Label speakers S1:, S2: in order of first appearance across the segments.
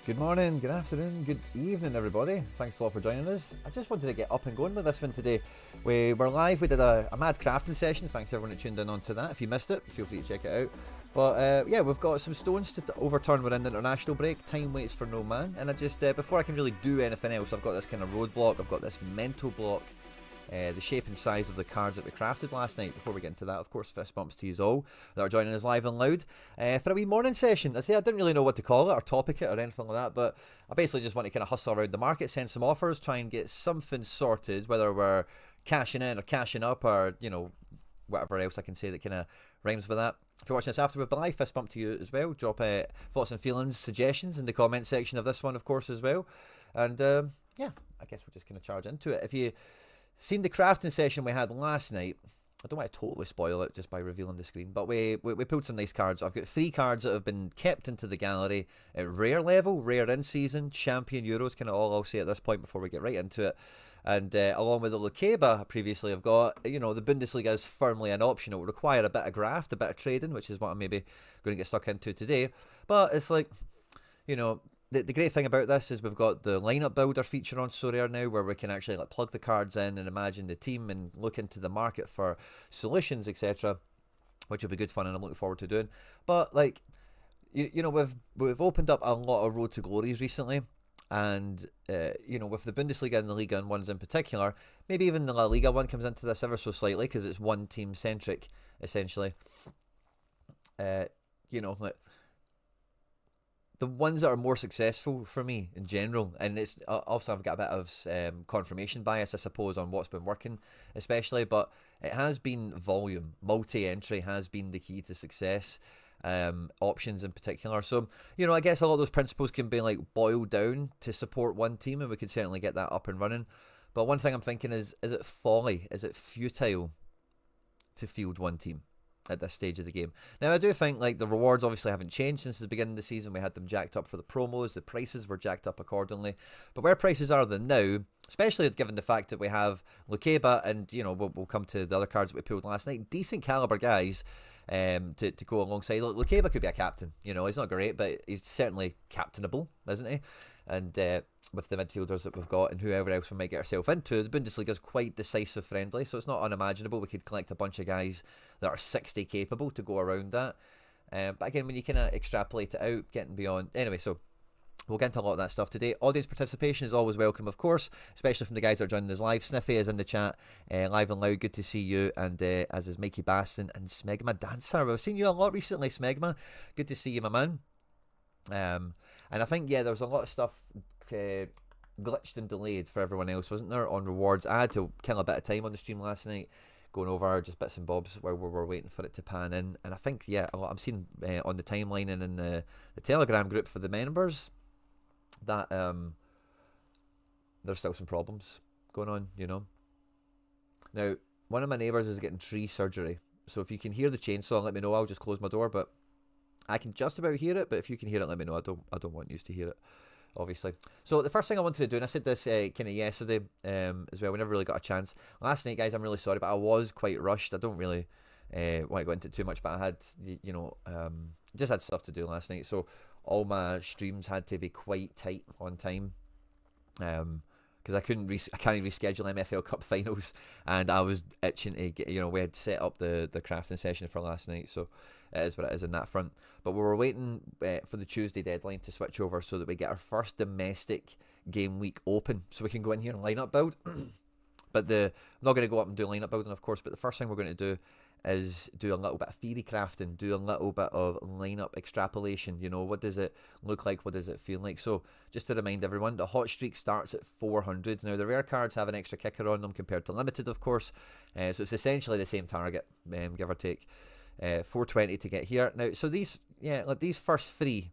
S1: Good morning, good afternoon, good evening everybody. Thanks a lot for joining us. I just wanted to get up and going with this one today. We were live, we did a mad crafting session. Thanks to everyone that tuned in onto that. If you missed it, feel free to check it out. But yeah, we've got some stones to overturn. We're in the international break. Time waits for no man. And I just, before I can really do anything else, I've got this kind of roadblock. I've got this mental block. The shape and size of the cards that we crafted last night. Before we get into that, of course, fist bumps to you all that are joining us live and loud for a wee morning session. I didn't really know what to call it or topic it or anything like that, but I basically just want to kind of hustle around the market, send some offers, try and get something sorted, whether we're cashing in or cashing up or, you know, whatever else I can say that kind of rhymes with that. If you're watching this after we've been live, fist bump to you as well. Drop thoughts and feelings, suggestions in the comment section of this one, of course, as well. And yeah, I guess we're just going to charge into it. If you seen the crafting session we had last night, I don't want to totally spoil it just by revealing the screen, but we pulled some nice cards. I've got 3 cards that have been kept into the gallery at rare level, rare in season, champion Euros, kind of all I'll say at this point before we get right into it. And along with the Lukeba previously, I've got, you know, the Bundesliga is firmly an option. It will require a bit of graft, a bit of trading, which is what I'm maybe going to get stuck into today. But it's like, you know, the great thing about this is we've got the lineup builder feature on Sorare now, where we can actually like plug the cards in and imagine the team and look into the market for solutions, etc., which will be good fun and I'm looking forward to doing. But like, you know, we've opened up a lot of road to glories recently, and you know, with the Bundesliga and the Liga and ones in particular, maybe even the La Liga one comes into this ever so slightly because it's one team centric essentially. You know, like, the ones that are more successful for me in general, and it's also I've got a bit of confirmation bias, I suppose, on what's been working especially, but it has been volume. Multi-entry has been the key to success, options in particular. So, you know, I guess a lot of those principles can be like boiled down to support one team, and we could certainly get that up and running. But one thing I'm thinking is it folly, is it futile to field one team at this stage of the game? Now, I do think like the rewards obviously haven't changed since the beginning of the season. We had them jacked up for the promos, the prices were jacked up accordingly, but where prices are than now, especially given the fact that we have Lukeba and, you know, we'll come to the other cards that we pulled last night, decent caliber guys to go alongside. Look, Lukeba could be a captain, you know, he's not great, but he's certainly captainable, isn't he? And with the midfielders that we've got and whoever else we might get ourselves into, the Bundesliga is quite decisive friendly, so it's not unimaginable we could collect a bunch of guys that are 60 capable to go around that. But again, when you kind of extrapolate it out, getting beyond... Anyway, so we'll get into a lot of that stuff today. Audience participation is always welcome, of course, especially from the guys that are joining us live. Sniffy is in the chat, live and loud. Good to see you, and as is Mikey Baston and Smegma Dancer. We've seen you a lot recently, Smegma. Good to see you, my man. And I think, yeah, there was a lot of stuff glitched and delayed for everyone else, wasn't there, on rewards. I had to kill a bit of time on the stream last night, going over just bits and bobs while we were waiting for it to pan in. And I think, yeah, a lot I'm seeing on the timeline and in the Telegram group for the members that there's still some problems going on, you know. Now, one of my neighbours is getting tree surgery, so if you can hear the chainsaw, let me know. I'll just close my door, but I can just about hear it. But if you can hear it, let me know. I don't want you to hear it. obviously. So the first thing I wanted to do, and I said this kind of yesterday as well, we never really got a chance. Last night, guys, I'm really sorry, but I was quite rushed. I don't really want to go into it too much, but I had, just had stuff to do last night. So all my streams had to be quite tight on time. Because I can't reschedule MFL Cup finals, and I was itching to get, we had set up the crafting session for last night, so it is what it is in that front. But we were waiting for the Tuesday deadline to switch over so that we get our first domestic game week open, so we can go in here and lineup build. But I'm not going to go up and do lineup building, of course, but the first thing we're going to do is do a little bit of theory crafting, do a little bit of lineup extrapolation. What does it look like? What does it feel like? So just to remind everyone, the hot streak starts at 400. Now the rare cards have an extra kicker on them compared to limited, of course. So it's essentially the same target, give or take. 420 to get here. Now, so these first three,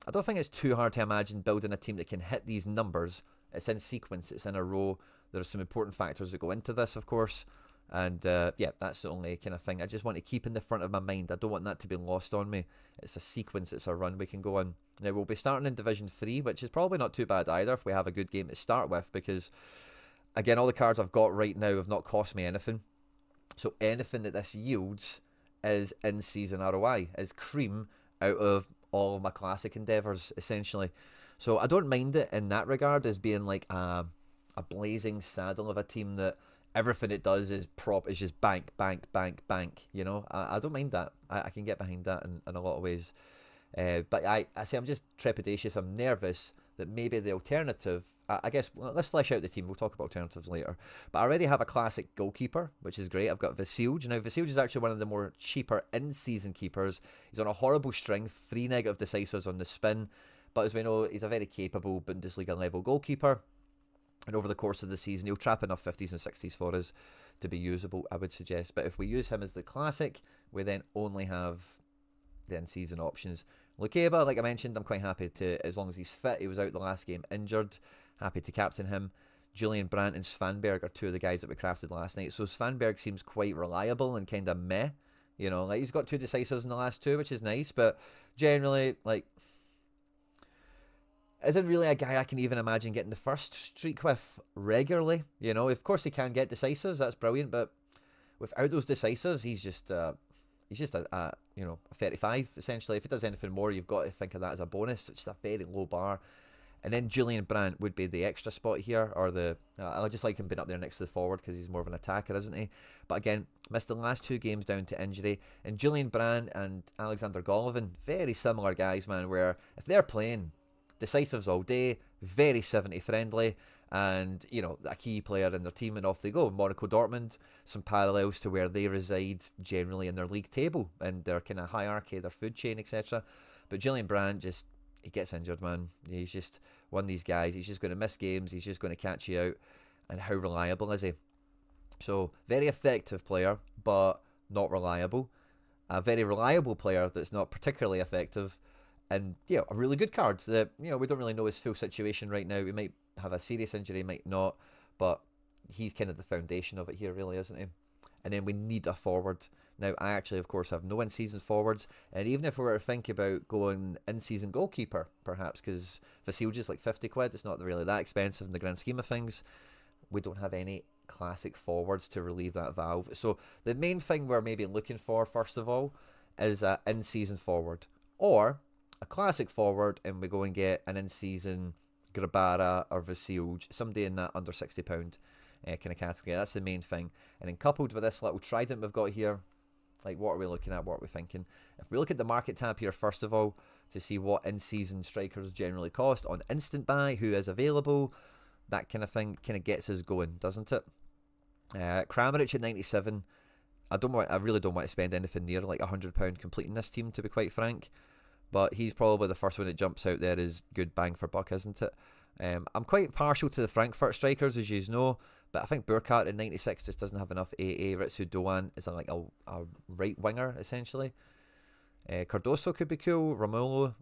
S1: I don't think it's too hard to imagine building a team that can hit these numbers. It's in sequence, it's in a row. There are some important factors that go into this, of course. And that's the only kind of thing I just want to keep in the front of my mind. I don't want that to be lost on me. It's a sequence, it's a run we can go on. Now we'll be starting in Division 3, which is probably not too bad either if we have a good game to start with, because again, all the cards I've got right now have not cost me anything. So anything that this yields is in-season ROI, is cream out of all of my classic endeavours, essentially. So I don't mind it in that regard as being like a blazing saddle of a team that everything it does is just bank. I don't mind that. I can get behind that in a lot of ways. But I say I'm just trepidatious. I'm nervous that maybe the alternative, I guess, let's flesh out the team. We'll talk about alternatives later. But I already have a classic goalkeeper, which is great. I've got Vasilj. Now, Vasilj is actually one of the more cheaper in-season keepers. He's on a horrible string, 3 negative decisives on the spin. But as we know, he's a very capable Bundesliga level goalkeeper. And over the course of the season, he'll trap enough 50s and 60s for us to be usable, I would suggest. But if we use him as the classic, we then only have the in-season options. Lukeba, like I mentioned, I'm quite happy to, as long as he's fit. He was out the last game injured. Happy to captain him. Julian Brandt and Svanberg are two of the guys that we crafted last night. So Svanberg seems quite reliable and kind of meh. He's got 2 decisives in the last 2, which is nice. But generally, isn't really a guy I can even imagine getting the first streak with regularly. Of course he can get decisives, that's brilliant, but without those decisives, he's just a 35 essentially. If he does anything more, you've got to think of that as a bonus. It's just a very low bar. And then Julian Brandt would be the extra spot here, or I just like him being up there next to the forward because he's more of an attacker, isn't he? But again, missed the last 2 games down to injury. And Julian Brandt and Alexander Golovin, very similar guys, man, where if they're playing, decisives all day, very 70 friendly, and a key player in their team, and off they go. Monaco Dortmund, some parallels to where they reside generally in their league table and their kind of hierarchy, their food chain, etc. But Julian Brandt he gets injured, man. He's just one of these guys. He's just going to miss games. He's just going to catch you out. And how reliable is he? So very effective player, but not reliable. A very reliable player that's not particularly effective. And, a really good card that, we don't really know his full situation right now. He might have a serious injury, might not, but he's kind of the foundation of it here, really, isn't he? And then we need a forward. Now, I actually, of course, have no in-season forwards, and even if we were to think about going in-season goalkeeper, perhaps, because Vasilj is like 50 quid, it's not really that expensive in the grand scheme of things, we don't have any classic forwards to relieve that valve. So the main thing we're maybe looking for, first of all, is an in-season forward, or a classic forward, and we go and get an in-season Grabara or Vasilj, somebody in that under £60 kind of category. That's the main thing. And then coupled with this little trident we've got here, what are we looking at? What are we thinking? If we look at the market tab here, first of all, to see what in-season strikers generally cost on instant buy, who is available, that kind of thing kind of gets us going, doesn't it? Kramaric at 97. I really don't want to spend anything near like £100 completing this team, to be quite frank. But he's probably the first one that jumps out there is good bang for buck, isn't it? I'm quite partial to the Frankfurt strikers, as you know, but I think Burkhardt at 96 just doesn't have enough AA. Ritsu Doan is a right winger, essentially. Cardoso could be cool. Romulo,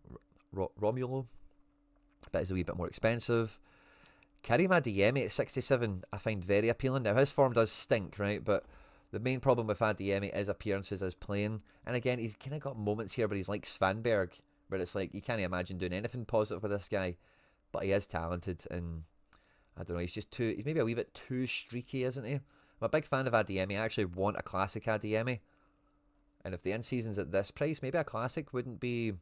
S1: but is a wee bit more expensive. Karim Adeyemi at 67 I find very appealing. Now, his form does stink, right? But the main problem with Adeyemi is appearances as playing. And again, he's kind of got moments here, but he's like Svanberg, where it's like you can't imagine doing anything positive with this guy. but he is talented, and I don't know, he's maybe a wee bit too streaky, isn't he? I'm a big fan of Adeyemi. I actually want a classic Adeyemi, and if the in-season's at this price, maybe a classic wouldn't be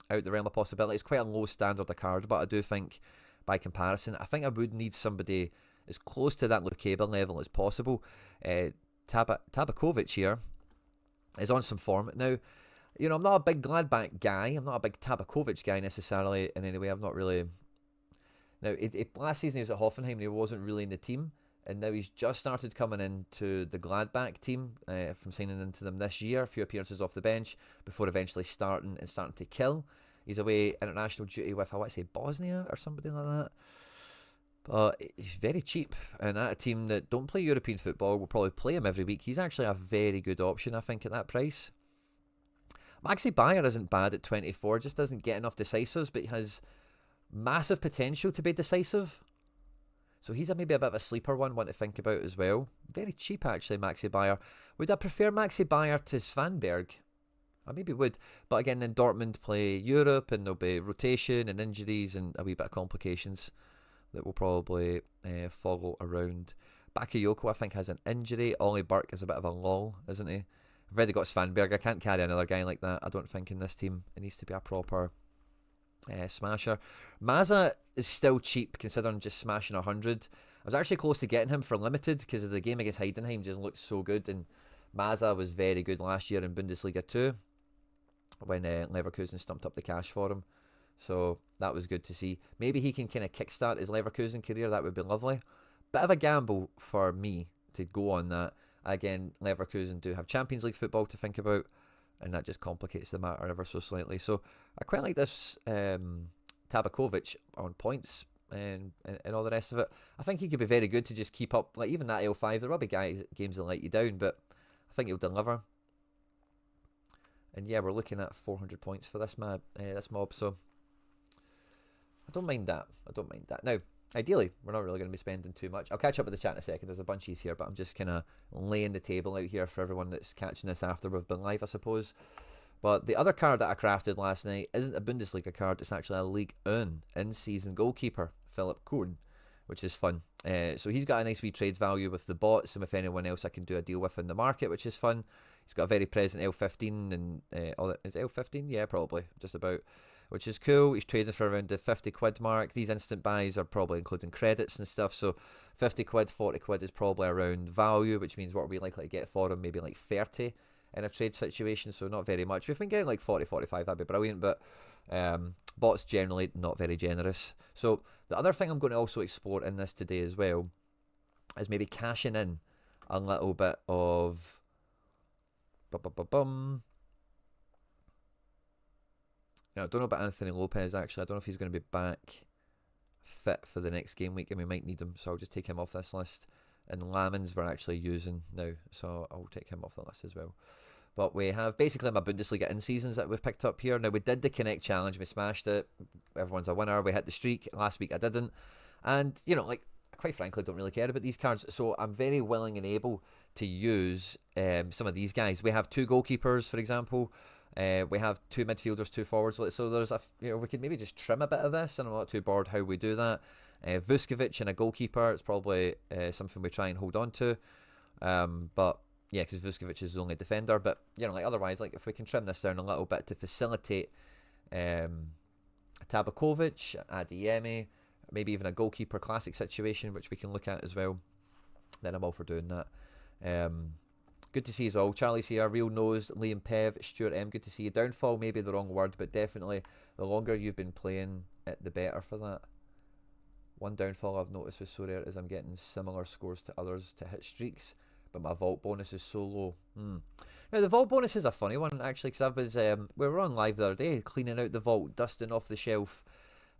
S1: out the realm of possibility. It's quite a low standard of card, but I do think, by comparison, I think I would need somebody as close to that Lukeba level as possible. Tabakovic here is on some form. Now, you know, I'm not a big Gladbach guy. I'm not a big Tabakovic guy necessarily in any way. I'm not really... Now, last season he was at Hoffenheim and he wasn't really in the team. And now he's just started coming into the Gladbach team from signing into them this year. A few appearances off the bench before eventually starting to kill. He's away international duty with, I want to say, Bosnia or somebody like that. But he's very cheap, and at a team that don't play European football will probably play him every week. He's actually a very good option, I think, at that price. Maxi Bayer isn't bad at 24, just doesn't get enough decisives, but he has massive potential to be decisive. So he's maybe a bit of a sleeper one to think about as well. Very cheap, actually, Maxi Bayer. Would I prefer Maxi Bayer to Svanberg? I maybe would, but again, then Dortmund play Europe, and there'll be rotation and injuries and a wee bit of complications that will probably follow around. Bakayoko, I think, has an injury. Ollie Burke is a bit of a lull, isn't he? I've already got Svanberg. I can't carry another guy like that, I don't think, in this team. It needs to be a proper smasher. Maza is still cheap, considering just smashing 100. I was actually close to getting him for limited, because the game against Heidenheim just looked so good, and Maza was very good last year in Bundesliga 2, when Leverkusen stumped up the cash for him. So that was good to see. Maybe he can kind of kickstart his Leverkusen career. That would be lovely. Bit of a gamble for me to go on that. Again, Leverkusen do have Champions League football to think about, and that just complicates the matter ever so slightly. So I quite like this Tabakovic on points and all the rest of it. I think he could be very good to just keep up. Like even that L5, there will be games that let you down, but I think he'll deliver. And yeah, we're looking at 400 points for this mob. So I don't mind that. Now, ideally, we're not really going to be spending too much. I'll catch up with the chat in a second. There's a bunchies here, but I'm just kind of laying the table out here for everyone that's catching this after we've been live, I suppose. But the other card that I crafted last night isn't a Bundesliga card. It's actually a Ligue 1 in-season goalkeeper, Philip Korn, which is fun. So he's got a nice wee trades value with the bots and with anyone else I can do a deal with in the market, which is fun. He's got a very present L15 and is it L15? Yeah, probably, just about. Which is cool. He's trading for around the 50 quid mark. These instant buys are probably including credits and stuff, so 50 quid, 40 quid is probably around value, which means what are we likely to get for him? Maybe like 30 in a trade situation, so not very much. If we can get like 40, 45, that'd be brilliant, but bots generally not very generous. So the other thing I'm going to also explore in this today as well is maybe cashing in a little bit of... Now, I don't know about Anthony Lopez, actually. I don't know if he's going to be back fit for the next game week, and we might need him, so I'll just take him off this list. And Lamens we're actually using now, so I'll take him off the list as well. But we have basically my Bundesliga in-seasons that we've picked up here. Now, we did the Connect Challenge. We smashed it. Everyone's a winner. We hit the streak. Last week I didn't. And, you know, like, quite frankly, don't really care about these cards. So I'm very willing and able to use some of these guys. We have 2 goalkeepers, for example. We have 2 midfielders, 2 forwards. So there's we could maybe just trim a bit of this, and I'm not too bored how we do that. Vuskovic and a goalkeeper, it's probably something we try and hold on to. But yeah, because Vuskovic is the only defender. But you know, like otherwise, like if we can trim this down a little bit to facilitate Tabakovic, Adeyemi, maybe even a goalkeeper classic situation, which we can look at as well, then I'm all for doing that. Good to see us all. Charlie's here, Real Nose, Liam Pev, Stuart M, good to see you. Downfall may be the wrong word, but definitely the longer you've been playing it, the better for that. One downfall I've noticed with Sorare is I'm getting similar scores to others to hit streaks, but my vault bonus is so low. Now, the vault bonus is a funny one, actually, because I was, we were on live the other day, cleaning out the vault, dusting off the shelf,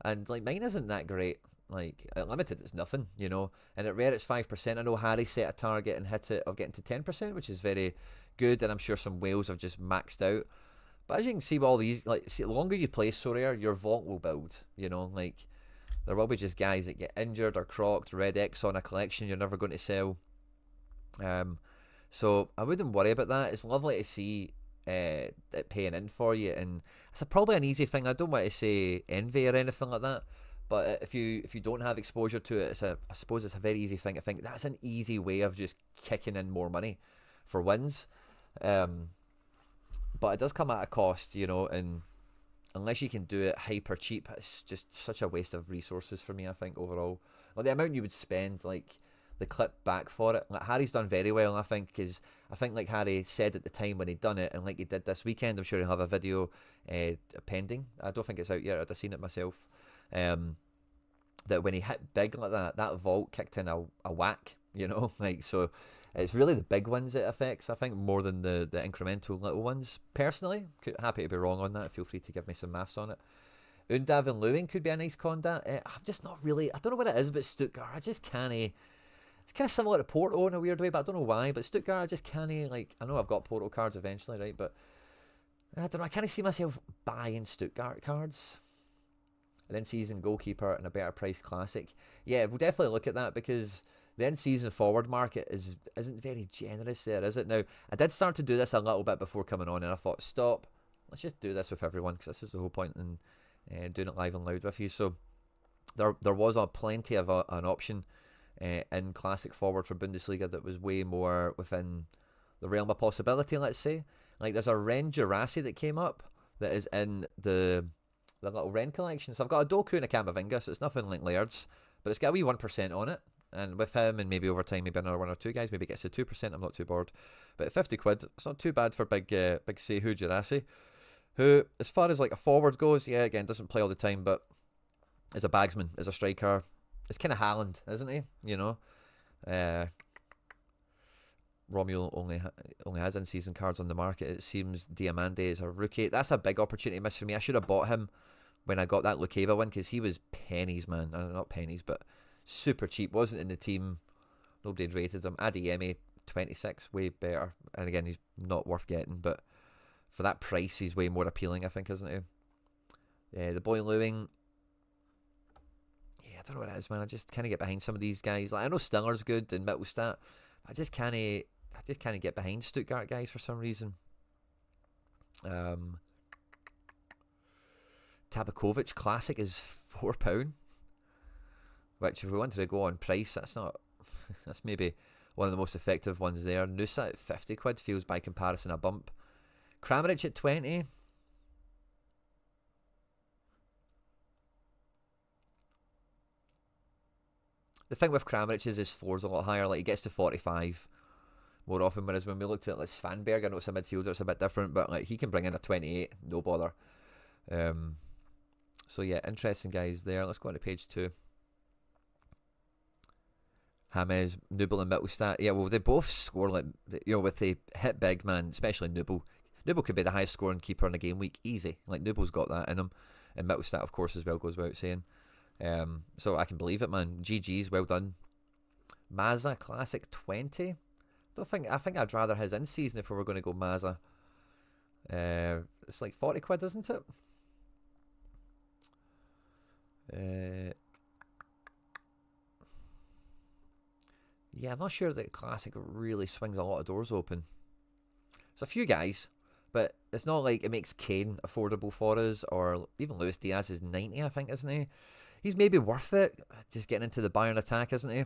S1: and like mine isn't that great. Like at limited it's nothing, you know, and at rare it's 5%. I know Harry set a target and hit it of getting to 10%, which is very good, and I'm sure some whales have just maxed out. But as you can see with all these, like, see, the longer you play Sorare, your vault will build, you know, like there will be just guys that get injured or crocked, red X on a collection you're never going to sell. So I wouldn't worry about that. It's lovely to see it paying in for you, and it's probably an easy thing. I don't want to say envy or anything like that, But if you don't have exposure to it, I suppose it's a very easy thing to think that's an easy way of just kicking in more money for wins. But it does come at a cost, you know, and unless you can do it hyper cheap, it's just such a waste of resources for me, I think, overall. Like the amount you would spend, like the clip back for it. Like Harry's done very well, I think, because I think like Harry said at the time when he'd done it, and like he did this weekend, I'm sure he'll have a video pending. I don't think it's out yet. I'd have seen it myself. That when he hit big like that vault kicked in a whack, you know, like so. It's really the big ones it affects, I think, more than the incremental little ones. Personally, happy to be wrong on that. Feel free to give me some maths on it. Undav and Lewin could be a nice condat. I'm just not really, I don't know what it is about Stuttgart. I just can't. It's kind of similar to Porto in a weird way, but I don't know why. But Stuttgart, I just can't, like, I know I've got Porto cards eventually, right? But I don't know, I can't see myself buying Stuttgart cards. An in-season goalkeeper and a better priced classic. Yeah, we'll definitely look at that because the in-season forward market isn't very generous there, is it? Now, I did start to do this a little bit before coming on, and I thought, stop, let's just do this with everyone, because this is the whole point in doing it live and loud with you. So there was plenty of an option in classic forward for Bundesliga that was way more within the realm of possibility, let's say. Like, there's a Ren Jurasi that came up that is in the little Ren collection. So I've got a Doku and a Camavinga, so it's nothing like Laird's, but it's got a wee 1% on it. And with him, and maybe over time, maybe another one or two guys, maybe it gets to 2%. I'm not too bored. But at 50 quid, it's not too bad for big Sehu Jurasi, who, as far as like a forward goes, yeah, again, doesn't play all the time, but as a bagsman, as a striker, it's kind of Haaland, isn't he? You know, Romulo only has in-season cards on the market. It seems Diamande is a rookie. That's a big opportunity miss for me. I should have bought him when I got that Lukeba one because he was pennies, man. Not pennies, but super cheap. Wasn't in the team. Nobody had rated him. Adeyemi, 26, way better. And again, he's not worth getting, but for that price, he's way more appealing, I think, isn't he? Yeah, the boy Lewing. Yeah, I don't know what it is, man. I just can't get behind some of these guys. Like, I know Stiller's good and Mittelstadt. I just can't get behind Stuttgart guys for some reason. Tabakovic Classic is £4, which if we wanted to go on price, that's maybe one of the most effective ones there. Nusa at 50 quid feels by comparison a bump. Kramaric at 20. The thing with Kramaric is his floor's a lot higher. Like, he gets to 45 more often, whereas when we looked at like Svanberg, I know it's a midfielder, it's a bit different, but like he can bring in a 28, no bother. So yeah, interesting guys there. Let's go on to page 2. James, Nubel and Mittelstadt. Yeah, well, they both score like, you know, with the hit big, man, especially Nubel. Nubel could be the highest scoring keeper in a game week, easy. Like, Nubel's got that in him. And Mittelstadt, of course, as well, goes without saying. So I can believe it, man. GG's, well done. Mazza Classic 20. I think I'd rather his in season if we were going to go Mazza. It's like 40 quid, isn't it? Yeah, I'm not sure that Classic really swings a lot of doors open. There's a few guys, but it's not like it makes Kane affordable for us, or even Luis Diaz is 90, I think, isn't he? He's maybe worth it, just getting into the Bayern attack, isn't he?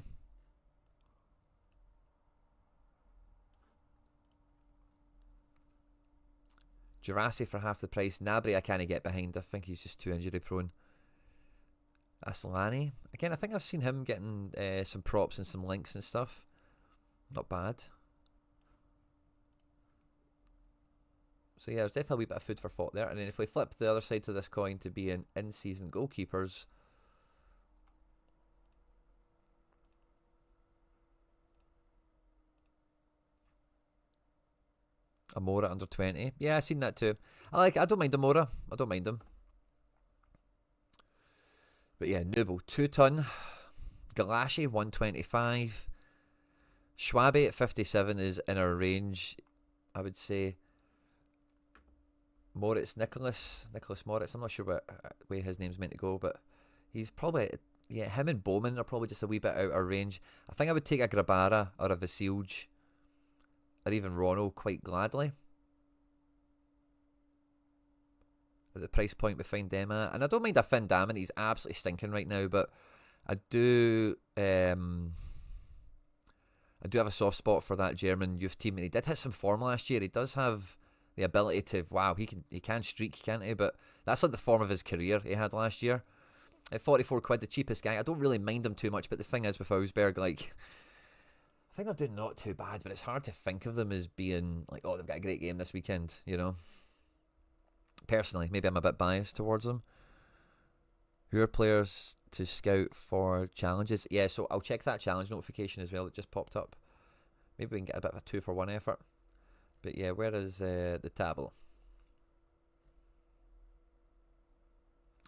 S1: Jurasi for half the price. Nabry I can't get behind. I think he's just too injury prone. Aslani. Again, I think I've seen him getting some props and some links and stuff. Not bad. So yeah, there's definitely a wee bit of food for thought there. And then if we flip the other side to this coin to be in-season goalkeepers, Amora under 20. Yeah, I've seen that too. I don't mind Amora. I don't mind him. But yeah, Nubel, 2 ton. Galashi, 125. Schwabe at 57 is in our range, I would say. Nicholas Moritz. I'm not sure what way his name's meant to go, but he's probably, yeah, him and Bowman are probably just a wee bit out of range. I think I would take a Grabara or a Vasilj or even Ronald quite gladly. at the price point we find them at. And I don't mind a Finn Dammon, he's absolutely stinking right now, but I do have a soft spot for that German youth team, and he did hit some form last year. He does have the ability to, wow, he can streak, can't he? But that's like the form of his career he had last year. At 44 quid, the cheapest guy. I don't really mind him too much, but the thing is with Augsburg, like, I think they're doing not too bad, but it's hard to think of them as being like, oh, they've got a great game this weekend, you know? Personally, maybe I'm a bit biased towards them. Who are players to scout for challenges? Yeah, so I'll check that challenge notification as well that just popped up. Maybe we can get a bit of a 2-for-1 effort. But yeah, where is the table?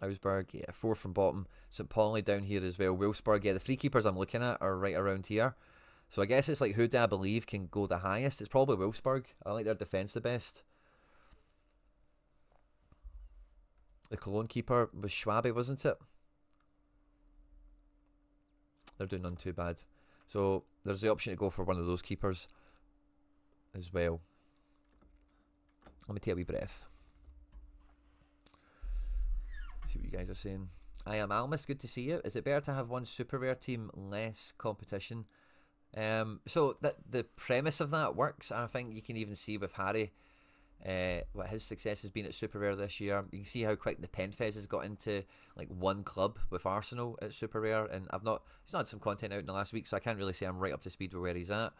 S1: Augsburg, yeah, 4 from bottom. St. Pauli down here as well. Wolfsburg, yeah, the free keepers I'm looking at are right around here. So I guess it's like, who do I believe can go the highest? It's probably Wolfsburg. I like their defence the best. The Cologne keeper was Schwabe, wasn't it? They're doing none too bad. So there's the option to go for one of those keepers as well. Let me take a wee breath. See what you guys are saying. I am Almas, good to see you. Is it better to have one super rare team, less competition? So the premise of that works. I think you can even see with Harry what his success has been at Super Rare this year. You can see how quick the Penfez has got into like one club with Arsenal at Super Rare, and he's not had some content out in the last week, so I can't really say I'm right up to speed with where he's at.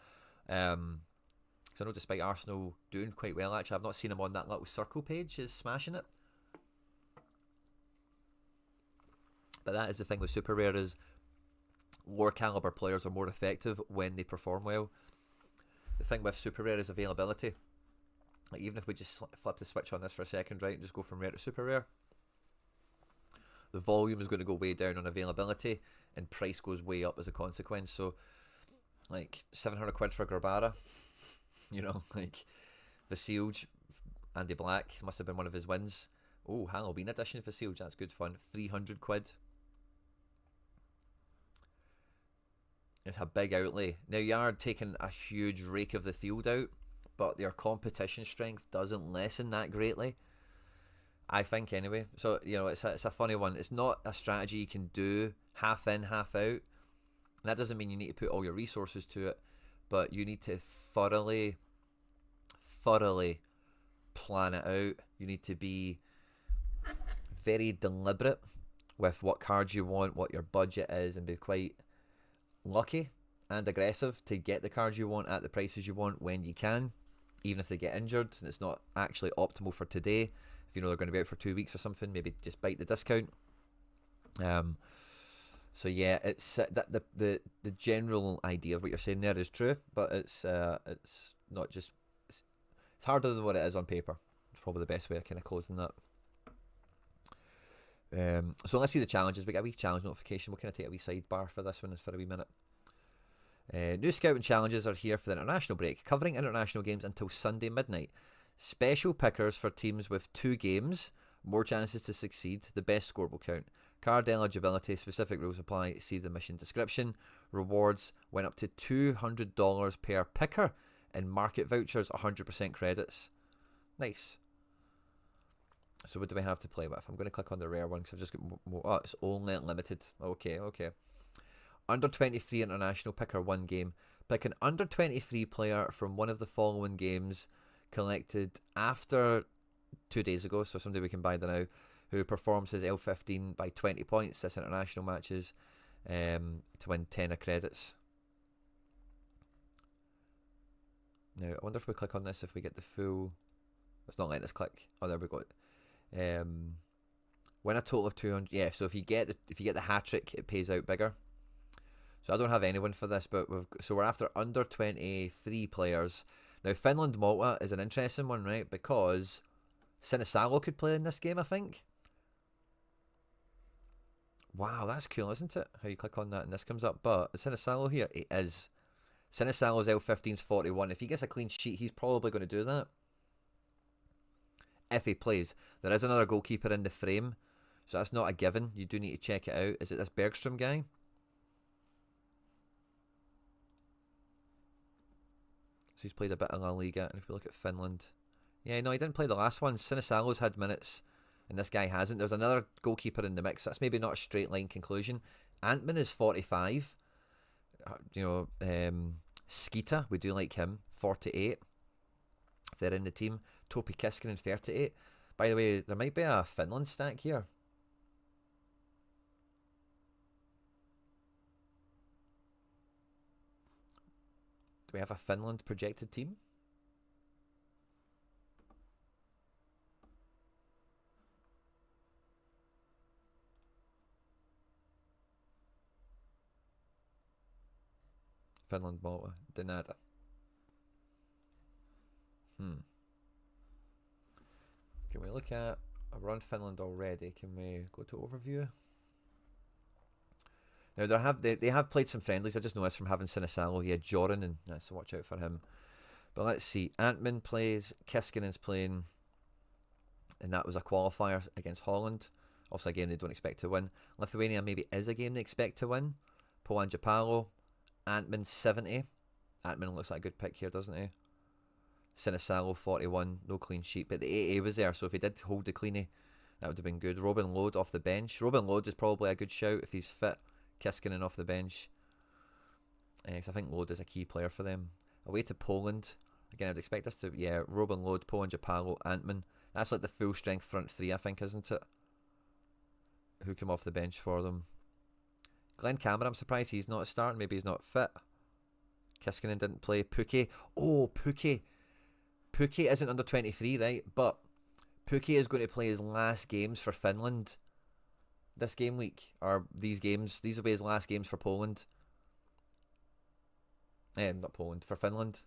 S1: Because I know despite Arsenal doing quite well, actually, I've not seen him on that little circle page is smashing it. But that is the thing with Super Rare, is lower caliber players are more effective when they perform well. The thing with Super Rare is availability. Like, even if we just flip the switch on this for a second, right, and just go from rare to super rare, the volume is going to go way down on availability, and price goes way up as a consequence. So, like, 700 quid for Grabara, you know, like, Vasilj, Andy Black, must have been one of his wins. Oh, Halloween edition of Vasilj, that's good fun. 300 quid. It's a big outlay. Now, you are taking a huge rake of the field out, but their competition strength doesn't lessen that greatly, I think, anyway. So, you know, it's a funny one. It's not a strategy you can do half in, half out. And that doesn't mean you need to put all your resources to it, but you need to thoroughly plan it out. You need to be very deliberate with what cards you want, what your budget is, and be quite lucky and aggressive to get the cards you want at the prices you want when you can, even if they get injured and it's not actually optimal for today. If you know they're going to be out for 2 weeks or something, maybe just bite the discount. So yeah, it's the general idea of what you're saying there is true, but it's not just, it's harder than what it is on paper. It's probably the best way of kind of closing that. So let's see the challenges. We got a wee challenge notification. We'll kind of take a wee sidebar for this one for a wee minute. New scouting challenges are here for the international break, covering international games until Sunday midnight. Special pickers for teams with 2 games, more chances to succeed, the best score will count. Card eligibility, specific rules apply, see the mission description. Rewards went up to $200 per picker, and market vouchers 100% credits. Nice. So what do we have to play with? I'm going to click on the rare one because I've just got more. Oh, it's only limited. Okay. Under 23 international, picker 1 game. Pick an under 23 player from one of the following games collected after 2 days ago, so somebody we can buy now, who performs his L15 by 20 points this international matches to win 10 credits. Now, I wonder if we click on this, if we get the full... It's not letting us click. Oh, there we go. Win a total of 200. Yeah, so if you get the hat trick, it pays out bigger. So I don't have anyone for this, but we're after under 23 players. Now, Finland Malta is an interesting one, right? Because Sinisalo could play in this game, I think. Wow, that's cool, isn't it? How you click on that and this comes up. But is Sinisalo here? It is. Sinisalo's L15's 41. If he gets a clean sheet, he's probably going to do that. If he plays. There is another goalkeeper in the frame, so that's not a given. You do need to check it out. Is it this Bergstrom guy? So he's played a bit in La Liga, and if we look at Finland, yeah, no, he didn't play the last one. Sinisalo's had minutes and this guy hasn't. There's another goalkeeper in the mix. That's maybe not a straight line conclusion. Antman is 45. Skeeta, we do like him, 48. If they're in the team. Topi Kiskinen, 38. By the way, there might be a Finland stack here. Do we have a Finland projected team? Finland, Malta, de nada. Can we look at... We're on Finland already. Can we go to overview? Now, they have played some friendlies. I just noticed from having Sinisalo. He had Joran, and so watch out for him. But let's see. Antman plays. Kiskinen's playing. And that was a qualifier against Holland. Also a game they don't expect to win. Lithuania maybe is a game they expect to win. Poanjapalo. Antman 70. Antman looks like a good pick here, doesn't he? Sinisalo 41, no clean sheet, but the 80 was there, so if he did hold the cleanie, that would have been good. Robin Lode off the bench. Robin Lode is probably a good shout if he's fit. Kiskinen off the bench. Because I think Lode is a key player for them. Away to Poland. Again, I'd expect us to, yeah, Robin Lode, Poanjapalo, Antman. That's like the full strength front three, I think, isn't it? Who came off the bench for them? Glenn Cameron, I'm surprised he's not starting. Maybe he's not fit. Kiskinen didn't play. Pukki. Oh, Pukki. Pukki isn't under 23, right? But Pukki is going to play his last games for Finland this game week. Or these games. These will be his last games for Poland. Not Poland. For Finland.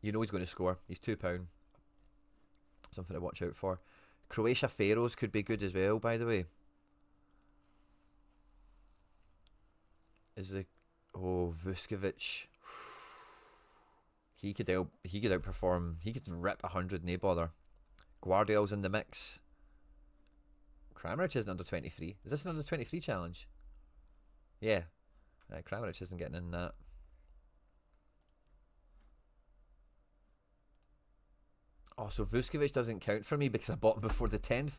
S1: You know he's going to score. He's £2. Something to watch out for. Croatia Pharaohs could be good as well, by the way. Is the... Oh, Vuskovic. He could outperform. He could rip 100, no bother. Guardiol's in the mix. Kramaric isn't under 23. Is this an under 23 challenge? Yeah. Kramaric isn't getting in that. Oh, so Vuskovic doesn't count for me because I bought him before the 10th.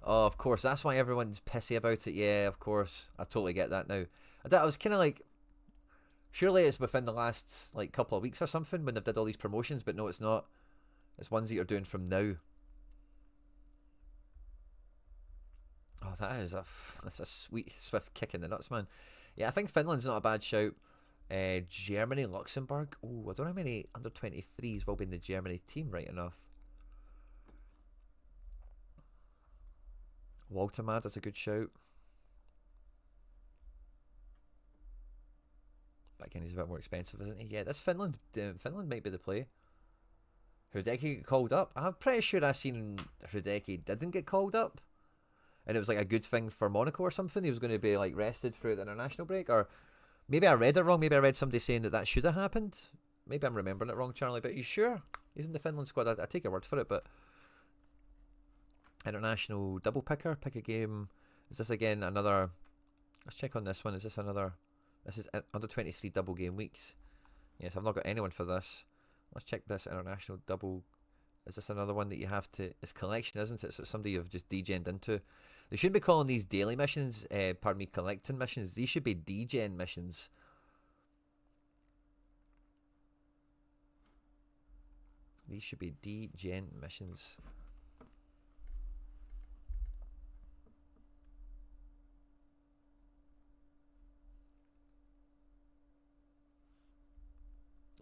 S1: Oh, of course. That's why everyone's pissy about it. Yeah, of course. I totally get that now. I was kind of like... Surely it's within the last like couple of weeks or something when they've did all these promotions, but no, it's not. It's ones that you're doing from now. Oh, that's a sweet, swift kick in the nuts, man. Yeah, I think Finland's not a bad shout. Germany, Luxembourg. Oh, I don't know how many under 23s will be in the Germany team, right enough. Waltermad is a good shout. But again, he's a bit more expensive, isn't he? Yeah, this Finland might be the play. Hideki get called up. I'm pretty sure I seen Hideki didn't get called up, and it was like a good thing for Monaco or something. He was going to be like rested through the international break, or maybe I read it wrong. Maybe I read somebody saying that should have happened. Maybe I'm remembering it wrong, Charlie. But are you sure he's in the Finland squad? I take your word for it. But international double picker, pick a game. Is this again another? Let's check on this one. Is this another? This is under 23 double game weeks. Yes, I've not got anyone for this. Let's check this international double. Is this another one that you have to... It's collection, isn't it? So it's somebody you've just degened into. They shouldn't be calling these daily missions, pardon me, collecting missions. These should be degen missions. These should be degen missions.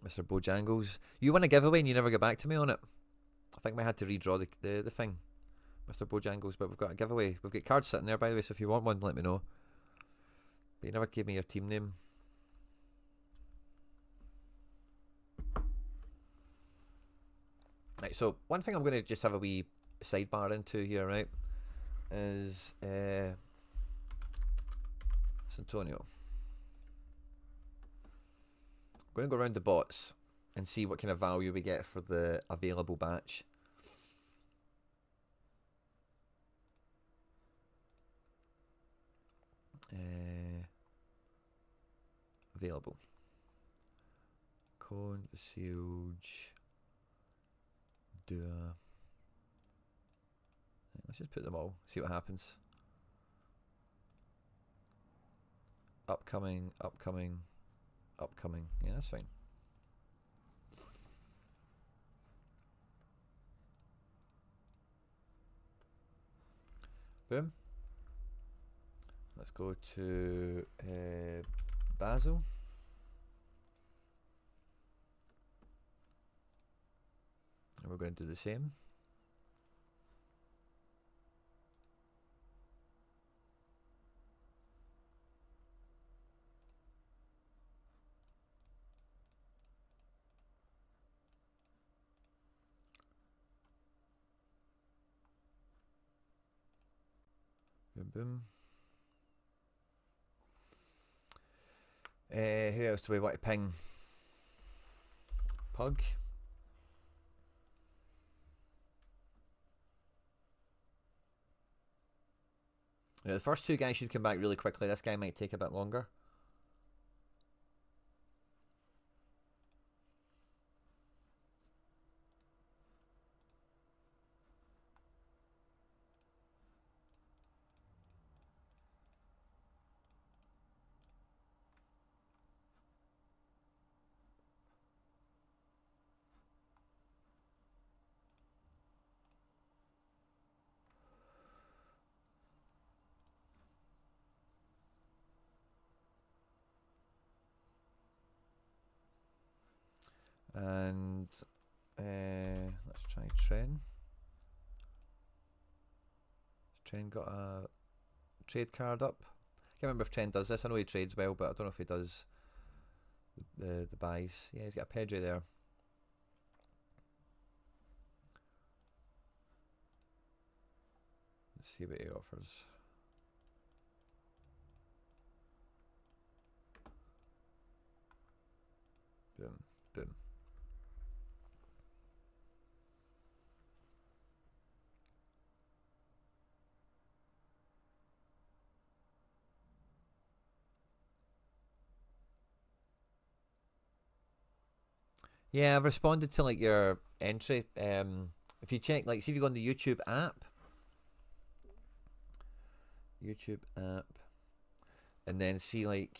S1: Mr. Bojangles. You won a giveaway and you never get back to me on it. I think we had to redraw the thing. Mr. Bojangles, but we've got a giveaway. We've got cards sitting there, by the way, so if you want one, let me know. But you never gave me your team name. Right, so one thing I'm going to just have a wee sidebar into here, right, is Santonio. I'm going to go around the bots and see what kind of value we get for the available batch. Available. Cone, Siege, Dua. Let's just put them all, see what happens. Upcoming, upcoming, upcoming. Yeah, that's fine. Boom. Let's go to Basel. And we're going to do the same. Boom, boom. Who else do we want to ping? Pug. The first two guys should come back really quickly. This guy might take a bit longer. And let's try Tren. Tren got a trade card up. Can't remember if Tren does this. I know he trades well, but I don't know if he does the buys. Yeah, he's got a Pedri there. Let's see what he offers. Boom, boom. Yeah, I've responded to like your entry. If you check, like, see if you go on the YouTube app, and then see like,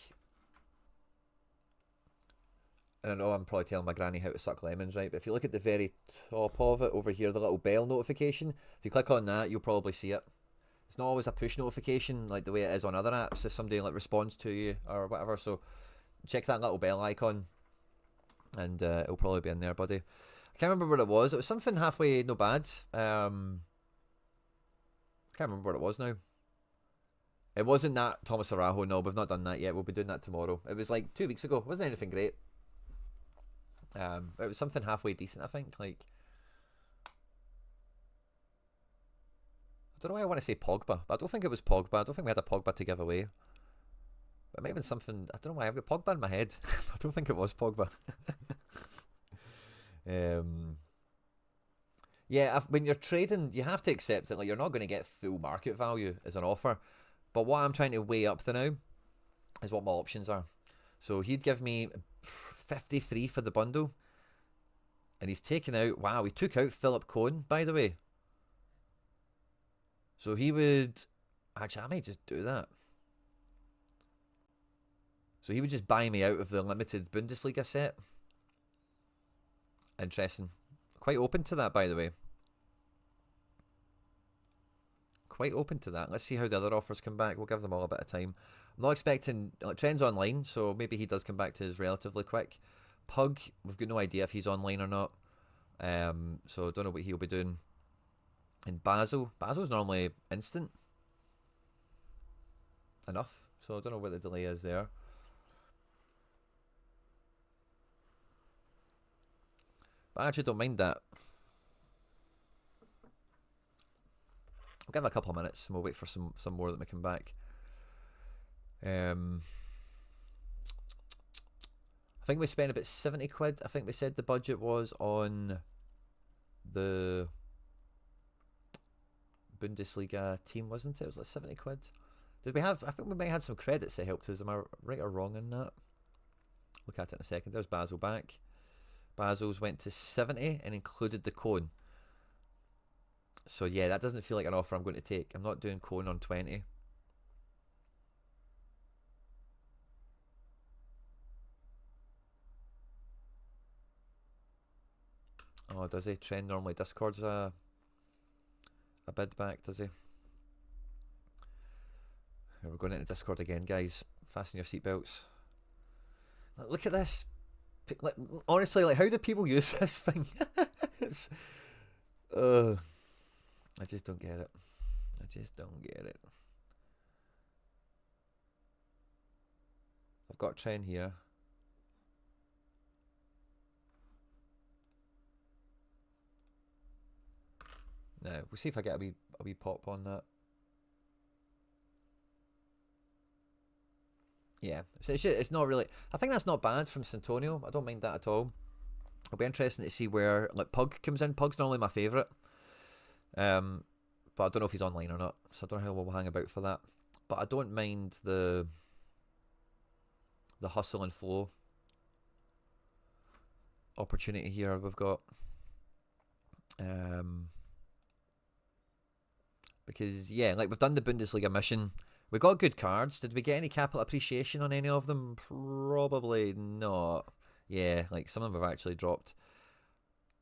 S1: I don't know, I'm probably telling my granny how to suck lemons, right? But if you look at the very top of it over here, the little bell notification, if you click on that, you'll probably see it. It's not always a push notification like the way it is on other apps if somebody like responds to you or whatever. So check that little bell icon, and it'll probably be in there, buddy. I can't remember what it was. It was something halfway no bad. Can't remember what it was now. It wasn't that Thomas Arajo. No, we've not done that yet. We'll be doing that tomorrow. It was like 2 weeks ago. It wasn't anything great. It was something halfway decent, I think. Like, I don't know why I want to say Pogba, but I don't think it was Pogba. I don't think we had a Pogba to give away. But it might have been something. I don't know why I've got Pogba in my head. I don't think it was Pogba. Yeah, when you're trading, you have to accept that like you're not going to get full market value as an offer. But what I'm trying to weigh up to now is what my options are. So he'd give me 53 for the bundle, and he's taken out. Wow, he took out Philip Cohn, by the way. So he would actually. I might just do that. So he would just buy me out of the limited Bundesliga set. Interesting. Quite open to that, by the way. Quite open to that. Let's see how the other offers come back. We'll give them all a bit of time. I'm not expecting... Like, Trent's online, so maybe he does come back to us relatively quick. Pug, we've got no idea if he's online or not. So don't know what he'll be doing. In Basil's normally instant enough. So I don't know what the delay is there. But I actually don't mind that. I'll give it a couple of minutes and we'll wait for some more that may come back. I think we spent about 70 quid. I think we said the budget was on the Bundesliga team, wasn't it? It was like 70 quid. Did we have... I think we might have had some credits that helped us. Am I right or wrong in that? Look at it in a second. There's Basel back. Basil's went to 70 and included the cone. So yeah, that doesn't feel like an offer I'm going to take. I'm not doing Cone on 20. Oh, does he? Trend normally discords a bid back, does he? Here, we're going into Discord again, guys. Fasten your seatbelts. Look at this. Like, honestly, like, how do people use this thing? It's, I just don't get it. I just don't get it. I've got a trend here. Now, we'll see if I get a wee pop on that. Yeah, it's not really. I think that's not bad from Santonio. I don't mind that at all. It'll be interesting to see where like Pug comes in. Pug's normally my favourite, but I don't know if he's online or not. So I don't know how we'll hang about for that. But I don't mind the hustle and flow opportunity here we've got. Because yeah, like we've done the Bundesliga mission. We got good cards. Did we get any capital appreciation on any of them? Probably not. Yeah, like some of them have actually dropped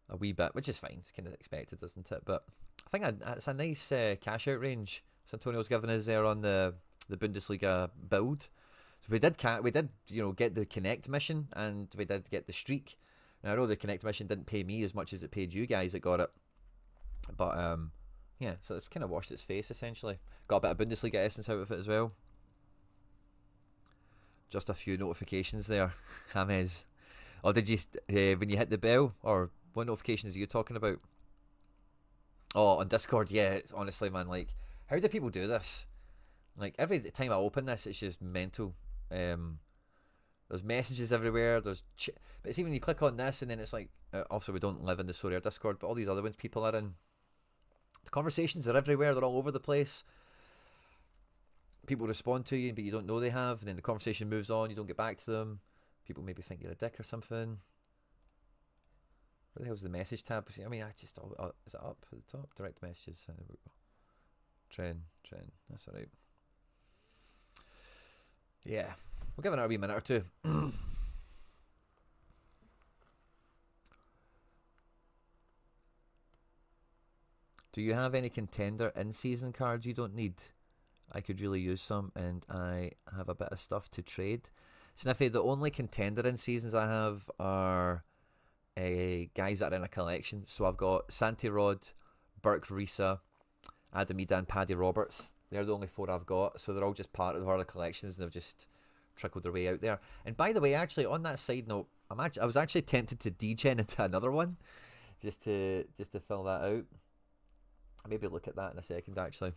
S1: a wee bit, which is fine. It's kind of expected, isn't it? But I think it's a nice cash out range Santonio's given us there on the Bundesliga build. So we did get the Connect mission, and we did get the streak. Now I know the Connect mission didn't pay me as much as it paid you guys that got it, but yeah, so it's kind of washed its face essentially. Got a bit of Bundesliga essence out of it as well. Just a few notifications there, James. Oh, did you when you hit the bell, or what notifications are you talking about? Oh, on Discord, yeah. Honestly, man, like, how do people do this? Like every time I open this, it's just mental. There's messages everywhere. But it's even you click on this, and then it's like, also we don't live in the Sorare Discord, but all these other ones people are in. The conversations are everywhere. They're all over the place. People respond to you, but you don't know they have, and then the conversation moves on. You don't get back to them. People maybe think you're a dick or something. Where the hell's the message tab? I mean, is it up at the top? Direct messages. Trend. That's alright. Yeah, we'll give it a wee minute or two. Do you have any contender in-season cards you don't need? I could really use some, and I have a bit of stuff to trade. Sniffy, the only contender in-seasons I have are guys that are in a collection. So I've got Santi Rod, Burke Risa, Adam Ida, and Paddy Roberts. They're the only 4 I've got, so they're all just part of our collections, and they've just trickled their way out there. And by the way, actually, on that side note, I was actually tempted to degen into another one, just to fill that out. Maybe look at that in a second, actually.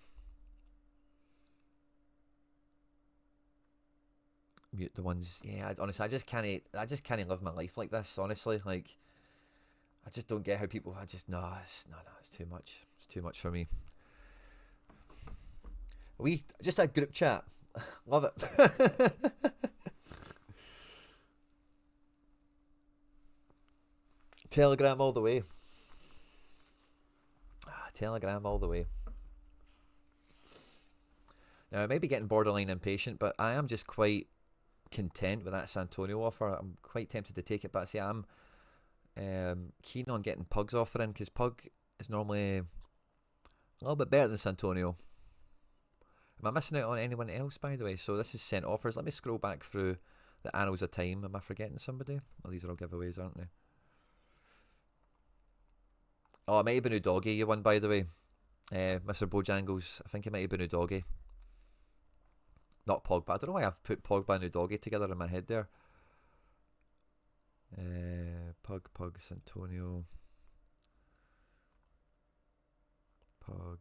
S1: Mute the ones. Yeah, honestly, I just can't live my life like this. Honestly, like, I just don't get how people. It's too much. It's too much for me. We just had group chat. Love it. Telegram all the way. Telegram all the way. Now I may be getting borderline impatient, but I am just quite content with that Santonio offer. I'm quite tempted to take it, but see, I'm keen on getting Pug's offer in, because Pug is normally a little bit better than Santonio. Am I missing out on anyone else, by the way? So this is sent offers. Let me scroll back through the annals of time. Am I forgetting somebody? Well, these are all giveaways, aren't they? Oh, it might have been Udogi you won, by the way. Mr. Bojangles. I think it might have been Udogi. Not Pogba. I don't know why I've put Pogba and Udogi together in my head there. Pug, Santonio. Pug,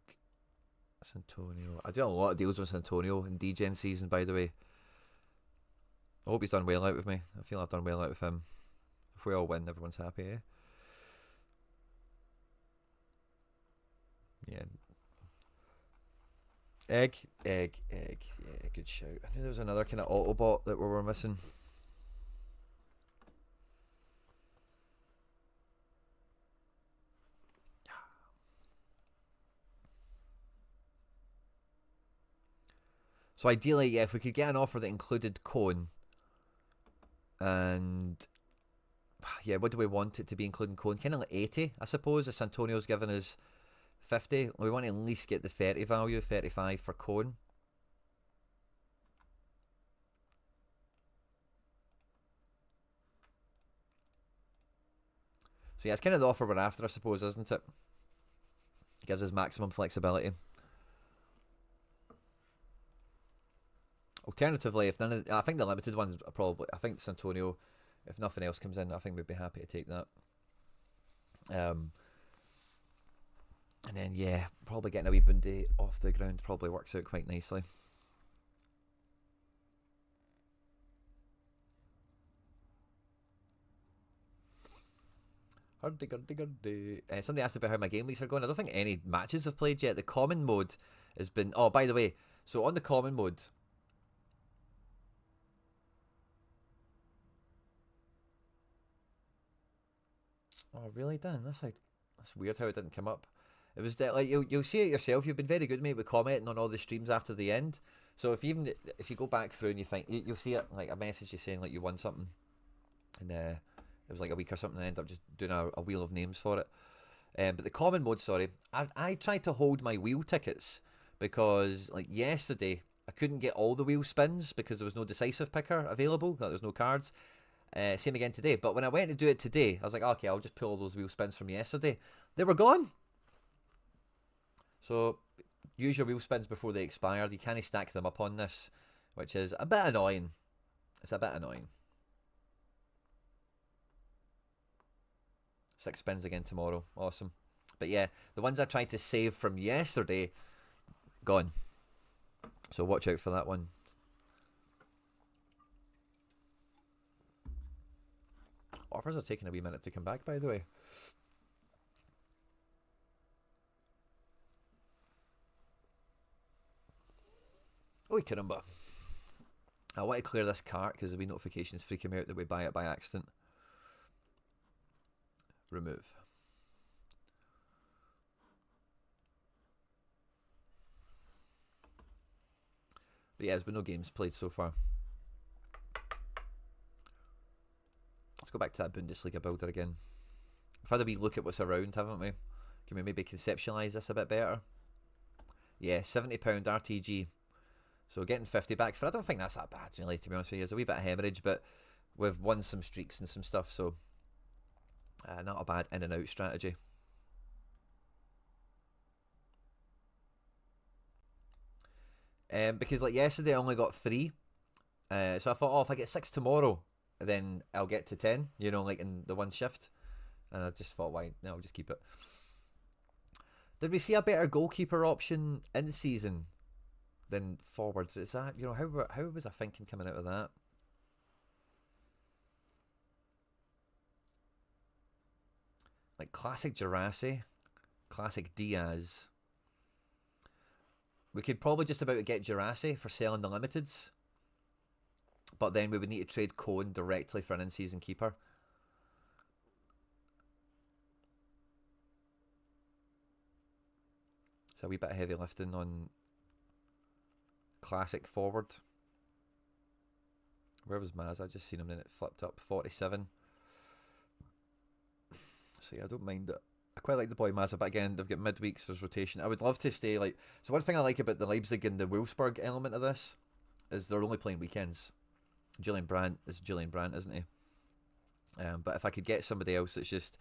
S1: Santonio. I do a lot of deals with Santonio in DEGEN season, by the way. I hope he's done well out with me. I feel I've done well out with him. If we all win, everyone's happy, eh? Yeah. Egg. Yeah, good shout. I think there was another kind of Autobot that we were missing. So ideally, yeah, if we could get an offer that included cone, and yeah, what do we want it to be including cone? Kind of like 80, I suppose. If Santonio's given us 50, we want to at least get the 30 value, 35 for cone. So yeah, it's kind of the offer we're after, I suppose, isn't it? Gives us maximum flexibility. Alternatively, if none of I think the limited ones are probably, I think Santonio, if nothing else comes in, I think we'd be happy to take that. And then yeah, probably getting a wee Bundy off the ground probably works out quite nicely. Somebody asked about how my game weeks are going. I don't think any matches have played yet. The common mode has been... Oh, by the way, so on the common mode... Oh, really, Dan? That's weird how it didn't come up. It was like you'll see it yourself. You've been very good, mate, with commenting on all the streams after the end. So if you go back through and you think you'll see it, like a message you saying like you won something, and it was like a week or something, and I ended up just doing a wheel of names for it. But the common mode, sorry, I tried to hold my wheel tickets because like yesterday I couldn't get all the wheel spins because there was no decisive picker available. There was no cards. Same again today. But when I went to do it today, I was like, okay, I'll just pull all those wheel spins from yesterday. They were gone. So use your wheel spins before they expire. You can't stack them up on this, which is a bit annoying. It's a bit annoying. 6 spins again tomorrow. Awesome. But yeah, the ones I tried to save from yesterday, gone. So watch out for that one. Offers are taking a wee minute to come back, by the way. Oh, caramba. I want to clear this cart because there'll be notifications freaking me out that we buy it by accident. Remove. But yeah, there's been no games played so far. Let's go back to that Bundesliga builder again. We've had a wee look at what's around, haven't we? Can we maybe conceptualise this a bit better? Yeah, £70 RTG. So getting 50 back for, I don't think that's that bad, really, to be honest with you. There's a wee bit of hemorrhage, but we've won some streaks and some stuff, so not a bad in and out strategy. Because like yesterday I only got 3. So I thought, oh, if I get 6 tomorrow, then I'll get to 10, you know, like in the one shift. And I just thought, why? No, I'll just keep it. Did we see a better goalkeeper option in the season than forwards? Is that, you know, how was I thinking coming out of that? Like classic Jurassic, classic Diaz. We could probably just about get Jurassic for selling the limiteds. But then we would need to trade Cohen directly for an in-season keeper. It's a wee bit of heavy lifting on classic forward. Where was Maz? I just seen him, then it flipped up. 47. So yeah, I don't mind it. I quite like the boy Mazza, but again, they've got midweeks, there's rotation. I would love to stay like... So one thing I like about the Leipzig and the Wolfsburg element of this is they're only playing weekends. Julian Brandt is Julian Brandt, isn't he? But if I could get somebody else that's just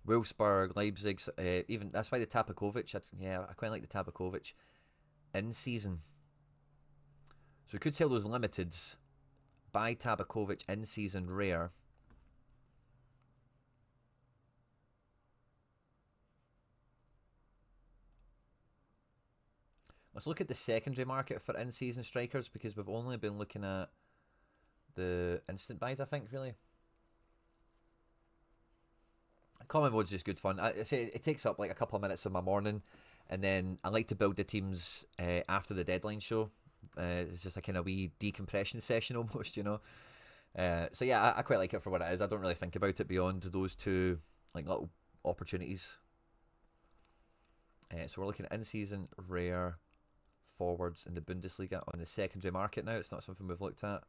S1: Wolfsburg, Leipzig, even... That's why the Tabakovic, I quite like the Tabakovic in season. So we could sell those limiteds, buy Tabakovic in season rare. Let's look at the secondary market for in-season strikers because we've only been looking at the instant buys, I think, really. Common mode's just good fun. I say it takes up like a couple of minutes of my morning, and then I like to build the teams after the deadline show. It's just a kind of wee decompression session almost, you know. So yeah, I quite like it for what it is. I don't really think about it beyond those two like little opportunities. So we're looking at in-season rare forwards in the Bundesliga on the secondary market now. It's not something we've looked at.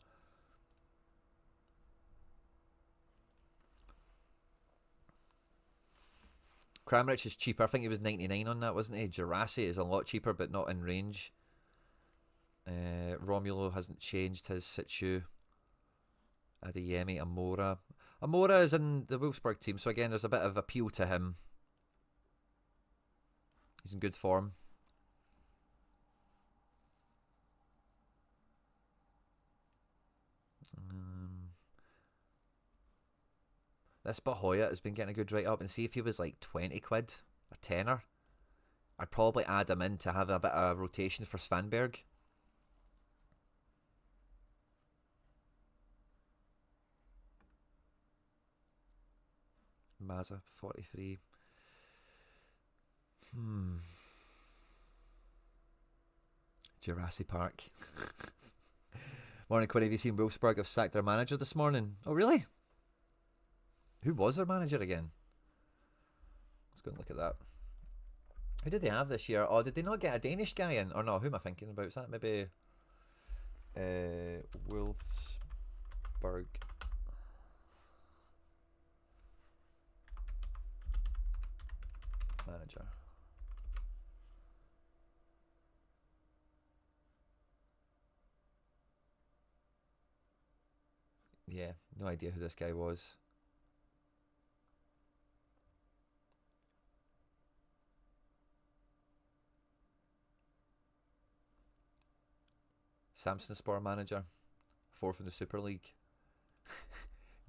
S1: Kramaric is cheaper. I think he was 99 on that, wasn't he? Girassi is a lot cheaper, but not in range. Romulo hasn't changed his situ. Adeyemi, Amora. Amora is in the Wolfsburg team, so again, there's a bit of appeal to him. He's in good form. This Bahoya has been getting a good write-up, and see if he was like 20 quid, a tenner, I'd probably add him in to have a bit of rotation for Svanberg. Mazza, 43. Jurassic Park. Morning, Quinny. Have you seen Wolfsburg have sacked their manager this morning? Oh, really? Who was their manager again? Let's go and look at that. Who did they have this year? Oh, did they not get a Danish guy in? Or no, who am I thinking about? Is that maybe Wolfsburg? Manager. Yeah, no idea who this guy was. Samsonspor manager, 4th in the Super League.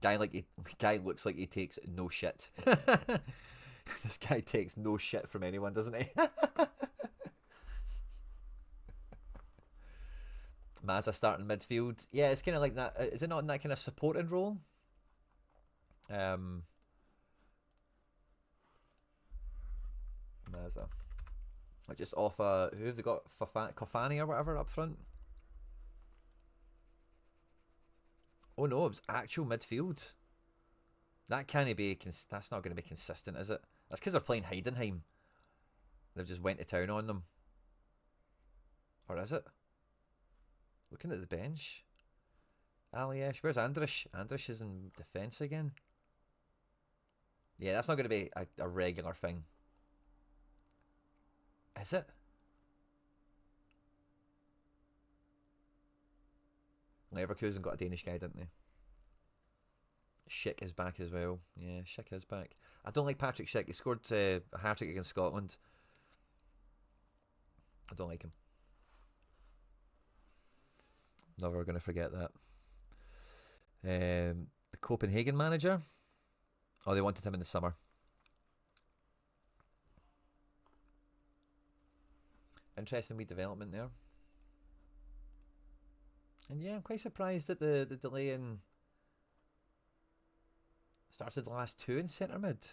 S1: Guy looks like he takes no shit. This guy takes no shit from anyone, doesn't he? Mazza starting midfield. Yeah, it's kind of like that. Is it not in that kind of supporting role? Mazza. Like just off who have they got? Kofani or whatever up front? Oh no, it was actual midfield. That can't be. That's not going to be consistent, is it? That's because they're playing Heidenheim. They've just went to town on them. Or is it? Looking at the bench. Aliesh. Where's Andrish? Andrish is in defence again. Yeah, that's not going to be a regular thing. Is it? Leverkusen got a Danish guy, didn't they? Schick is back as well. Yeah, Schick is back. I don't like Patrick Schick. He scored a hat-trick against Scotland. I don't like him. Never going to forget that. The Copenhagen manager. Oh, they wanted him in the summer. Interesting wee development there. And yeah, I'm quite surprised at the delay in... Started the last 2 in centre mid.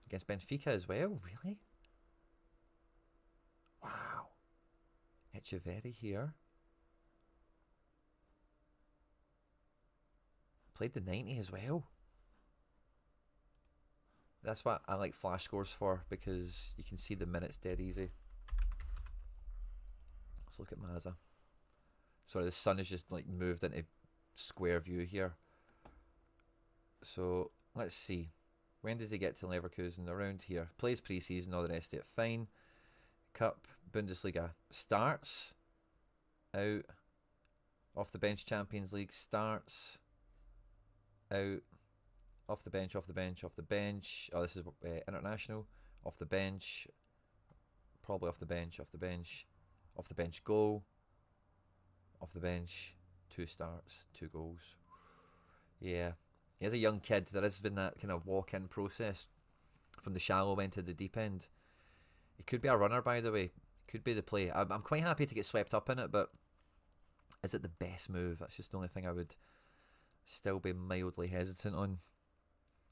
S1: Against Benfica as well, really? Wow. Echeverri here. Played the 90 as well. That's what I like flash scores for, because you can see the minutes dead easy. Let's look at Mazza. Sorry, the sun has just like moved into square view here. So let's see. When does he get to Leverkusen? Around here. Plays pre-season, all the rest of it. Fine. Cup, Bundesliga starts. Out. Off the bench, Champions League starts. Out. Off the bench, off the bench, off the bench. Oh, this is international. Off the bench. Probably off the bench, off the bench. Off the bench, goal. Off the bench, 2 starts, 2 goals. Yeah. He is a young kid. There has been that kind of walk-in process from the shallow end to the deep end. He could be a runner, by the way. Could be the play. I'm quite happy to get swept up in it, but is it the best move? That's just the only thing I would still be mildly hesitant on.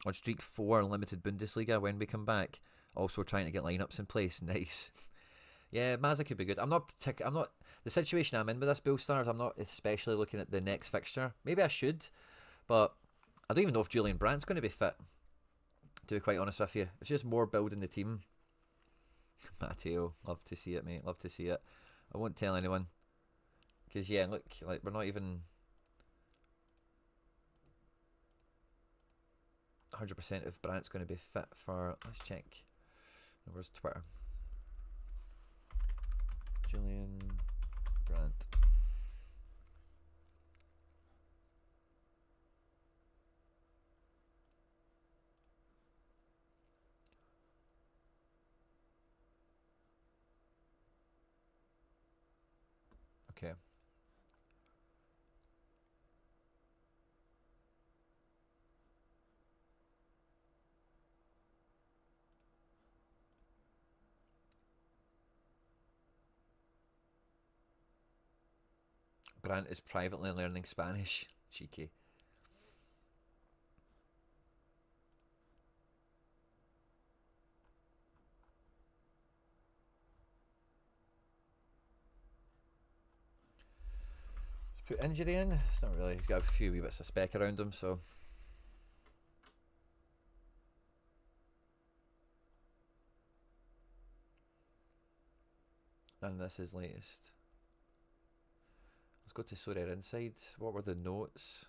S1: On streak 4, limited Bundesliga when we come back. Also trying to get lineups in place. Nice. Yeah, Mazza could be good. I'm not the situation I'm in with this Bill Stars, I'm not especially looking at the next fixture. Maybe I should, but I don't even know if Julian Brandt's going to be fit, to be quite honest with you. It's just more building the team. Matteo, love to see it, mate. Love to see it. I won't tell anyone. Because, yeah, look, like, we're not even 100% if Brant's going to be fit for... Let's check. Where's Twitter? Julian Brant. Okay. Brant is privately learning Spanish. Cheeky. Let's put injury in. It's not really. He's got a few wee bits of spec around him, so. And this is latest. Let's go to Sorare Inside. What were the notes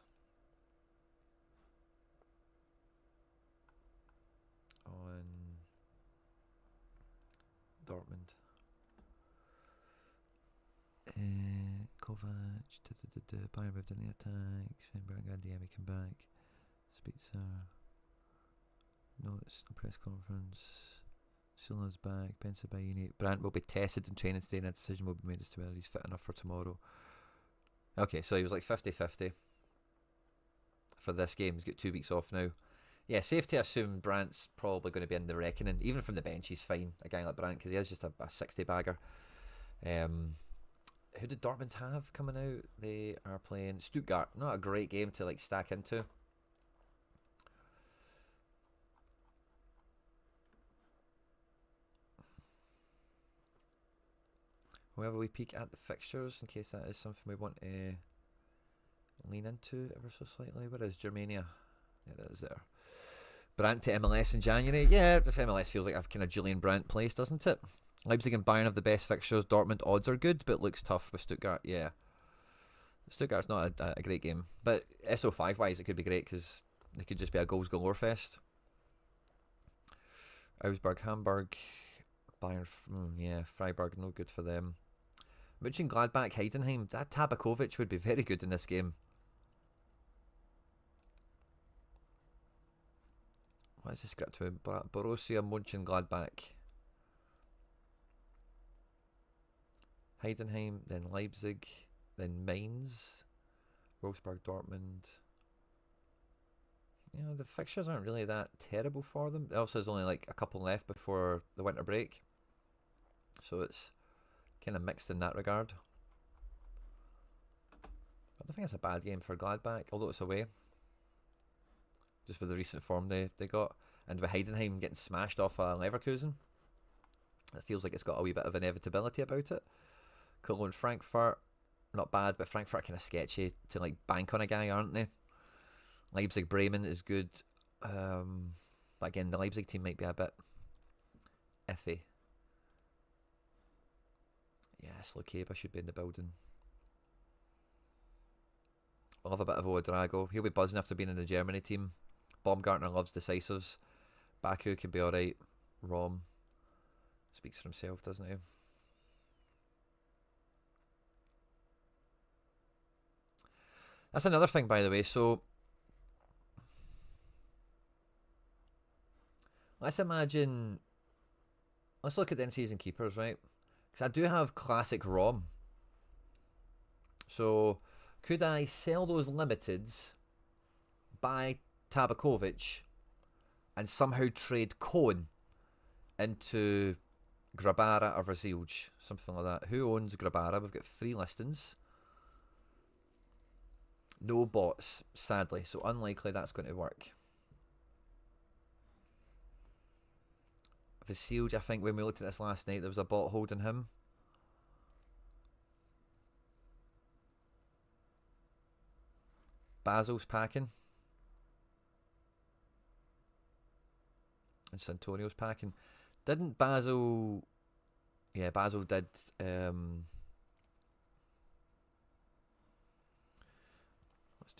S1: on Dortmund? Kovac, Bayern moved in the attack. Svenberg and Diemi came back. Spitzer. Notes, press conference. Sula's back. Bensabaini. Brandt will be tested in training today and a decision will be made as to whether he's fit enough for tomorrow. Okay, so he was like 50-50 for this game. He's got 2 weeks off now. Yeah, safe to assume Brandt's probably going to be in the reckoning. Even from the bench, he's fine, a guy like Brandt, because he is just a 60-bagger. Who did Dortmund have coming out? They are playing Stuttgart. Not a great game to like stack into. However, we peek at the fixtures in case that is something we want to lean into ever so slightly. Where is Germania? Yeah, it is there. Brandt to MLS in January. Yeah, this MLS feels like a kind of Julian Brandt place, doesn't it? Leipzig and Bayern have the best fixtures. Dortmund odds are good, but looks tough with Stuttgart. Yeah. Stuttgart's not a great game. But SO5 wise, it could be great because it could just be a goals galore fest. Augsburg, Hamburg, Bayern, yeah, Freiburg, no good for them. Mönchengladbach, Heidenheim, that Tabakovic would be very good in this game. What is the script to Borussia Mönchengladbach. Heidenheim, then Leipzig, then Mainz, Wolfsburg, Dortmund. You know, the fixtures aren't really that terrible for them. Also, there's only like a couple left before the winter break. So it's kind of mixed in that regard. I don't think it's a bad game for Gladbach, although it's away. Just with the recent form they got. And with Heidenheim getting smashed off Leverkusen, it feels like it's got a wee bit of inevitability about it. Cologne, Frankfurt, not bad, but Frankfurt are kind of sketchy to like bank on a guy, aren't they? Leipzig, Bremen is good. But again, the Leipzig team might be a bit iffy. Yes, Lokeba should be in the building. I love a bit of Ouedraogo. He'll be buzzing after being in the Germany team. Baumgartner loves decisives. Baku could be alright. Rom speaks for himself, doesn't he? That's another thing, by the way. So let's look at the in-season keepers, right? Because I do have classic Rom. So could I sell those limiteds, buy Tabakovic, and somehow trade Cohen into Grabara or Vasilj? Something like that. Who owns Grabara? We've got 3 listings. No bots, sadly. So unlikely that's going to work. Vasilj, I think when we looked at this last night, there was a bot holding him. Basil's packing. And Santonio's packing. Didn't Basil... Yeah, Basil did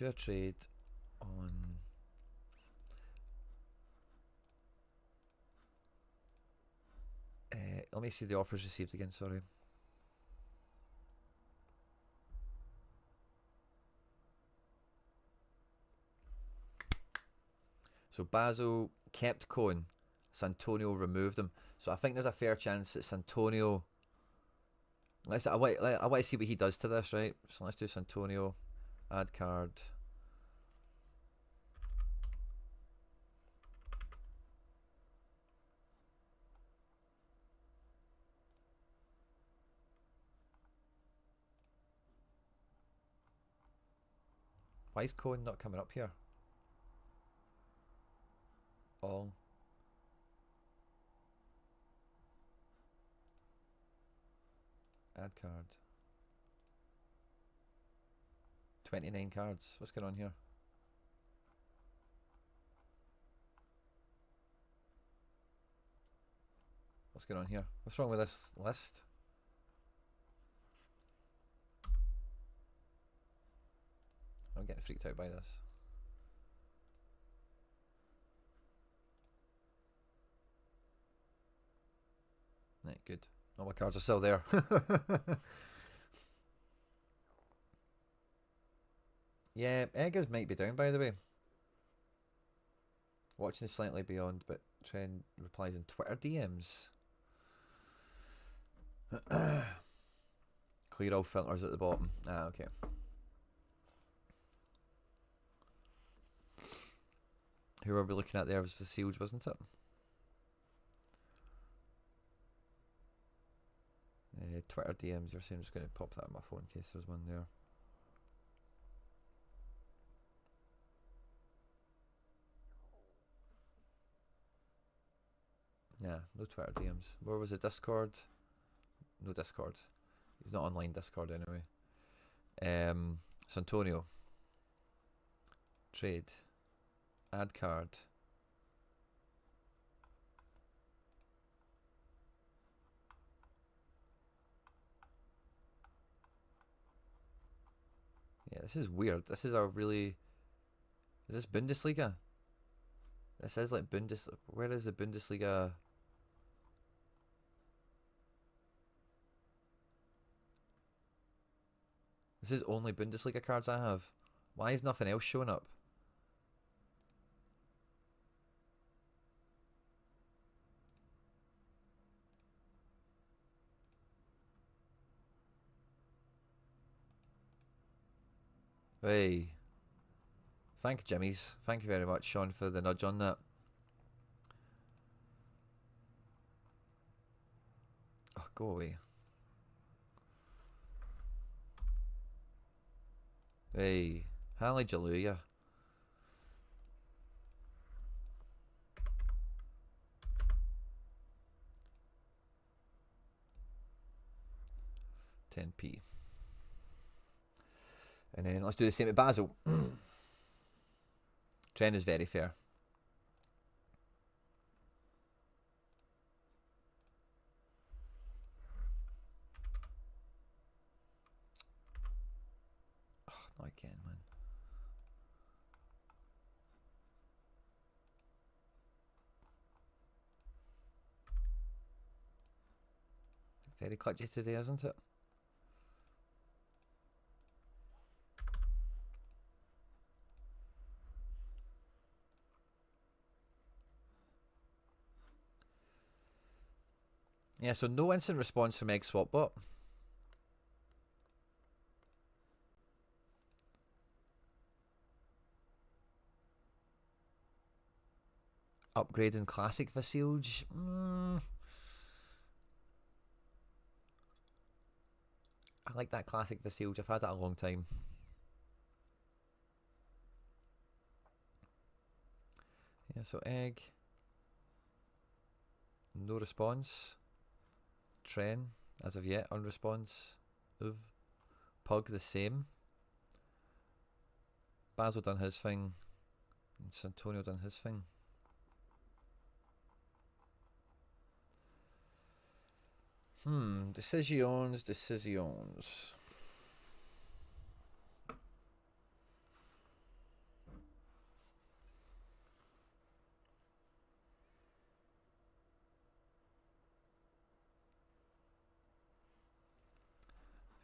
S1: do a trade on let me see the offers received again, sorry. So Basel kept Cohen, Santonio removed him. So I think there's a fair chance that Santonio, I want to see what he does to this, right? So let's do Santonio, add card. Why is Cohen not coming up here? All. Add card. 29 cards. What's going on here? What's going on here? What's wrong with this list? I'm getting freaked out by this. Right, good. All my cards are still there. Yeah, Eggers might be down, by the way. Watching slightly beyond, but Trent replies in Twitter DMs. Clear all filters at the bottom. Ah, okay. Who were we looking at there was the Sealed, wasn't it? Twitter DMs, you're saying I'm just going to pop that on my phone in case there's one there. Yeah, no Twitter DMs. Where was it? Discord? No Discord. He's not online Discord anyway. Santonio. Trade. Add card. Yeah, this is weird. This is a really... Is this Bundesliga? This is like Bundesliga. Where is the Bundesliga? This is only Bundesliga cards I have. Why is nothing else showing up? Hey. Thank you, Jimmy's. Thank you very much, Sean, for the nudge on that. Oh, go away. Hey. Hallelujah. £10p. And then let's do the same at Basel. Trend is very fair. Oh, not again, man. Very clutchy today, isn't it? Yeah, so no instant response from Egg Swapbot. Upgrading classic Vasilj. I like that classic Vasilj. I've had that a long time. Yeah, so Egg. No response. Tren, as of yet, unresponse. Pug, the same. Basil done his thing. And Santonio done his thing. Decisions.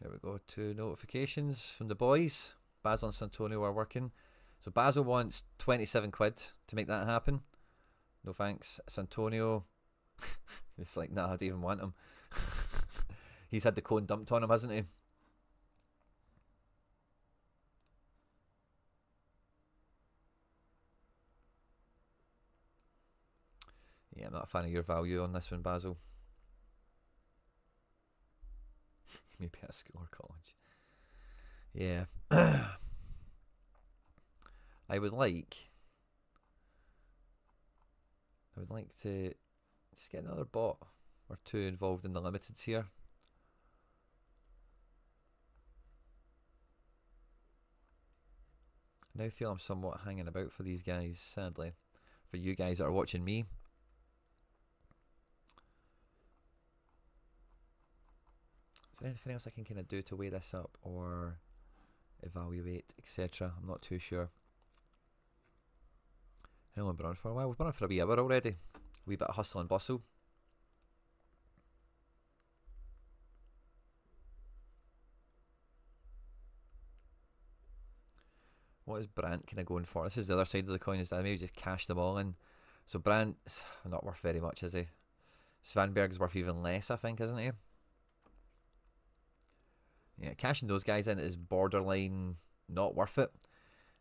S1: There we go. 2 notifications from the boys. Basil and Santonio are working. So Basil wants 27 quid to make that happen. No thanks. Santonio, it's like, nah, I don't even want him. He's had the cone dumped on him, hasn't he? Yeah, I'm not a fan of your value on this one, Basil. Maybe at school or college. Yeah. I would like to just get another bot or 2 involved in the limiteds here. I now feel I'm somewhat hanging about for these guys, sadly. For you guys that are watching me. Is there anything else I can kind of do to weigh this up or evaluate, etc.? I'm not too sure. How long have we been on for a while? We've been on for a wee hour already. A wee bit of hustle and bustle. What is Brandt kind of going for? This is the other side of the coin, is that I maybe just cash them all in. So Brandt's not worth very much, is he? Svanberg's worth even less, I think, isn't he? Yeah, cashing those guys in is borderline not worth it.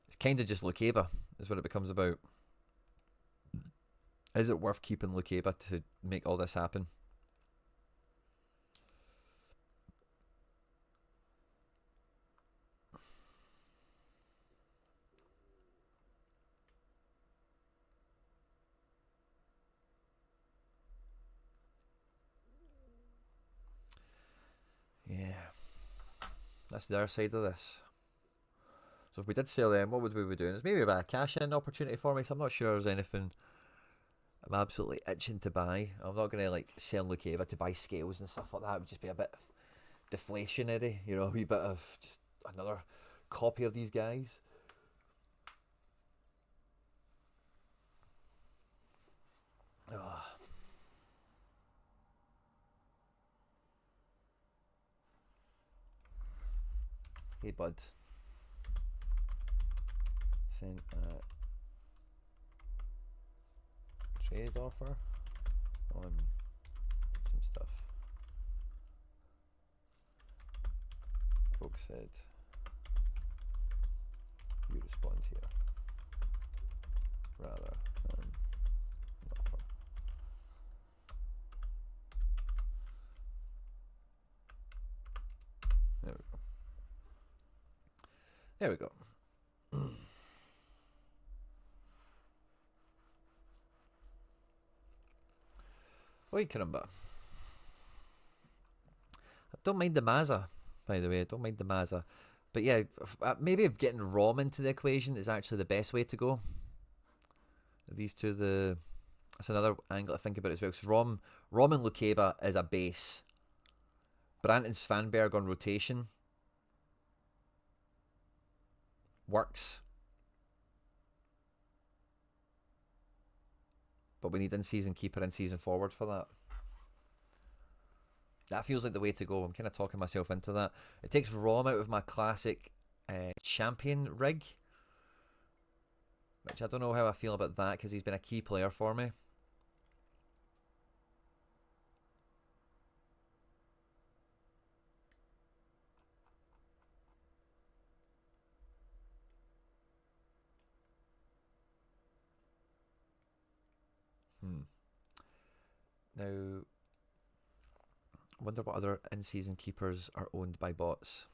S1: It's kind of just Lukeba is what it becomes about. Is it worth keeping Lukeba to make all this happen? Yeah. That's the other side of this. So if we did sell them, what would we be doing? It's maybe a bit of cash-in opportunity for me, so I'm not sure there's anything I'm absolutely itching to buy. I'm not going to like sell Lukeba to buy scales and stuff like that. It would just be a bit deflationary, you know, a wee bit of just another copy of these guys. Oh. Hey bud, send a trade offer on some stuff. Folks said you respond here rather than an offer. There we go. There we go. Oi, caramba. I don't mind the Mazza, by the way. I don't mind the Mazza. But yeah, maybe getting Rom into the equation is actually the best way to go. These two, that's another angle to think about as well. Because Rom and Lukeba is a base. Brandt and Svanberg on rotation works. But we need in-season keeper, in-season forward for that. That feels like the way to go. I'm kind of talking myself into that. It takes Rom out of my classic champion rig. Which I don't know how I feel about that, because he's been a key player for me. Now, I wonder what other in-season keepers are owned by bots.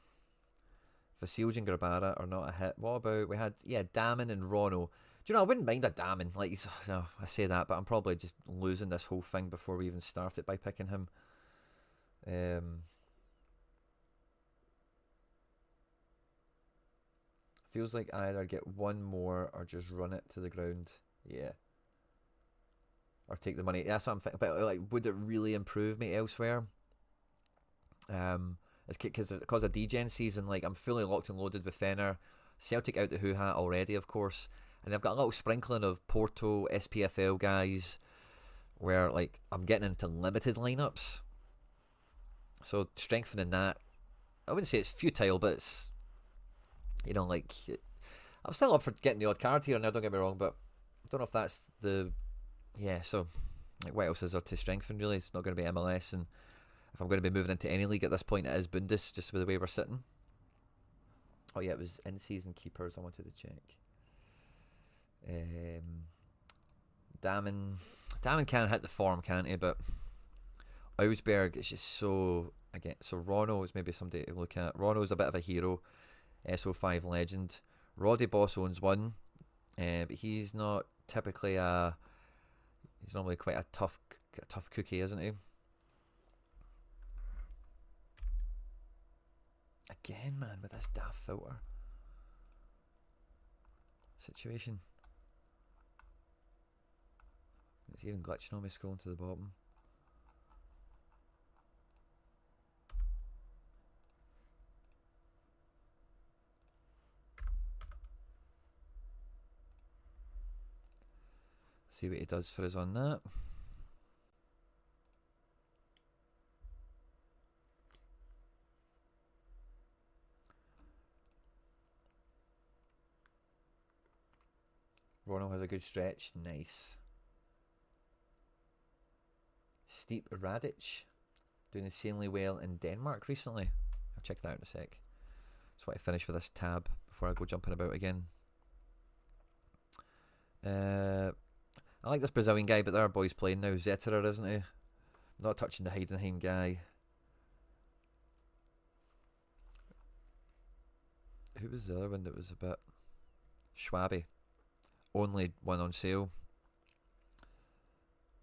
S1: Vasilj and Grabara are not a hit. What about, we had, yeah, Damon and Rono. Do you know, I wouldn't mind a Damon. Like, no, I say that, but I'm probably just losing this whole thing before we even start it by picking him. Feels like I either get one more or just run it to the ground. Yeah. Or take the money. That's what I'm thinking. But like, would it really improve me elsewhere? It's because of DEGEN season. Like, I'm fully locked and loaded with Fenner. Celtic out the Who Hat already, of course. And I've got a little sprinkling of Porto, SPFL guys, where like I'm getting into limited lineups. So strengthening that wouldn't say it's futile, but it's, you know, like, I'm still up for getting the odd card here and there, don't get me wrong, but I don't know if that's the, yeah, so, like, what else is there to strengthen, really? It's not going to be MLS, and if I'm going to be moving into any league at this point, it is Bundes, just with the way we're sitting. Oh yeah, it was in-season keepers I wanted to check. Damen can hit the form, can't he? But Ausberg is just so, again, so Rono is maybe somebody to look at. Rono's a bit of a hero, SO5 legend. Roddy Boss owns one, but he's not typically he's normally quite a tough cookie, isn't he? Again, man, with this daft filter situation. It's even glitching on me scrolling to the bottom. See what he does for us on that. Rono has a good stretch. Nice. Steep Radic doing insanely well in Denmark recently. I'll check that out in a sec. Just want to finish with this tab before I go jumping about again. I like this Brazilian guy, but there are boys playing now. Satara, isn't he? Not touching the Heidenheim guy. Who was the other one that was a bit Schwabe? Only one on sale.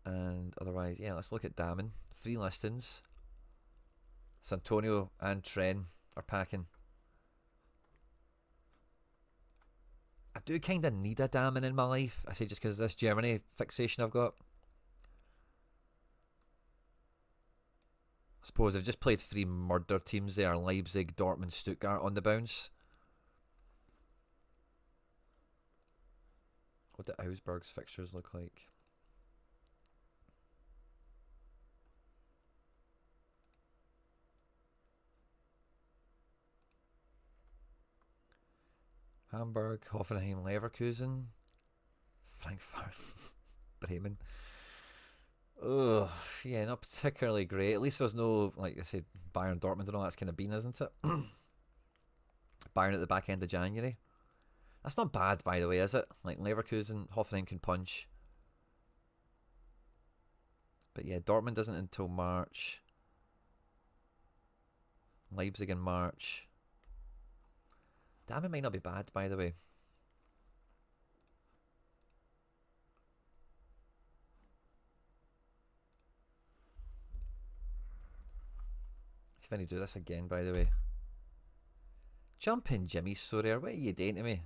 S1: And otherwise, yeah, let's look at Damen. 3 listings. Santonio and Tren are packing. I do kind of need a Damen in my life. I say just because of this Germany fixation I've got. I suppose I've just played 3 murder teams there. Leipzig, Dortmund, Stuttgart on the bounce. What do Augsburg's fixtures look like? Hamburg, Hoffenheim, Leverkusen, Frankfurt, Bremen. Ugh, yeah, not particularly great. At least there's no, like I said, Bayern, Dortmund and all that's kind of been, isn't it? Bayern at the back end of January. That's not bad, by the way, is it? Like Leverkusen, Hoffenheim can punch. But yeah, Dortmund isn't until March. Leipzig in March. Damn, it might not be bad, by the way. See if I need to do this again, by the way. Jump in, Jimmy Sorare. What are you doing to me?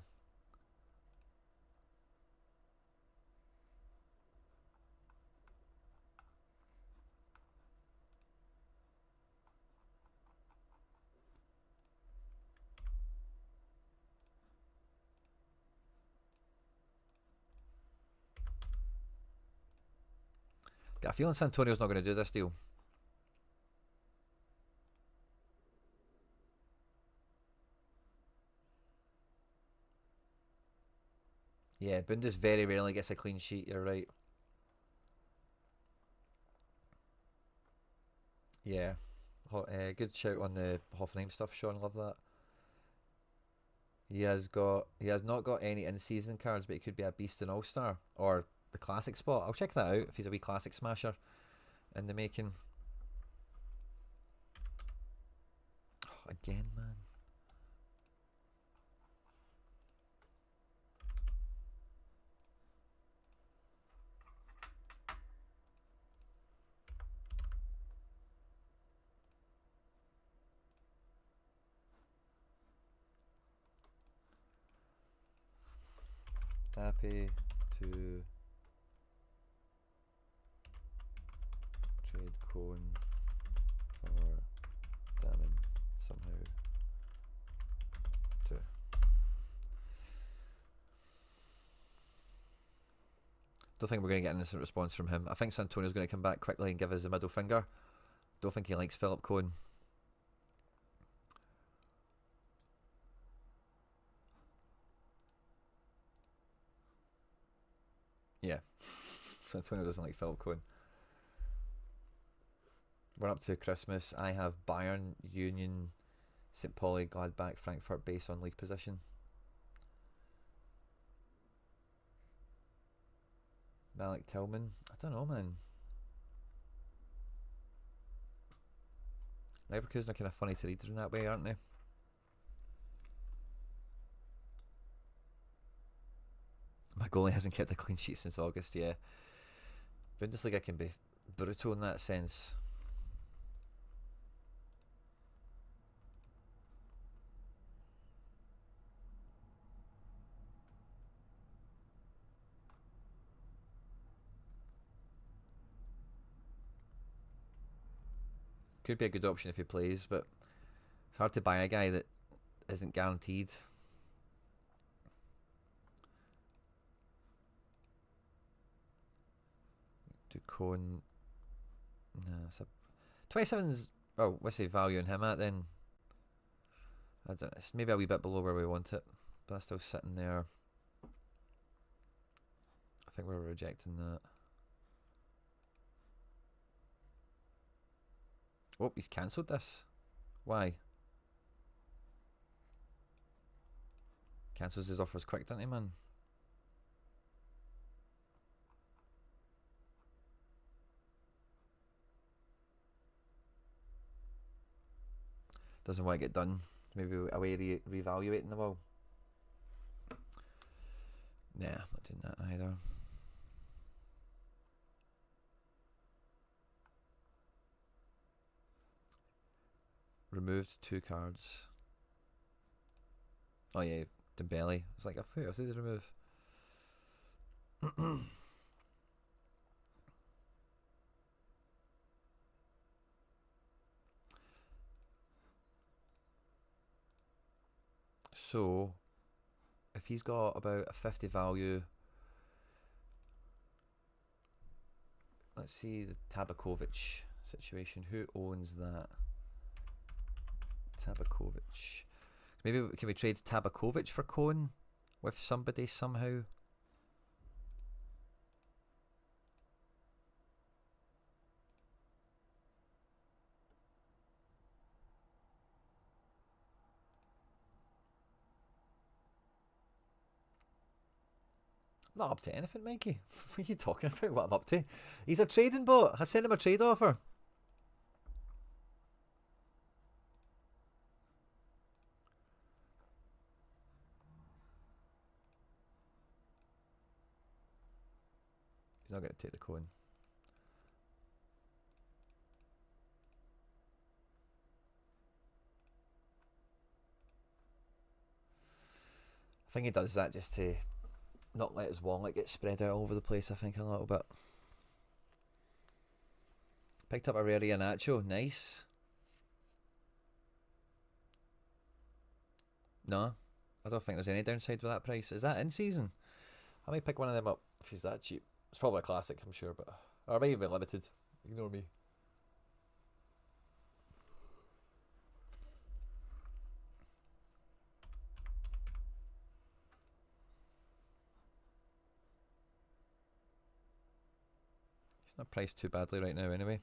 S1: Got a feeling Santonio's not going to do this deal. Yeah, Bundes very rarely gets a clean sheet, you're right. Yeah. Good shout on the Hoffenheim stuff, Sean, love that. He has not got any in-season cards, but he could be a beast in All-Star or the classic spot. I'll check that out if he's a wee classic smasher in the making. Oh, again, man. Happy to trade Cohen for Damen somehow too. Don't think we're going to get an instant response from him. I think Santonio's going to come back quickly and give us the middle finger. Don't think he likes Philip Cohen. Yeah. So Antonio doesn't like Philip Cohen. We're up to Christmas. I have Bayern, Union, St. Pauli, Gladbach, Frankfurt based on league position. Malik Tillman. I don't know, man. Leverkusen are kind of funny to read in that way, aren't they? My goalie hasn't kept a clean sheet since August, yeah. Bundesliga can be brutal in that sense. Could be a good option if he plays, but it's hard to buy a guy that isn't guaranteed. Do Cohen. Nah, 27's. Oh, what's the value in him at then? I don't know. It's maybe a wee bit below where we want it, but that's still sitting there. I think we're rejecting that. Oh, he's cancelled this. Why? Cancels his offers quick, doesn't he, man? Doesn't want to get done. Maybe a way of reevaluating the ball. Nah, I'm not doing that either. Removed 2 cards. Oh yeah, Dembele. It's like, who else did they remove? So, if he's got about a 50 value, let's see the Tabakovic situation. Who owns that? Tabakovic. Maybe can we trade Tabakovic for Cohen with somebody somehow? Not up to anything, Mikey. What are you talking about? What I'm up to? He's a trading bot. I sent him a trade offer. He's not going to take the Cohen. I think he does that just to not let his wallet get spread out all over the place, I think, a little bit. Picked up a rare Iheanacho. Nice. No, I don't think there's any downside with that price. Is that in season? I might pick one of them up if he's that cheap. It's probably a classic, I'm sure, but or maybe even limited. Ignore me. It's not priced too badly right now, anyway.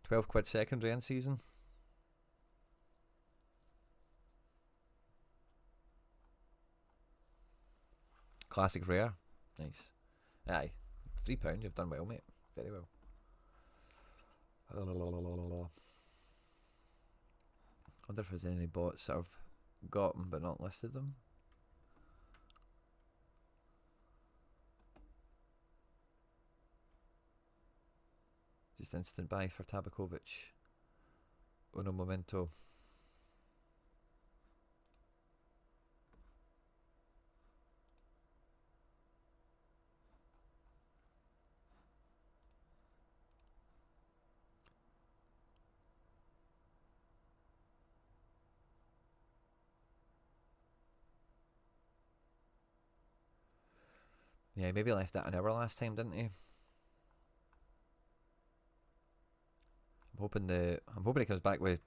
S1: 12 quid secondary in season. Classic rare. Nice. Aye. £3, you've done well, mate. Very well. I wonder if there's any bots that have got them but not listed them. Just instant buy for Tabakovic. Uno momento. Yeah, maybe left that an hour last time, didn't he? I'm hoping he comes back with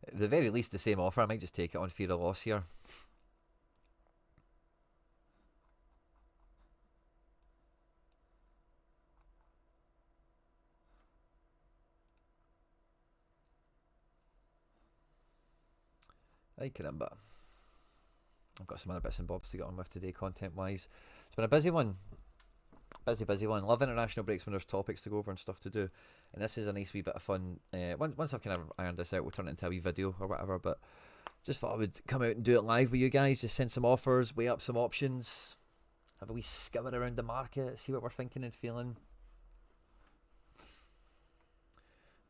S1: at the very least the same offer. I might just take it on fear of loss here. Ay caramba. I've got some other bits and bobs to get on with today, content-wise. It's been a busy one. Busy one. Love international breaks when there's topics to go over and stuff to do. And this is a nice wee bit of fun. Once I've kind of ironed this out, we'll turn it into a wee video or whatever. But just thought I would come out and do it live with you guys. Just send some offers, weigh up some options, have a wee scour around the market, see what we're thinking and feeling.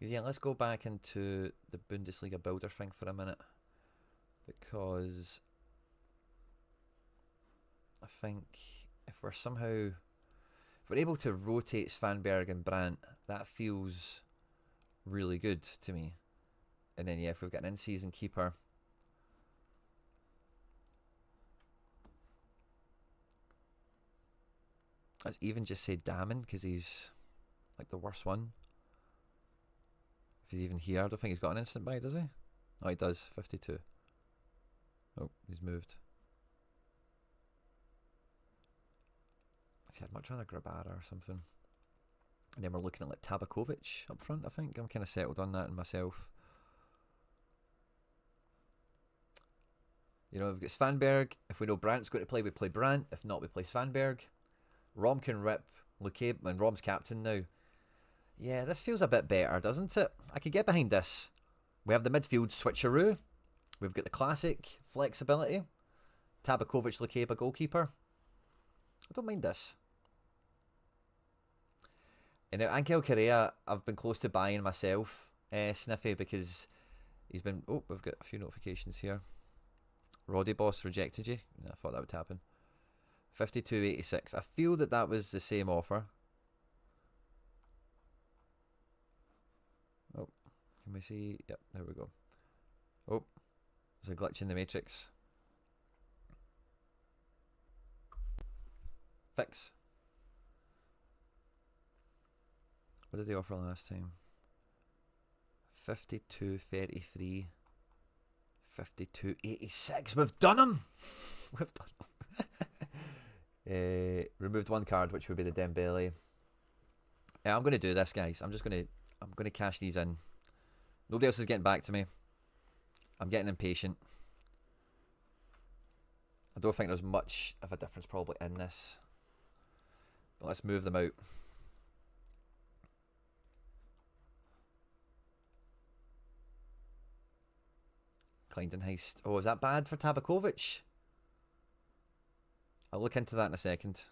S1: Yeah, let's go back into the Bundesliga builder thing for a minute. Because I think if we're able to rotate Svanberg and Brandt, that feels really good to me. And then yeah, if we've got an in-season keeper, let's even just say Damon, because he's like the worst one. If he's even here, I don't think he's got an instant buy, does he? Oh, he does, 52. Oh, he's moved. See, I'd much rather Grabara or something. And then we're looking at like Tabakovic up front, I think. I'm kind of settled on that in myself. You know, we've got Svanberg. If we know Brandt's going to play, we play Brandt. If not, we play Svanberg. Rom can rip Luque, and Rom's captain now. Yeah, this feels a bit better, doesn't it? I could get behind this. We have the midfield switcheroo. We've got the classic flexibility. Tabakovic, Luque, goalkeeper. I don't mind this. And now Angel Correa, I've been close to buying myself, Sniffy, because he's been... Oh, we've got a few notifications here. Roddy Boss rejected you. I thought that would happen. 52.86. I feel that was the same offer. Oh, can we see? Yep, there we go. Oh, there's a glitch in the matrix. Fix. What did they offer last time? 52.33. 52.86. We've done them. We've done them. Removed one card, which would be the Dembele. Yeah, I'm going to do this, guys. I'm going to cash these in. Nobody else is getting back to me. I'm getting impatient. I don't think there's much of a difference probably in this. But let's move them out. Klindenheist. Oh, is that bad for Tabakovic? I'll look into that in a second.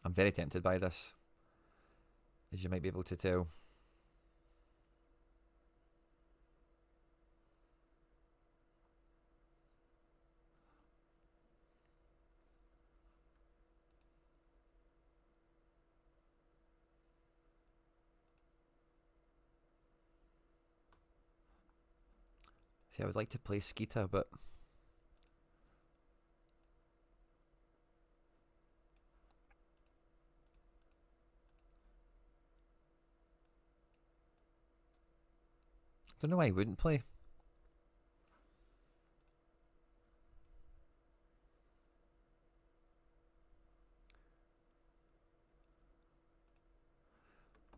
S1: I'm very tempted by this, as you might be able to tell. See, I would like to play Skeeta, but don't know why he wouldn't play.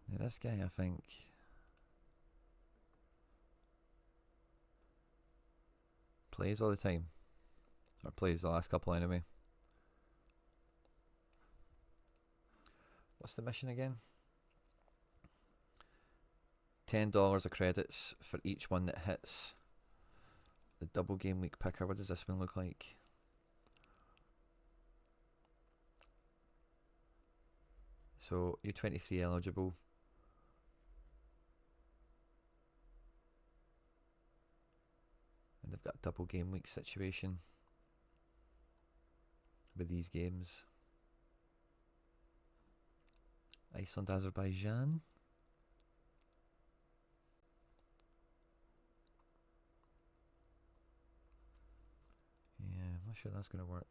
S1: Yeah, this guy, I think, plays all the time. Or plays the last couple anyway. What's the mission again? $10 of credits for each one that hits the double game week picker. What does this one look like? So U23 eligible. And they've got a double game week situation. with these games. Iceland, Azerbaijan. Yeah, I'm not sure that's going to work.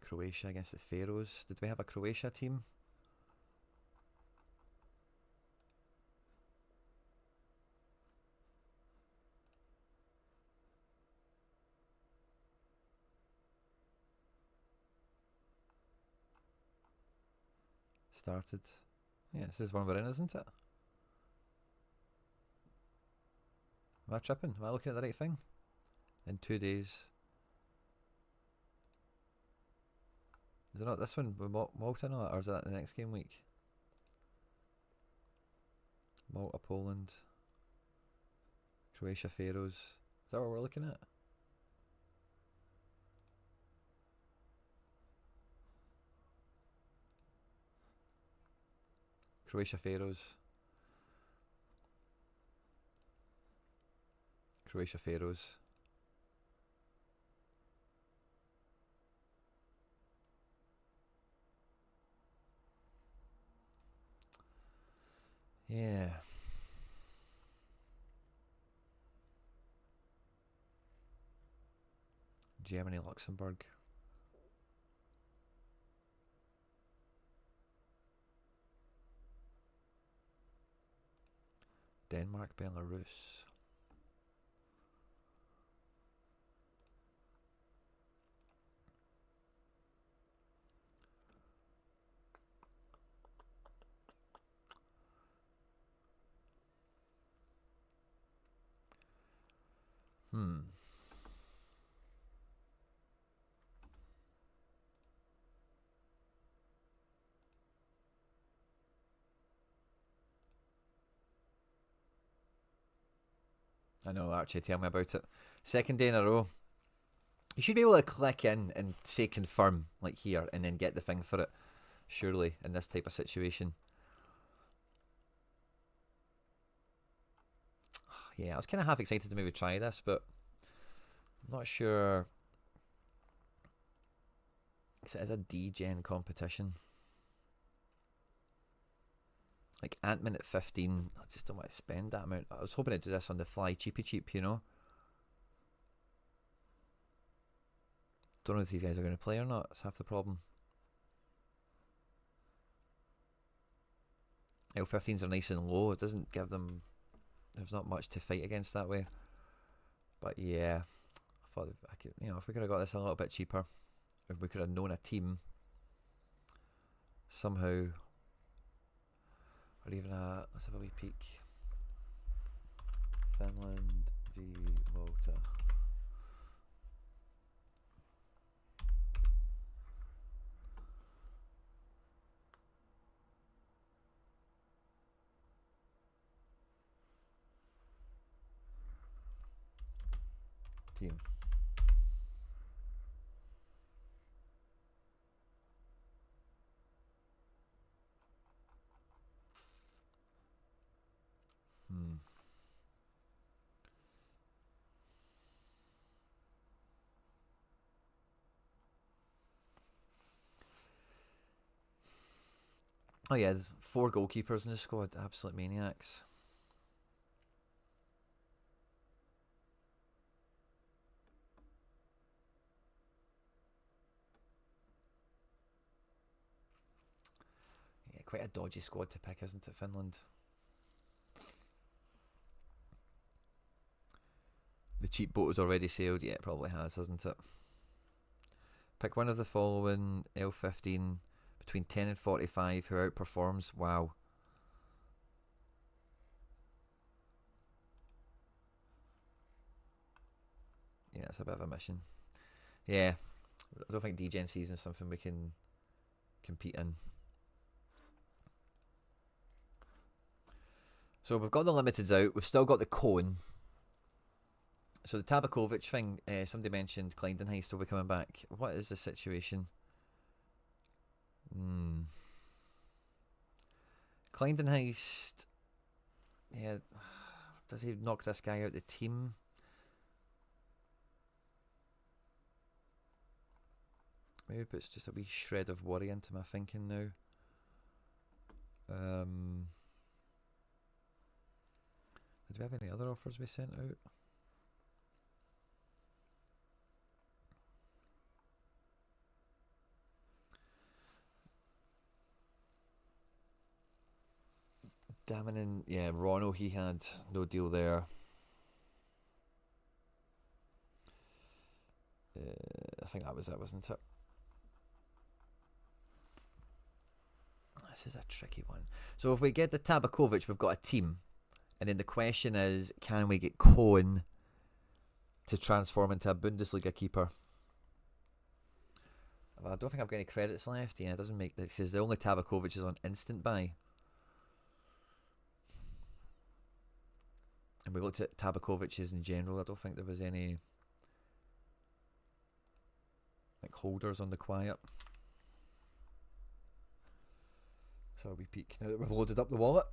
S1: Croatia against the Faroes. Did we have a Croatia team? Started. Yeah, this is one we're in, isn't it? Am I tripping? Am I looking at the right thing? In 2 days. Is it not this one with Malta not, or is that the next game week? Malta, Poland, Croatia, Faroes. Is that what we're looking at? Croatia, Faroes. Croatia, Faroes. Yeah. Germany, Luxembourg. Denmark, Belarus. I know, Archie, tell me about it. Second day in a row. You should be able to click in and say confirm, like here, and then get the thing for it. Surely, in this type of situation. Yeah, I was kind of half excited to maybe try this, but I'm not sure. It is a DEGEN competition. Like Ant-Man at 15, I just don't want to spend that amount. I was hoping to do this on the fly, cheapy cheap, you know. Don't know if these guys are going to play or not. That's half the problem. L15s are nice and low. It doesn't give them. There's not much to fight against that way. But yeah, I thought I could. You know, if we could have got this a little bit cheaper, if we could have known a team somehow. Or even let's have a wee peek. Finland v Malta. Team. Oh yeah, there's 4 goalkeepers in the squad. Absolute maniacs. Yeah, quite a dodgy squad to pick, isn't it, Finland? The cheap boat has already sailed. Yeah, it probably has, hasn't it? Pick one of the following L15 between 10 and 45 who outperforms. Wow. Yeah, it's a bit of a mission. Yeah, I don't think DEGEN season is something we can compete in. So we've got the limiteds out. We've still got the cone. So the Tabakovic thing, somebody mentioned Kleindenheist will be coming back. What is the situation? Kleindenheist, yeah, does he knock this guy out the team? Maybe puts just a wee shred of worry into my thinking now. Did we have any other offers we sent out? Damon, yeah, Rono, he had no deal there. I think that was it, wasn't it? This is a tricky one. So if we get the Tabakovic, we've got a team. And then the question is, can we get Cohen to transform into a Bundesliga keeper? Well, I don't think I've got any credits left. Yeah, it doesn't make this. Because the only Tabakovic is on instant buy. And we looked at Tabakovic's in general. I don't think there was any like holders on the quiet. So we peek now that we've loaded up the wallet.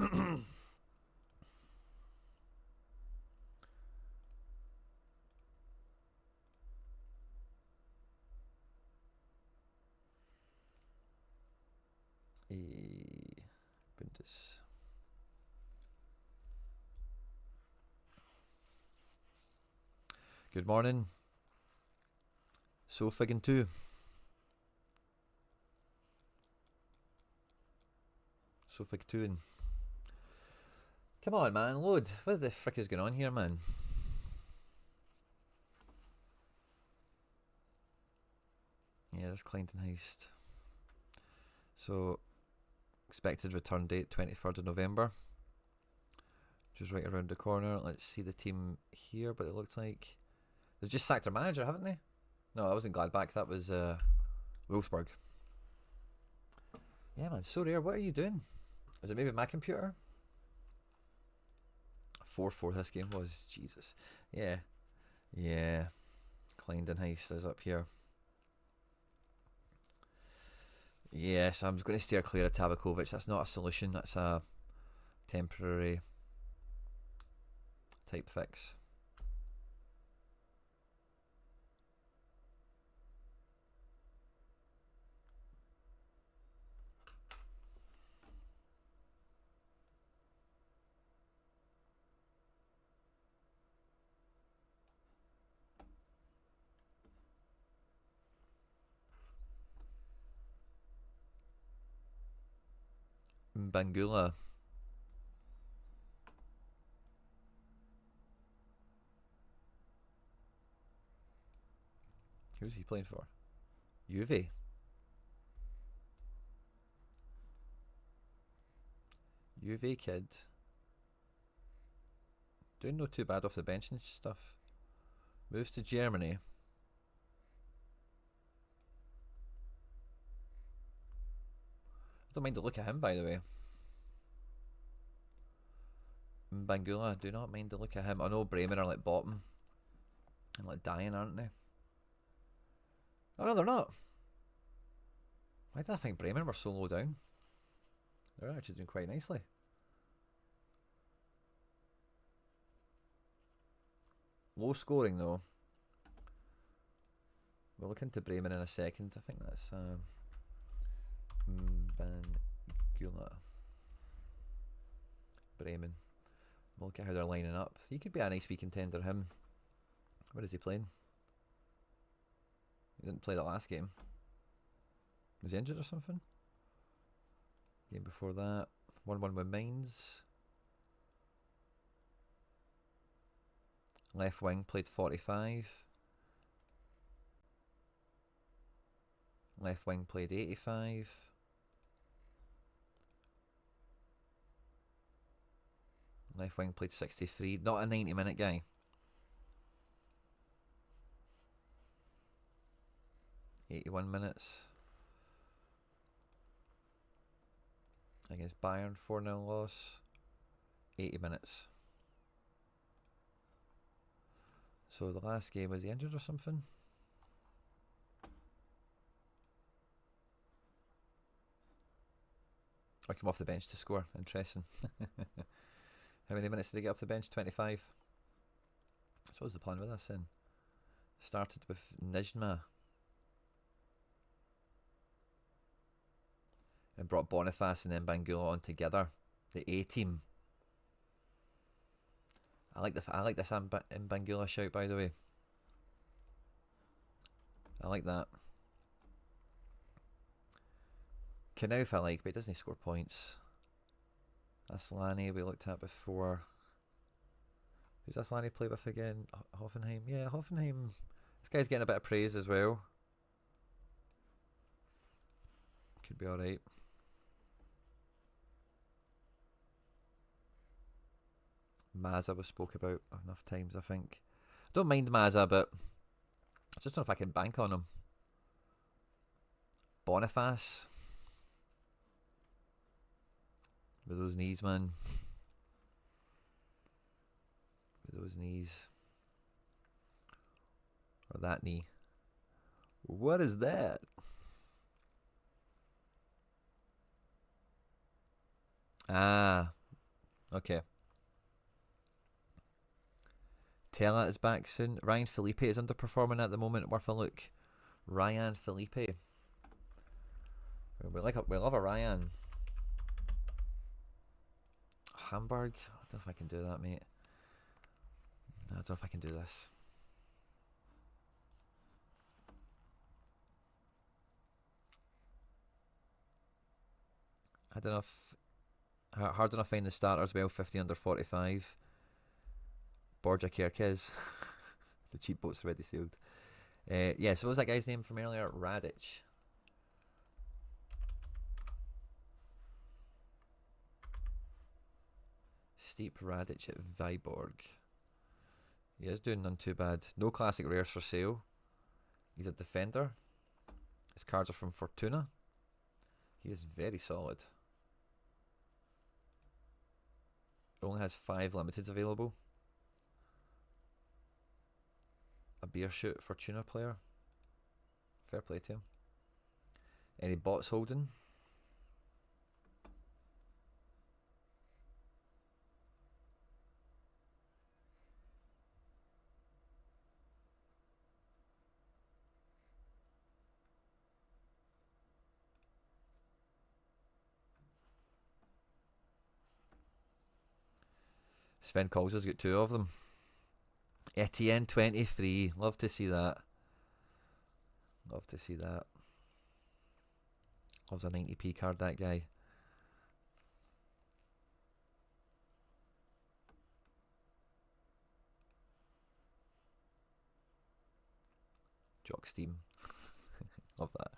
S1: Bundes. Good morning. So figgin' too. So fig tooing. Come on, man, load. What the frick is going on here, man? Yeah, there's Clinton Heist. So, expected return date 23rd of November. Just right around the corner. Let's see the team here, but it looks like they've just sacked their manager, haven't they? No, that wasn't Gladbach, that was Wolfsburg. Yeah, man, so rare. What are you doing? Is it maybe my computer? 4-4 this game was. Jesus. Yeah. Yeah. Clyndon Heist is up here. Yes, I'm going to steer clear of Tabakovic. That's not a solution. That's a temporary type fix. Bangula. Who's he playing for? Juve. Juve kid. Doing not too bad off the bench and stuff. Moves to Germany. Don't mind the look at him, by the way. Bangula, do not mind the look at him. I know Bremen are like bottom and like dying, aren't they? Oh no, they're not. Why did I think Bremen were so low down? They're actually doing quite nicely. Low scoring though. We'll look into Bremen in a second. I think that's Bangula. Bremen. We'll look at how they're lining up. He could be a nice wee contender, him. Where is he playing? He didn't play the last game. Was he injured or something? Game before that. 1-1 with Mainz. Left wing played 45. Left wing played 85. Left wing played 63. Not a 90-minute guy. $81 minutes. Against Bayern, 4-0 loss. 80 minutes. So the last game, was he injured or something? I came off the bench to score. Interesting. How many minutes did he get off the bench? 25. So what was the plan with this then? Started with Nijma. and brought Boniface and then Bangula on together. The A team. I like this Bangula shout, by the way. I like that. Knauf I like, but he doesn't score points. Aslani we looked at before. Who's Aslani play with again? Hoffenheim? Yeah, Hoffenheim. This guy's getting a bit of praise as well. Could be alright. Mazza was spoke about enough times, I think. I don't mind Mazza, but I just don't know if I can bank on him. Boniface. With those knees, man. With those knees. Or that knee. What is that? Ah. Okay. Tella is back soon. Ryan Felipe is underperforming at the moment. Worth a look. Ryan Felipe. We love a Ryan. Hamburg. I don't know if I can do that, mate. No, I don't know if I can do this. I don't know if... Hard enough find the starters well. 50 under 45. Borja Kirkez. The cheap boat's already sailed. Yeah, so what was that guy's name from earlier? Radic. Steep Radic at Viborg. He is doing none too bad. No classic rares for sale. He's a defender. His cards are from Fortuna. He is very solid. Only has 5 limiteds available. A beer shoot Fortuna player. Fair play to him. Any bots holding? Sven Calls has got 2 of them. Etienne 23. Love to see that. Love to see that. Loves a 90p card, that guy. Jock Steam. Love that.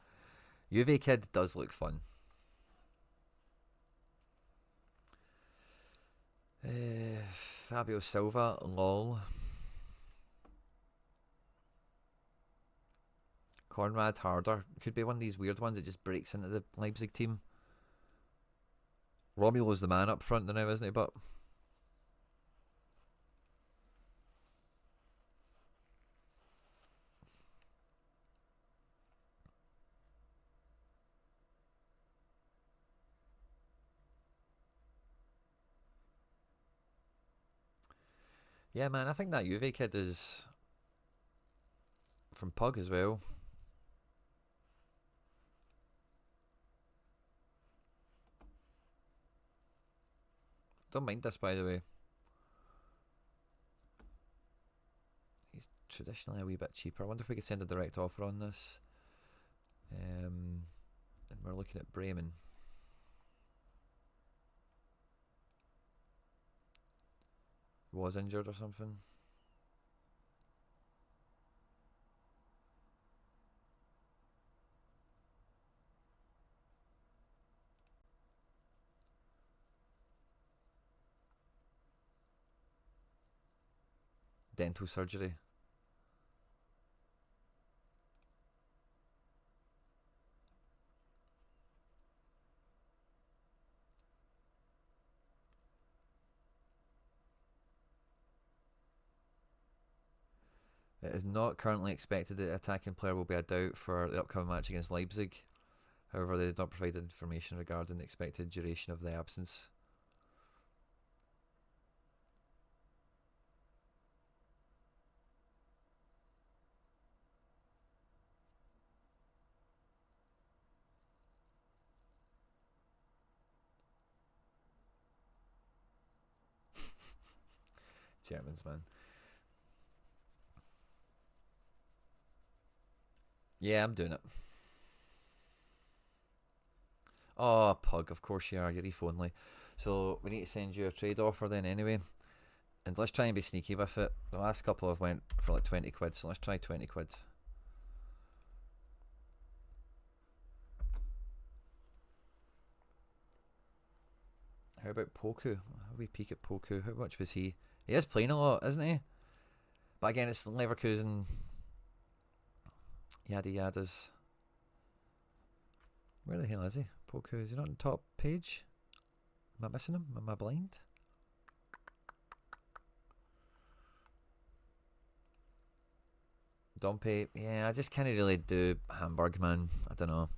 S1: Juve kid does look fun. Fabio Silva, lol. Conrad Harder. Could be one of these weird ones that just breaks into the Leipzig team. Romulo's the man up front now, isn't he? But yeah, man, I think that Juve kid is from Pug as well. Don't mind this, by the way. He's traditionally a wee bit cheaper. I wonder if we could send a direct offer on this. And we're looking at Bremen. Was injured or something. Dental surgery. It is not currently expected that the attacking player will be a doubt for the upcoming match against Leipzig. However, they did not provide information regarding the expected duration of the absence. Germans, man. Yeah, I'm doing it. Oh, Pug, of course you are. You're ETH only. So we need to send you a trade offer then anyway. And let's try and be sneaky with it. The last couple have went for like 20 quid, so let's try 20 quid. How about Poku? How do we peek at Poku? How much was he? He is playing a lot, isn't he? But again, it's Leverkusen. Yada yadas. Where the hell is he? Poku, is he not on the top page? Am I missing him? Am I blind? Dompe, yeah, I just can't really do Hamburg, man. I don't know.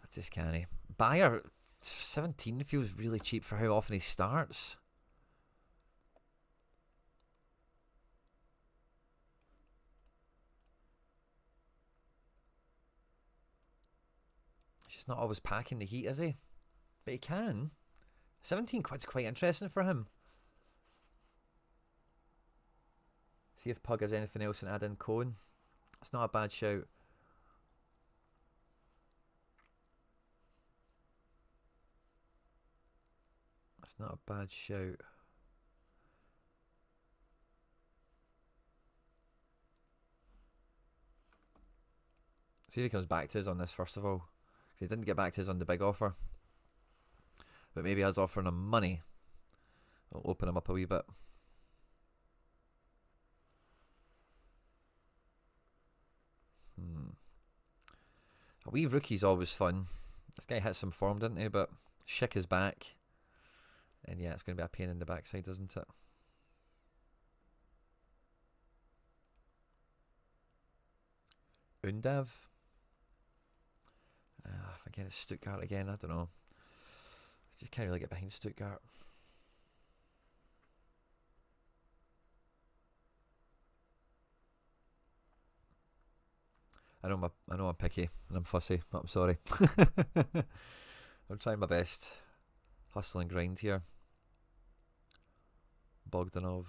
S1: I just can't. Bayer, 17 feels really cheap for how often he starts. He's just not always packing the heat, is he? But he can. 17 quid's quite interesting for him. See if Pug has anything else and add in Cone. It's not a bad shout. It's not a bad shout. See if he comes back to us on this first of all. He didn't get back to us on the big offer. But maybe us offering him money will open him up a wee bit. A wee rookie's always fun. This guy hit some form, didn't he? But Schick is back. And yeah, it's going to be a pain in the backside, isn't it? Undav. Again, it's Stuttgart again. I don't know. I just can't really get behind Stuttgart. I know I'm picky and I'm fussy, but I'm sorry. I'm trying my best. Hustle and grind here. Bogdanov.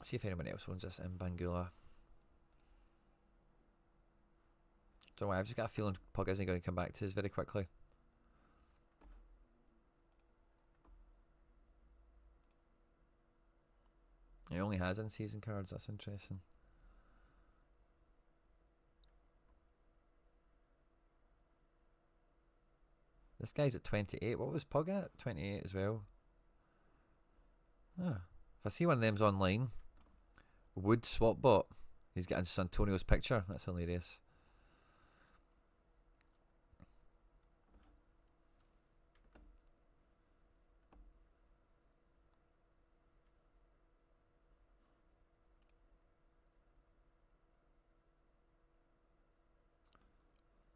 S1: See if anyone else owns this in Bangula. Don't worry, I've just got a feeling Pug isn't going to come back to us very quickly. He only has in-season cards, that's interesting. This guy's at 28. What was Pug at? 28 as well. Ah. If I see one of them's online, Wood Swap Bot. He's getting Santonio's picture. That's hilarious.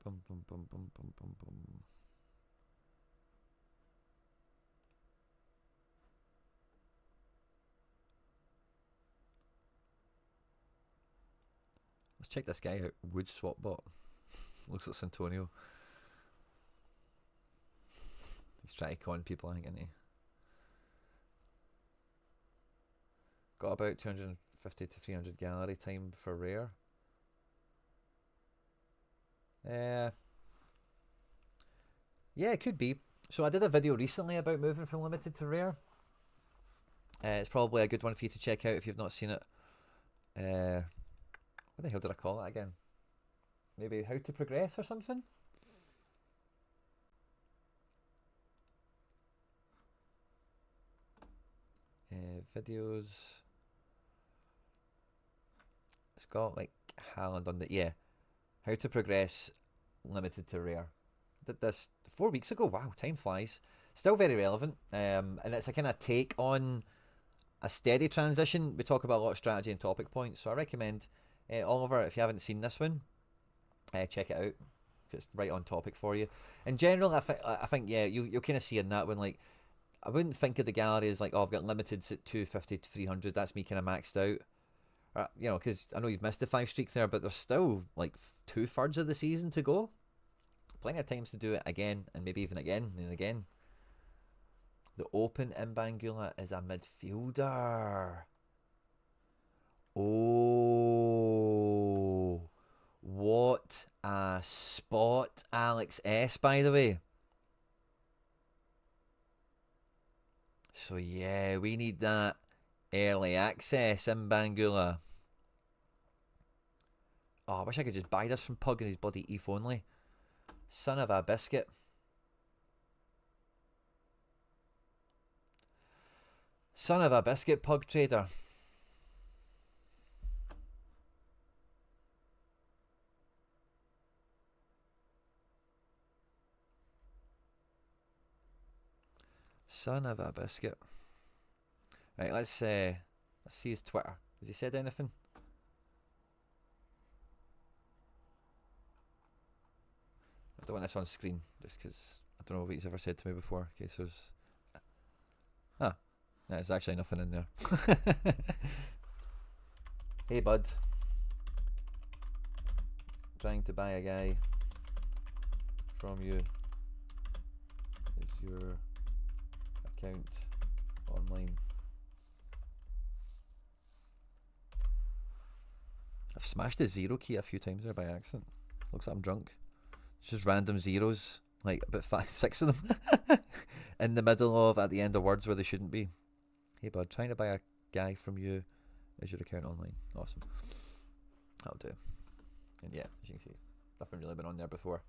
S1: Boom, boom, boom, boom, boom, boom, boom. Let's check this guy out. Wood Swap Bot. Looks like Santonio. He's trying to con people, I think, isn't he? Got about 250 to 300 gallery time for rare. Yeah, it could be. So I did a video recently about moving from limited to rare. It's probably a good one for you to check out if you've not seen it. What the hell did I call it again? Maybe how to progress or something? Videos. It's got like Haaland on the, yeah. How to progress limited to rare. Did this 4 weeks ago. Wow, time flies. Still very relevant. And it's a kind of take on a steady transition. We talk about a lot of strategy and topic points. So I recommend Oliver, if you haven't seen this one, check it out. It's right on topic for you. In general, I think yeah, you'll kind of see in that one, like, I wouldn't think of the gallery as like, oh, I've got limiteds at 250 to 300. That's me kind of maxed out. You know, because I know you've missed the 5 streak there, but there's still like 2/3 of the season to go. Plenty of times to do it again, and maybe even again and again. The open Mbangula is a midfielder. Oh, what a spot, Alex S, by the way. So yeah, we need that early access in Bangula. Oh, I wish I could just buy this from Pug and his bloody ETH only. Son of a biscuit. Son of a biscuit, Pug Trader. Son of a biscuit. Right, let's see his Twitter. Has he said anything? I don't want this on screen, just because I don't know what he's ever said to me before. Okay, so there's... Ah, there's actually nothing in there. Hey, bud. Trying to buy a guy from you. Is your account online? I've smashed the zero key a few times there by accident. Looks like I'm drunk. It's just random zeros, like about 5, 6 of them, in the middle of, at the end of words where they shouldn't be. Hey bud, trying to buy a guy from you. Is your account online? Awesome. That'll do. And yeah, as you can see, nothing really been on there before.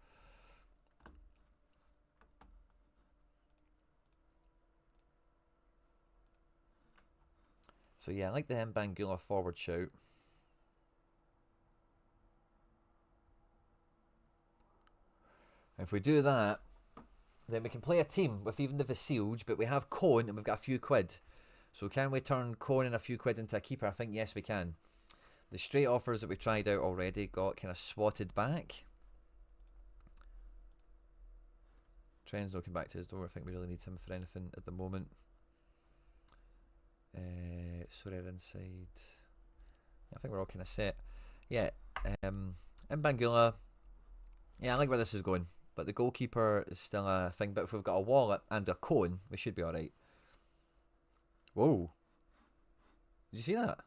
S1: So yeah, I like the Mbangula forward shout. If we do that, then we can play a team with even the Vasilj, but we have Cone and we've got a few quid. So can we turn Cone and a few quid into a keeper? I think yes we can. The straight offers that we tried out already got kind of swatted back. Trent's looking back to his door. I think we really need him for anything at the moment. Sorare inside. I think we're all kind of set. Yeah, Mbangula. Yeah, I like where this is going. But the goalkeeper is still a thing. But if we've got a wallet and a Cone, we should be alright. Whoa. Did you see that?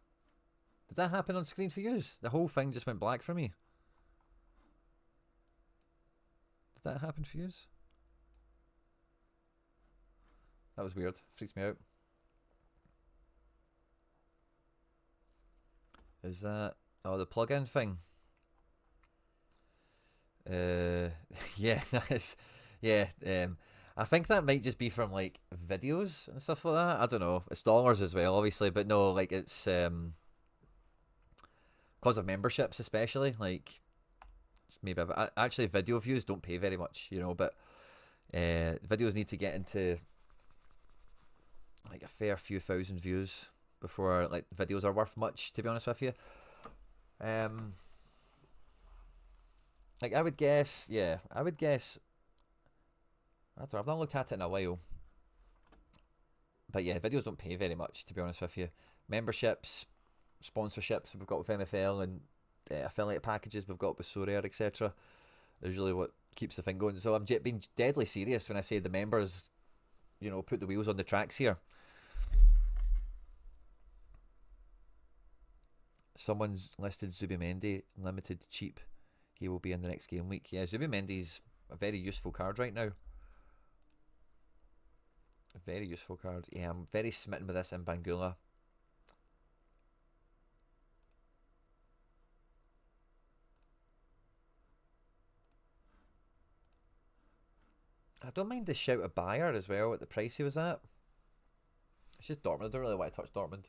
S1: Did that happen on screen for you? The whole thing just went black for me. Did that happen for you? That was weird. Freaks me out. Is that... Oh, the plug-in thing. Yeah, nice. Yeah, I think that might just be from like videos and stuff like that. I don't know. It's dollars as well, obviously, but no, like it's because of memberships, especially like maybe. But actually, video views don't pay very much, you know. But videos need to get into like a fair few thousand views before like videos are worth much. To be honest with you, like I would guess, yeah, I would guess. I don't know, I've not looked at it in a while. But yeah, videos don't pay very much, to be honest with you. Memberships, sponsorships we've got with MFL, and affiliate packages we've got with Sorare, etc. They're usually what keeps the thing going. So I'm being deadly serious when I say the members, you know, put the wheels on the tracks here. Someone's listed Zubimendi, limited cheap. He will be in the next game week. Yeah, Zubimendi's a very useful card right now. A very useful card. Yeah, I'm very smitten with this in Bangula. I don't mind the shout of Bayer as well at the price he was at. It's just Dortmund. I don't really want to touch Dortmund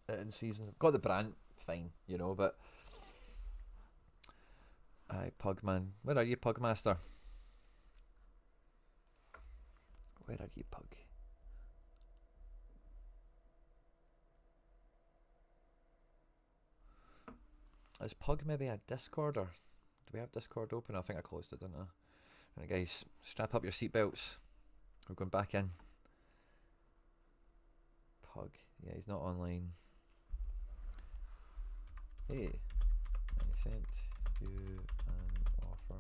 S1: in season. Got the brand, fine, you know, but... Aye, Pugman. Where are you, Pugmaster? Where are you, Pug? Is Pug maybe a Discord, or do we have Discord open? I think I closed it, didn't I? Right, guys, strap up your seatbelts. We're going back in. Pug. Yeah, he's not online. Hey, I sent you an offer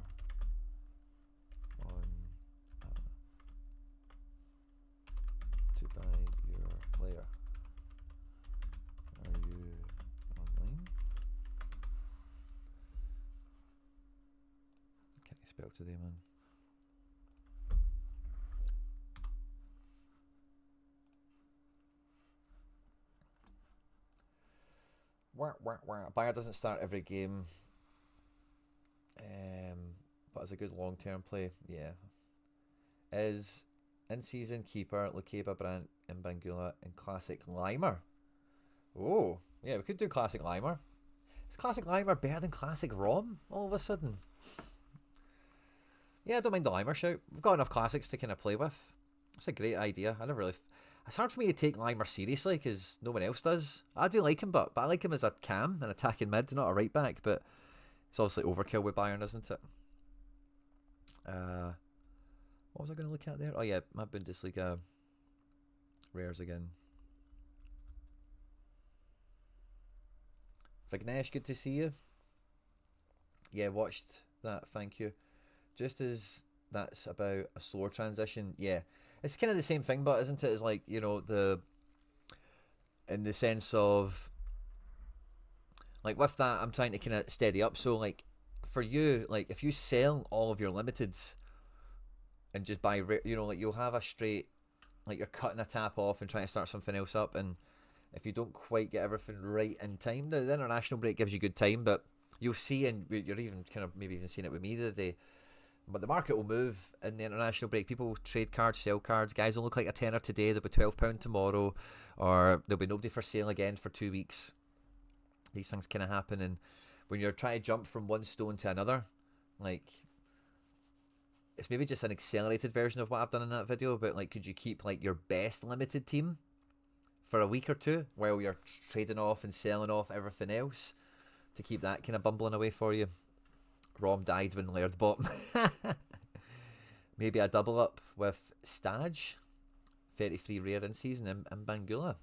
S1: spell today, man. Bayern doesn't start every game, but it's a good long-term play. Yeah. Is in-season keeper Lukeba, Brandt, and Bangula, and classic Limer. Oh, yeah, we could do classic Limer. Is classic Limer better than classic Rom all of a sudden? Yeah, I don't mind the Limer shout. We've got enough classics to kind of play with. It's a great idea. I never really... It's hard for me to take Limer seriously because no one else does. I do like him, but I like him as a cam, an attacking mid, not a right back. But it's obviously overkill with Bayern, isn't it? What was I going to look at there? Oh yeah, my Bundesliga rares again. Vignesh, good to see you. Yeah, watched that, thank you. Just as that's about a slower transition, yeah. It's kind of the same thing, but isn't it? It's like, you know, in the sense of, like with that, I'm trying to kind of steady up. So like, for you, like if you sell all of your limiteds and just buy, you know, like you'll have a straight, like you're cutting a tap off and trying to start something else up, and if you don't quite get everything right in time, the international break gives you good time, but you'll see, and you're even kind of maybe even seeing it with me the other day, but the market will move in the international break. People will trade cards, sell cards. Guys will look like a tenner today, they'll be £12 tomorrow, or there'll be nobody for sale again for 2 weeks. These things kind of happen, and when you're trying to jump from one stone to another, like, it's maybe just an accelerated version of what I've done in that video, but like, could you keep like your best limited team for a week or two while you're trading off and selling off everything else to keep that kind of bumbling away for you? Rom died when Laird bought him. Maybe a double up with Stage, 33 rare in season, and Bangula.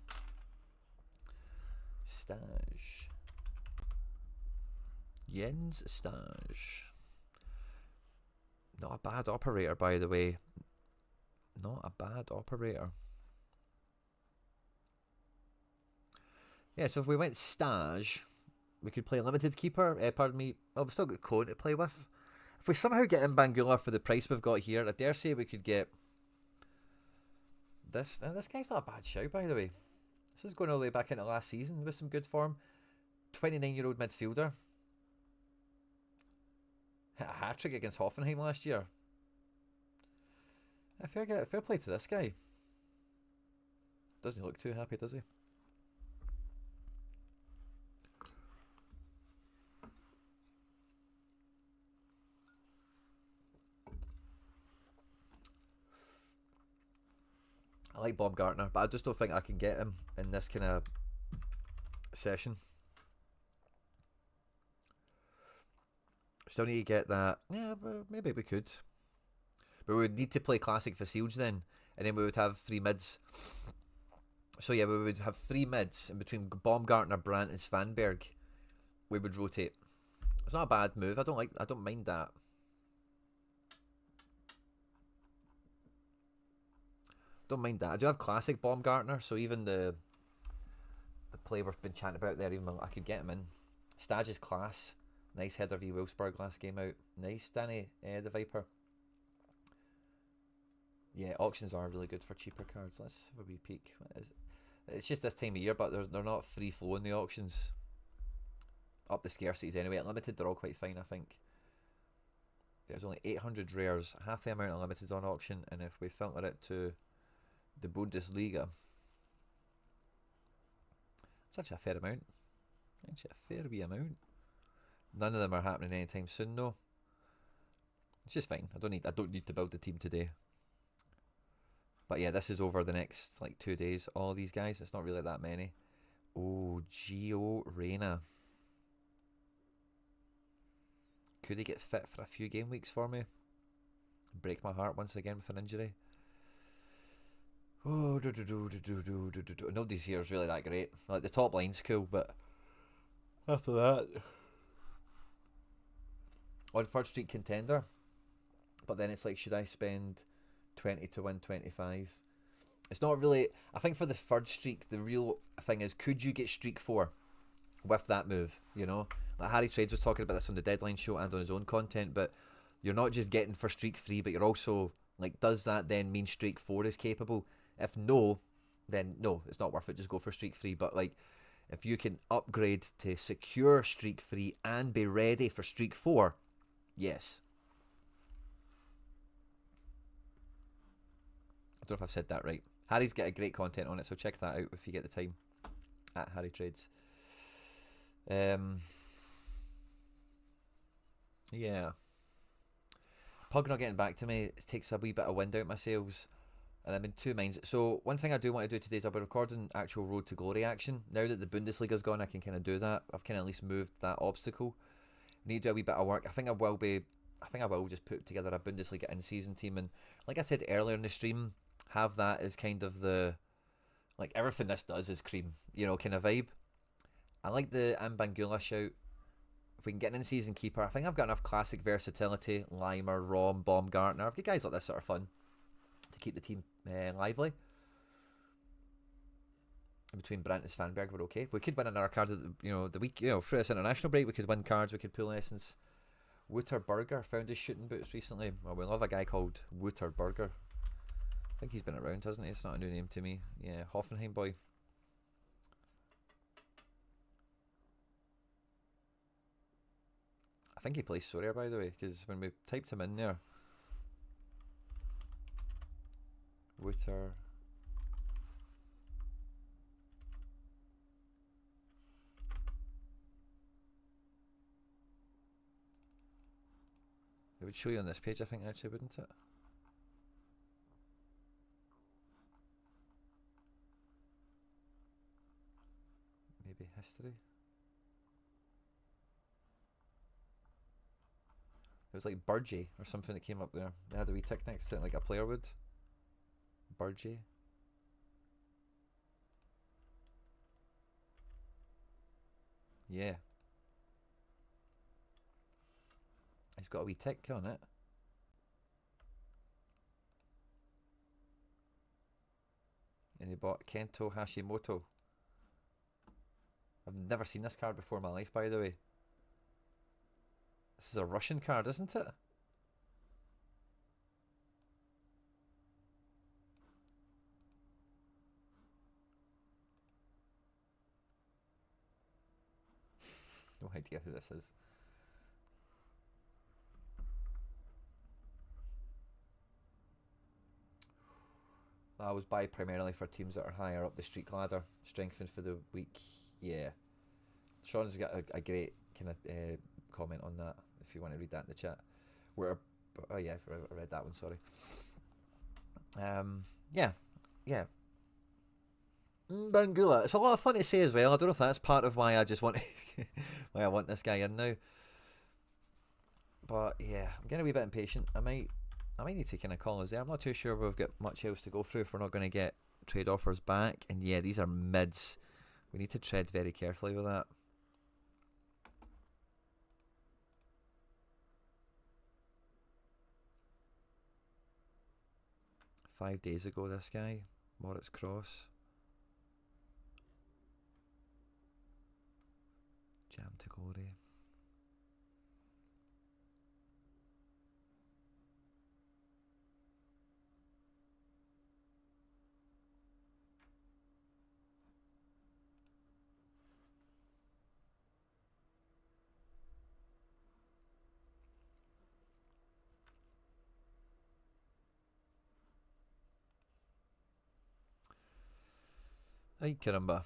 S1: Stage. Jens Stage. Not a bad operator, by the way. Not a bad operator. Yeah, so if we went Stage, we could play limited keeper. Pardon me. Oh, we've still got Cone to play with. If we somehow get in Bangula for the price we've got here, I dare say we could get this. This guy's not a bad shout, by the way. This is going all the way back into last season with some good form. 29-year-old midfielder. Hit a hat-trick against Hoffenheim last year. Fair play to this guy. Doesn't look too happy, does he? I like Baumgartner, but I just don't think I can get him in this kind of session. Still need to get that. Yeah, but maybe we could. But we would need to play Classic Vasilj then, and then we would have 3 mids. So yeah, we would have 3 mids, and between Baumgartner, Brandt, and Svanberg, we would rotate. It's not a bad move. I don't mind that. Don't mind that. I do have classic Baumgartner, so even the play we've been chatting about there, even I could get him in. Stage is class. Nice header v Wolfsburg last game out. Nice, Danny, the Viper. Yeah, auctions are really good for cheaper cards. Let's have a wee peek. It's just this time of year, but they're not free flowing, the auctions. Up the scarcities anyway. At limited, they're all quite fine, I think. There's only 800 rares, half the amount of limiteds on auction, and if we filter it to the Bundesliga, it's actually a fair amount. Actually a fair wee amount. None of them are happening anytime soon though. It's just fine. I don't need to build the team today. But yeah, this is over the next like 2 days. All these guys, it's not really that many. Oh, Gio Reyna. Could he get fit for a few game weeks for me? Break my heart once again with an injury. Oh, nobody's here is really that great. Like the top line's cool, but after that, on third street contender. But then it's like, should I spend 20 to win 25? It's not really. I think for the third streak, the real thing is, could you get streak 4 with that move? You know, like Harry Trades was talking about this on the Deadline show and on his own content. But you're not just getting for streak 3, but you're also like, does that then mean streak 4 is capable? If no, then no, it's not worth it. Just go for streak 3. But like, if you can upgrade to secure streak 3 and be ready for streak 4, yes. I don't know if I've said that right. Harry's got a great content on it, so check that out if you get the time. At Harry Trades. Yeah. Pug not getting back to me, it takes a wee bit of wind out my sails. And I'm in two minds. So one thing I do want to do today is I'll be recording actual Road to Glory action. Now that the Bundesliga's gone, I can kind of do that. I've kind of at least moved that obstacle. I need to do a wee bit of work. I think I will just put together a Bundesliga in-season team. And like I said earlier in the stream, have that as kind of the, like, everything this does is cream, you know, kind of vibe. I like the Ambangula shout. If we can get an in-season keeper, I think I've got enough classic versatility. Limer, Rom, Baumgartner. I've got guys like this sort of fun to keep the team lively. In between Brandt and Svanberg, we're okay. We could win another card at the week, for this international break. We could win cards, we could pull essence. Wouterberger found his shooting boots recently. Well, we love a guy called Wouterberger. I think he's been around, hasn't he? It's not a new name to me. Yeah, Hoffenheim boy. I think he plays Sorare, by the way, because when we typed him in there, Wouter. It would show you on this page, I think, actually, wouldn't it? Maybe history. It was like Burgee or something that came up there. They had a wee tick next to it, like a player would. Burgee. Yeah. He's got a wee tick on it. And he bought Kento Hashimoto. I've never seen this card before in my life, by the way. This is a Russian card, isn't it? No idea who this is. I was buy primarily for teams that are higher up the streak ladder. Strengthened for the week. Yeah. Sean's got a great kind of comment on that, if you want to read that in the chat. Oh yeah, I read that one, sorry. Yeah. Bangula. It's a lot of fun to say as well. I don't know if that's part of why I just want why I want this guy in now. But yeah, I'm getting a wee bit impatient. I might need to kind of call us there. I'm not too sure we've got much else to go through if we're not going to get trade offers back. And yeah, these are mids. We need to tread very carefully with that. Five days ago, this guy, Moritz Cross. Jam to glory. Ay caramba.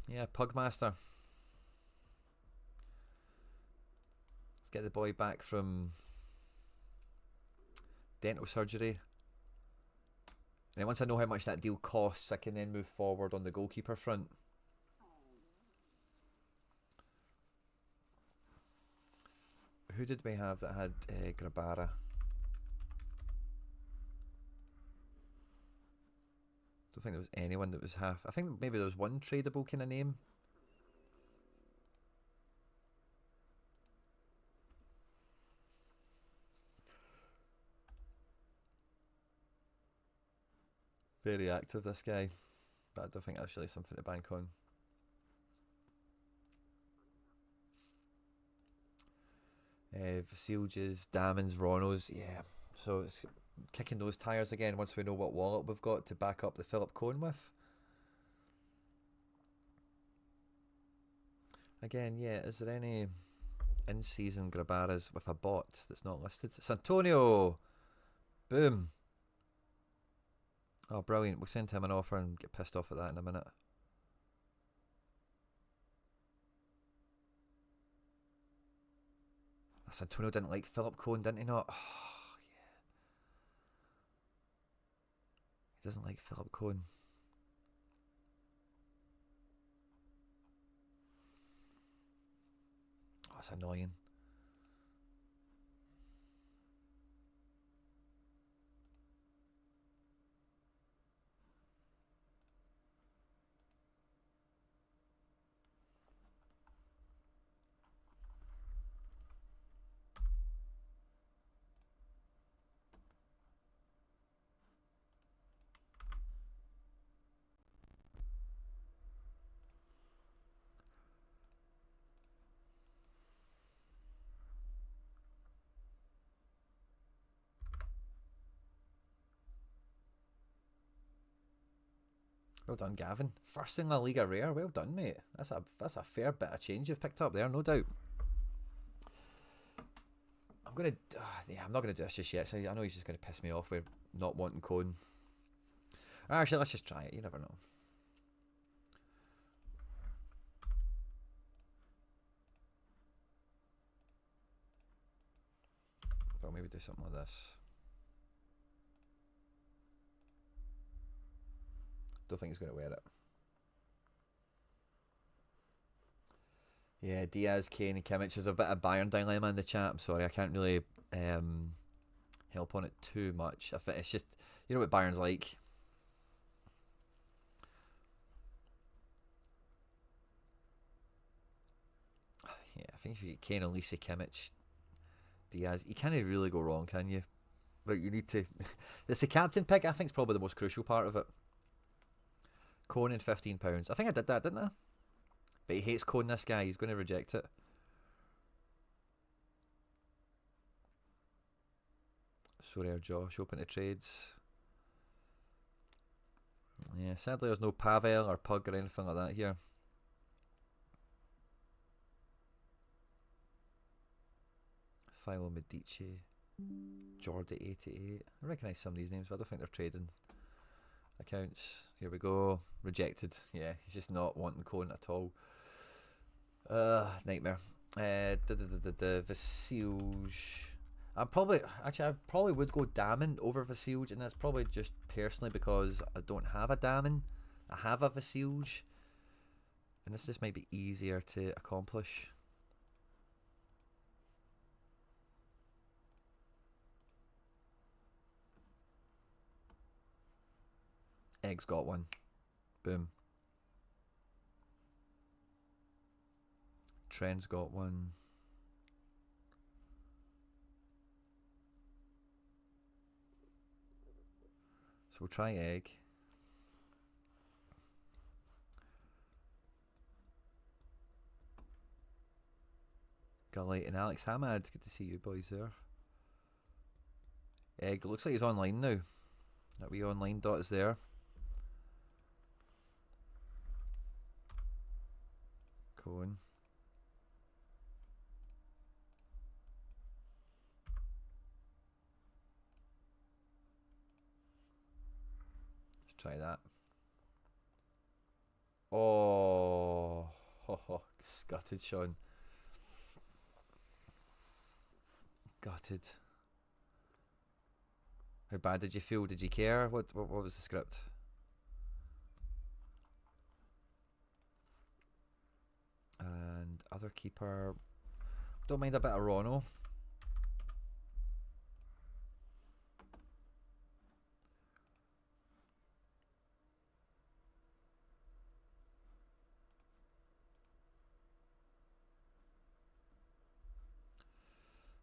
S1: Yeah, Pugmaster. Let's get the boy back from dental surgery. And then once I know how much that deal costs, I can then move forward on the goalkeeper front. Who did we have that had Grabara? Don't think there was anyone that was half. I think maybe there was one tradable kind of name. Very active, this guy, but I don't think that's really something to bank on. Vasiljes, Damons, Ronos, yeah. So it's kicking those tyres again once we know what wallet we've got to back up the Philip Cohn with. Again, yeah, is there any in-season Grabaras with a bot that's not listed? Santonio! Boom! Oh, brilliant. We'll send him an offer and get pissed off at that in a minute. Santonio didn't like Philip Cohn, didn't he not? Oh, yeah. He doesn't like Philip Cohn. Oh, that's annoying. Well done, Gavin. First in La Liga rare. Well done, mate. That's a fair bit of change you've picked up there, no doubt. I'm not gonna do this just yet. So I know he's just gonna piss me off with not wanting Cohn. Actually, let's just try it. You never know. But maybe do something like this. Don't think he's going to wear it. Yeah, Diaz, Kane and Kimmich. There's a bit of Bayern dilemma in the chat. I'm sorry, I can't really help on it too much. It's just, you know what Bayern's like. Yeah, I think if you get Kane, Elise, Kimmich, Diaz, you can't really go wrong, can you? But you need to... It's the captain pick, I think, is probably the most crucial part of it. Cohn and £15. I think I did that, didn't I? But he hates Cohn, this guy. He's going to reject it. Sorare Josh, open to trades. Yeah, sadly there's no Pavel or Pug or anything like that here. Philo Medici. Jordi88. I recognise some of these names, but I don't think they're trading accounts. Here we go. Rejected. Yeah, he's just not wanting Cohn at all. Nightmare. Vasilj. I probably would go Damon over Vasilj, and that's probably just personally because I don't have a Damon. I have a Vasilj, and this just might be easier to accomplish. Egg's got one. Boom. Trent's got one. So we'll try Egg. Gully and Alex Hamad. Good to see you boys there. Egg. Looks like he's online now. That wee online dot is there. Cohen. Let's try that. Oh, gutted, Sean. Gutted. How bad did you feel? Did you care? What was the script? And other keeper. Don't mind a bit of Rono.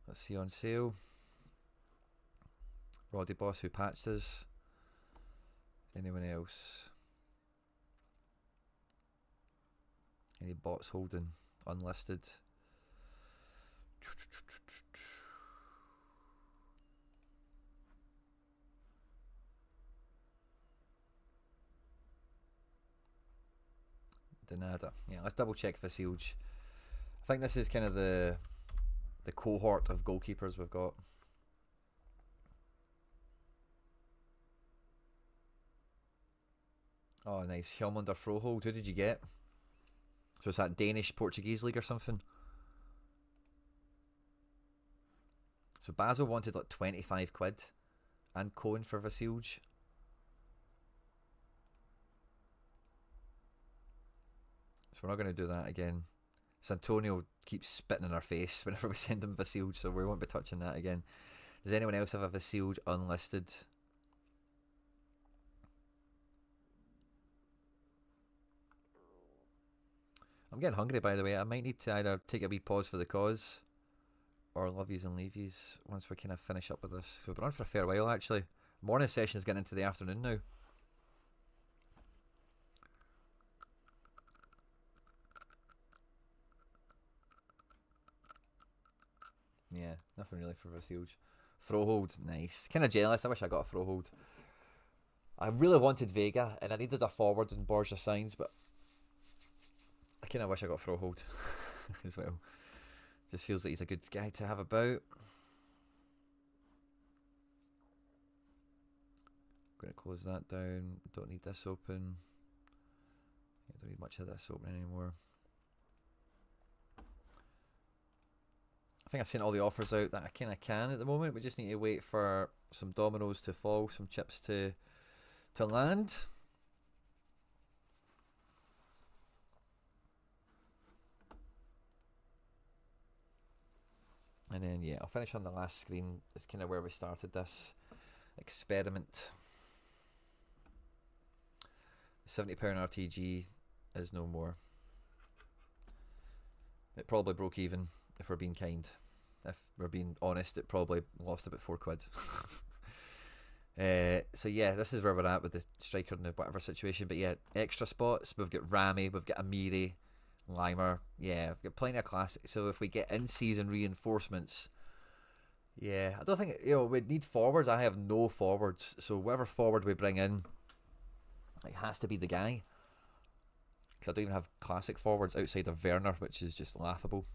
S1: Let's see on sale. Roddy Boss who patched us. Anyone else? Any bots holding? Unlisted. Denada. Yeah, let's double check Vasilj. I think this is kind of the cohort of goalkeepers we've got. Oh, nice. Hjálmundar Froholt. Who did you get? So it's that Danish Portuguese league or something? So Basel wanted like 25 quid. And Cohen for Vasilj. So we're not going to do that again. Santonio keeps spitting in our face whenever we send him Vasilj, so we won't be touching that again. Does anyone else have a Vasilj unlisted? I'm getting hungry, by the way. I might need to either take a wee pause for the cause or lovies and leavies once we kind of finish up with this. We've been on for a fair while, actually. Morning session is getting into the afternoon now. Yeah, nothing really for Vasilj. Froholt, nice. Kind of jealous. I wish I got a Froholt. I really wanted Vega, and I needed a forward in Borja Signs, but I kind of wish I got Froholt as well. Just feels like he's a good guy to have about. Going to close that down. Don't need this open. Don't need much of this open anymore. I think I've sent all the offers out that I kind of can at the moment. We just need to wait for some dominoes to fall, some chips to land. And then, yeah, I'll finish on the last screen. It's kind of where we started this experiment. The £70 RTG is no more. It probably broke even, if we're being kind. If we're being honest, it probably lost about 4 quid. So yeah, this is where we're at with the striker in the whatever situation. But yeah, extra spots. We've got Rami, we've got Amiri, Limer. Yeah, we've got plenty of classics. So if we get in-season reinforcements, yeah, I don't think, we'd need forwards. I have no forwards. So whatever forward we bring in, it has to be the guy. Because I don't even have classic forwards outside of Werner, which is just laughable.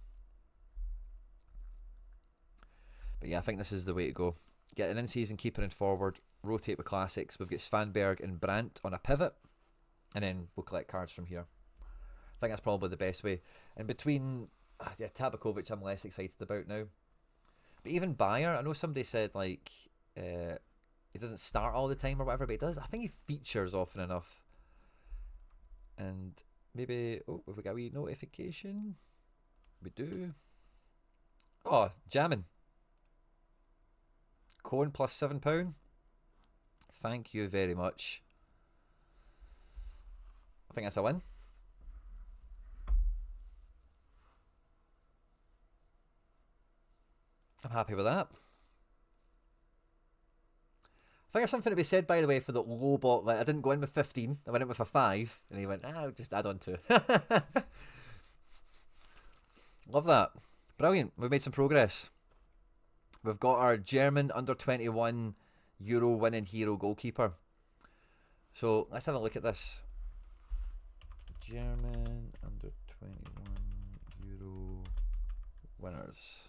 S1: But yeah, I think this is the way to go. Get an in-season keeper and forward, rotate with classics. We've got Svanberg and Brandt on a pivot, and then we'll collect cards from here. I think that's probably the best way. And between Tabakovic, I'm less excited about now. But even Bayer, I know somebody said like he doesn't start all the time or whatever, but he does. I think he features often enough. And maybe, have we got a wee notification? We do. Oh, jamming. Cohen plus £7. Thank you very much. I think that's a win. I'm happy with that. I think there's something to be said, by the way, for the low bot. Like, I didn't go in with 15. I went in with a 5. And he went, I'll just add on 2. Love that. Brilliant. We've made some progress. We've got our German under-21 Euro winning hero goalkeeper. So let's have a look at this. German under-21 Euro winners.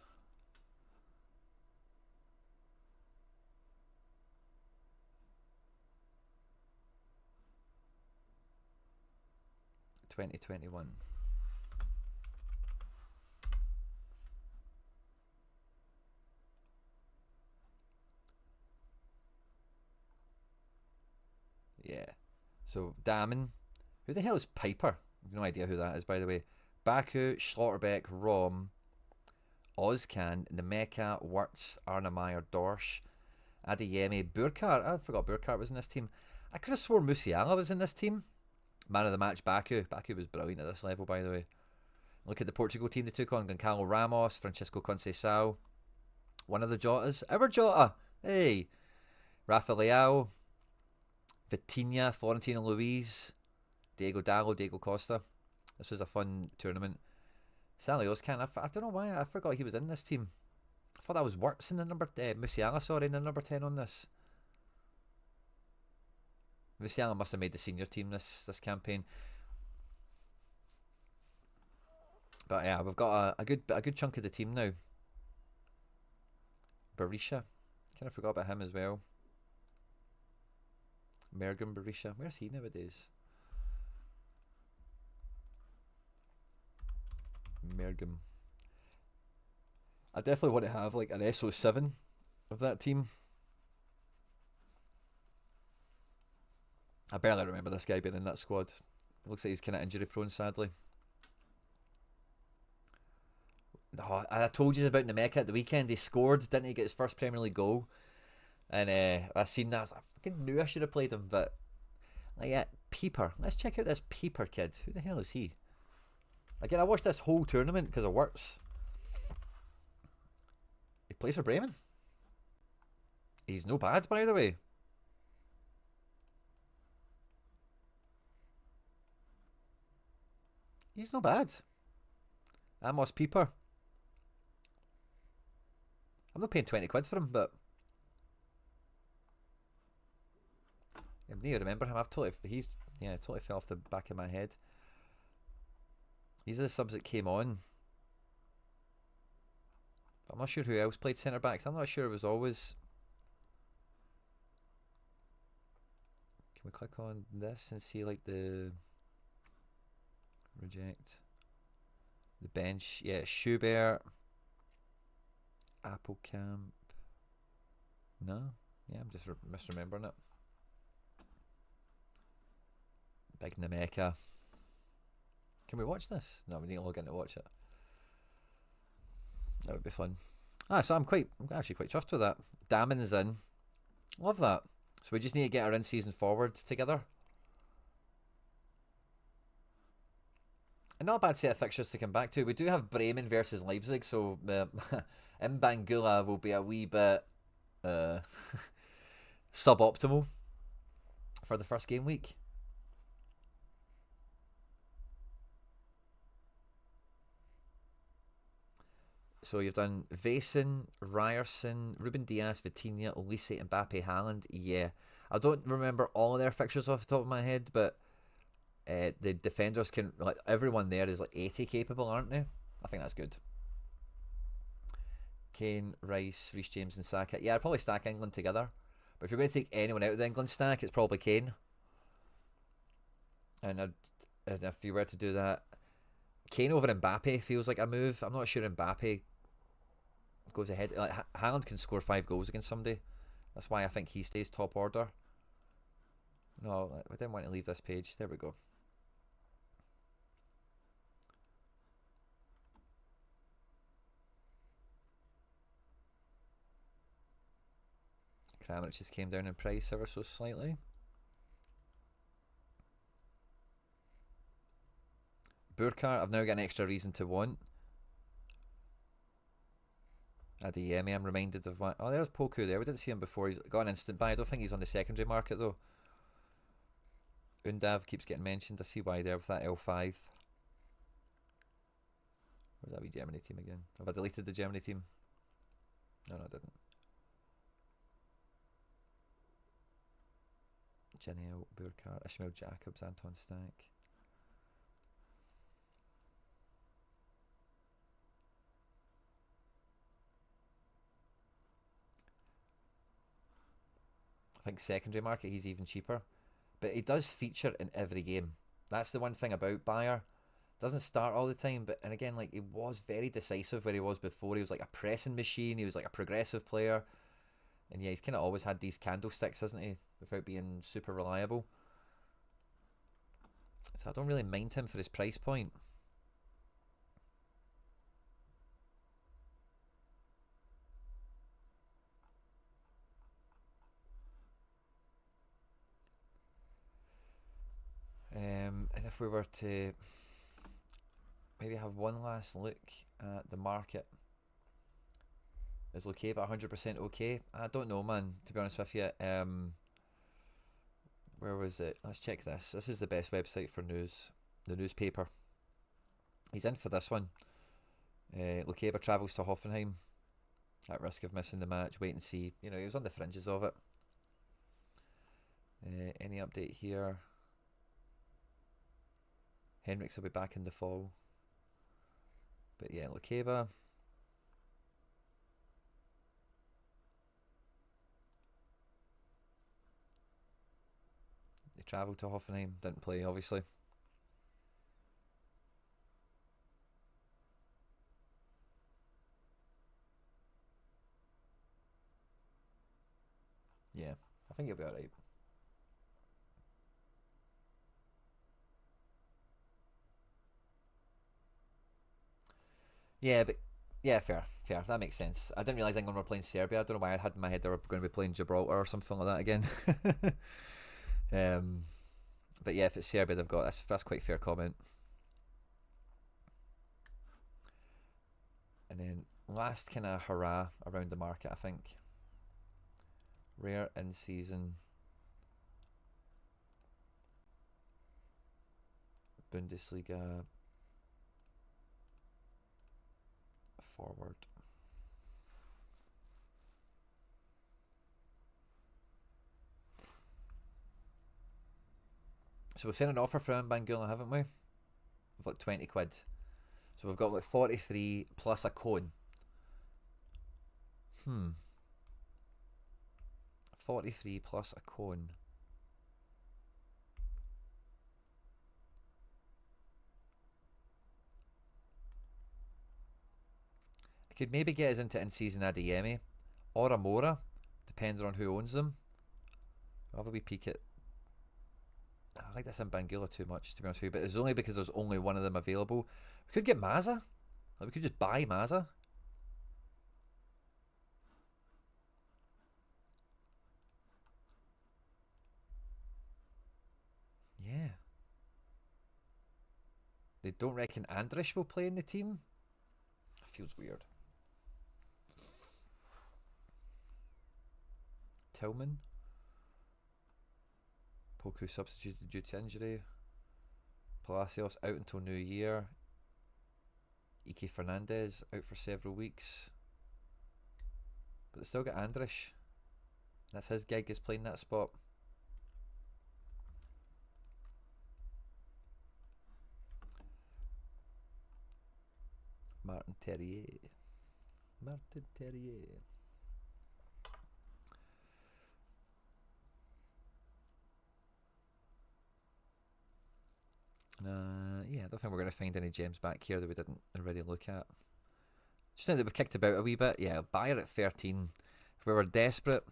S1: (2021). Yeah. So Damen. Who the hell is Piper? I have no idea who that is, by the way. Baku, Schlotterbeck, Rom, Ozcan, Nemeka, Wirtz, Arnemeyer, Dorsch, Adeyemi, Burkhardt. I forgot Burkhardt was in this team. I could have sworn Musiala was in this team. Man of the match, Baku. Baku was brilliant at this level, by the way. Look at the Portugal team they took on. Goncalo Ramos, Francisco Conceição. One of the Jotas. Our Jota. Hey. Rafa Leao. Vitinha, Florentino Luis. Diego Dallo, Diego Costa. This was a fun tournament. Salios can. I don't know why. I forgot he was in this team. I thought that was Wirtz in the number... Musiala, sorry, in the number 10 on this. Musiala must have made the senior team this campaign. But yeah, we've got a good chunk of the team now. Berisha. Kind of forgot about him as well. Mergum Berisha. Where's he nowadays? Mergum. I definitely want to have like an SO7 of that team. I barely remember this guy being in that squad. It looks like he's kind of injury prone, sadly. Oh, I told you about Nemeka at the weekend. He scored, didn't he? Get his first Premier League goal. And I seen that. I was like, I fucking knew I should have played him, but like, yeah, Peeper. Let's check out this Peeper kid. Who the hell is he? Again, I watched this whole tournament because of Wirtz. He plays for Bremen. He's no bad, by the way. He's no bad. Amos Peeper. I'm not paying 20 quid for him, but I need to remember him. Totally fell off the back of my head. These are the subs that came on. I'm not sure who else played centre backs. I'm not sure it was always. Can we click on this and see like the reject the bench? Yeah, Schubert, Applecamp. No, yeah, I'm just misremembering it. Big Nemeka. Can we watch this? No, we need to log in to watch it. That would be fun. So I'm actually quite chuffed with that. Damon is in. Love that. So we just need to get our in-season forward together. And not a bad set of fixtures to come back to. We do have Bremen versus Leipzig, so Mbangula will be a wee bit suboptimal for the first game week. So you've done Vaesen, Ryerson, Ruben Diaz, Vitinha, Olise, Mbappe, Haaland. Yeah. I don't remember all of their fixtures off the top of my head, but the defenders can, like, everyone there is like 80 capable, aren't they? I think that's good. Kane, Rice, Reece James and Saka. Yeah, I'd probably stack England together. But if you're going to take anyone out of the England stack, it's probably Kane. And if you were to do that, Kane over Mbappe feels like a move. I'm not sure Mbappe goes ahead. Like, Haaland can score 5 goals against somebody. That's why I think he stays top order. No, I didn't want to leave this page. There we go. Kramaric just came down in price ever so slightly. Burkhardt, I've now got an extra reason to want. Adeyemi, I'm reminded of what. Oh, there's Poku there. We didn't see him before. He's got an instant buy. I don't think he's on the secondary market though. Undav keeps getting mentioned. I see why there with that L5. Where's that wee Germany team again? Have I deleted the Germany team? No, I didn't. Geniel, Burkhardt, Ishmael Jacobs, Anton Stack. I think secondary market he's even cheaper, but he does feature in every game. That's the one thing about Bayer. Doesn't start all the time, but and again, like, he was very decisive where he was before. He was like a pressing machine. He was like a progressive player, and yeah, he's kind of always had these candlesticks, hasn't he, without being super reliable. So I don't really mind him for his price point. And if we were to maybe have one last look at the market, is okay, but 100% okay? I don't know, man, to be honest with you. Where was it? Let's check this. This is the best website for news. The newspaper. He's in for this one. Lukeba travels to Hoffenheim at risk of missing the match. Wait and see. You know, he was on the fringes of it. Any update here? Henriks will be back in the fall. But yeah, Lukeba. He travelled to Hoffenheim, didn't play obviously. Yeah, I think he'll be alright. Yeah, but yeah, fair. That makes sense. I didn't realise England were playing Serbia. I don't know why I had in my head they were going to be playing Gibraltar or something like that again. But yeah, if it's Serbia, they've got that's quite a fair comment. And then last kind of hurrah around the market, I think. Rare in season Bundesliga forward. So we've sent an offer for Bangula, haven't we? We've got 20 quid. So we've got like 43 plus a cone. 43 plus a cone. I could maybe get us into in-season Adeyemi or Amora, depending on who owns them. I'll have a wee peek at. I like this in Bangula too much, to be honest with you, but it's only because there's only one of them available. We could get Mazza. Like, we could just buy Mazza. Yeah. They don't reckon Andrish will play in the team? Feels weird. Tillman. Poku substituted due to injury. Palacios out until New Year. Ike Fernandez out for several weeks. But they still got Andrish. That's his gig, is playing that spot. Martin Terrier. Yeah, I don't think we're going to find any gems back here that we didn't already look at. Just think that we've kicked about a wee bit. Yeah, buyer at 13. If we were desperate,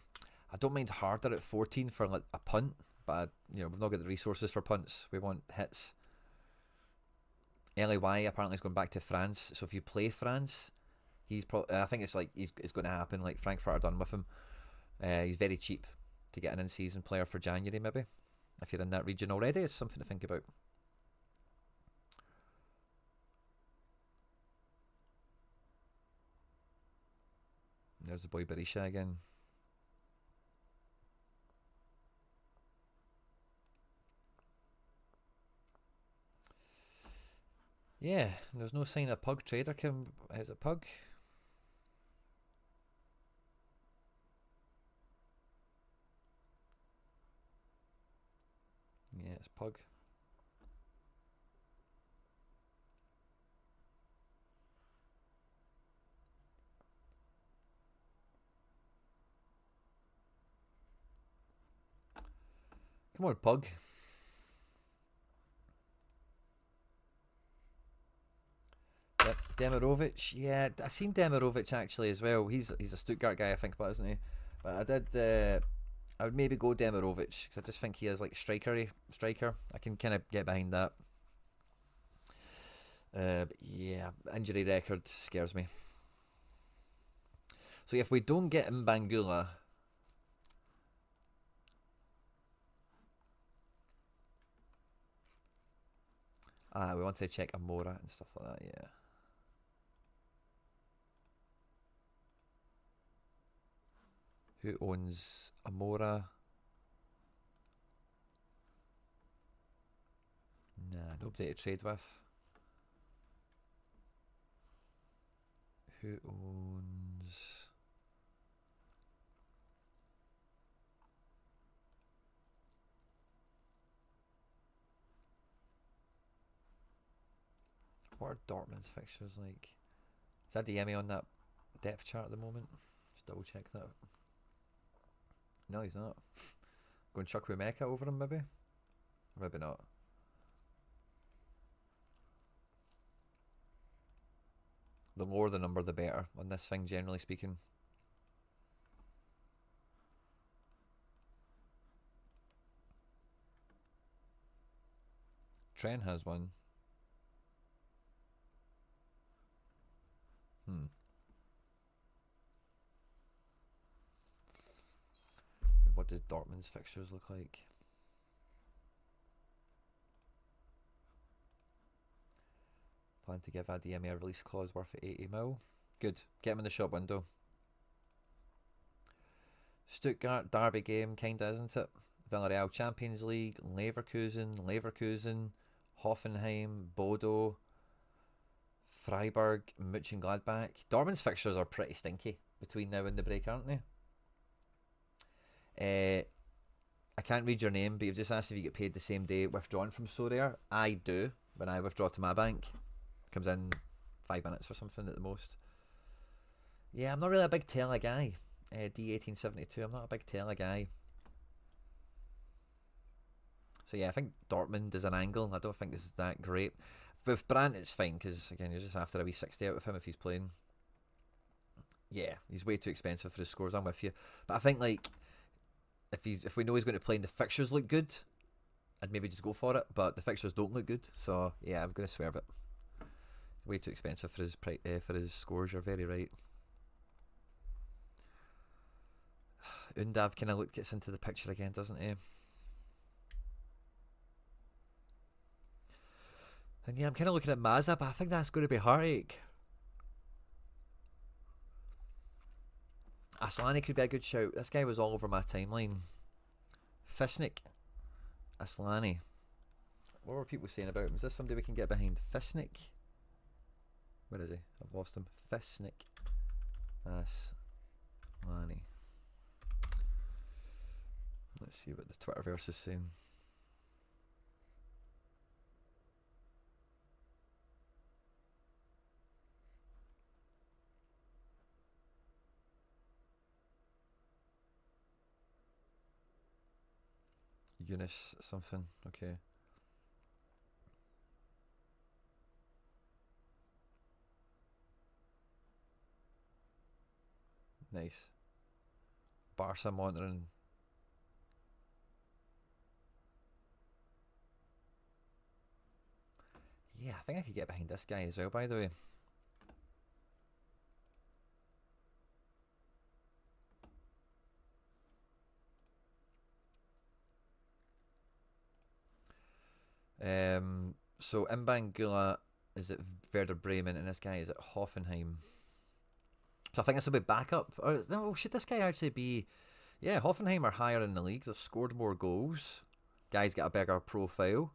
S1: I don't mind harder at 14 for like a punt, but you know, we've not got the resources for punts. We want hits. LAY apparently is going back to France, so if you play France, he's probably. I think it's like it's going to happen. Like Frankfurt are done with him. He's very cheap to get an in-season player for January, maybe. If you're in that region already, it's something to think about. There's the boy Berisha again. Yeah, there's no sign of Pug Trader. Is it Pug? Yeah, it's Pug. Come on, Pug. Demirovic, yeah, I seen Demirovic actually as well. He's a Stuttgart guy, I think, but isn't he? But I would maybe go Demirovic because I just think he is like striker. I can kind of get behind that. But yeah, injury record scares me. So if we don't get Mbangula, we want to check Amora and stuff like that. Yeah. Who owns Amora? Nah, nobody to trade with. Who owns... What are Dortmund's fixtures like? Is Adeyemi on that depth chart at the moment? Just double check that. No, he's not. Going Chukwuemeka over him, maybe? Or maybe not. The lower the number, the better on this thing, generally speaking. Trent has one. What does Dortmund's fixtures look like? Plan to give Adeyemi a release clause worth 80 mil. Good. Get him in the shop window. Stuttgart derby game, kinda, isn't it? Villarreal Champions League, Leverkusen, Hoffenheim, Bodo, Freiburg, Mönchengladbach. Dortmund's fixtures are pretty stinky between now and the break, aren't they? I can't read your name, but you've just asked if you get paid the same day withdrawn from Sorare. I do. When I withdraw to my bank, comes in 5 minutes or something at the most. Yeah, I'm not really a big Tela guy. D1872, I'm not a big Tela guy. So yeah, I think Dortmund is an angle. I don't think it's that great. With Brandt, it's fine, because again, you're just after a wee 60 out of him if he's playing. Yeah, he's way too expensive for his scores, I'm with you. But I think, like, if we know he's going to play and the fixtures look good, I'd maybe just go for it. But the fixtures don't look good, so yeah, I'm going to swerve it. Way too expensive for his scores. You're very right. Undav kind of gets into the picture again, doesn't he? And yeah, I'm kind of looking at Mazda, but I think that's going to be heartache. Aslani could be a good shout. This guy was all over my timeline. Fisnik. Aslani. What were people saying about him? Is this somebody we can get behind? Fisnik. Where is he? I've lost him. Fisnik. Aslani. Let's see what the Twitterverse is saying. Eunice something. Okay. Nice. Barca monitoring. Yeah, I think I could get behind this guy as well, by the way. So Imbangula is at Werder Bremen and this guy is at Hoffenheim. So I think this will be backup. Or no, should this guy actually be... Yeah, Hoffenheim are higher in the league. They've scored more goals. Guy's got a bigger profile.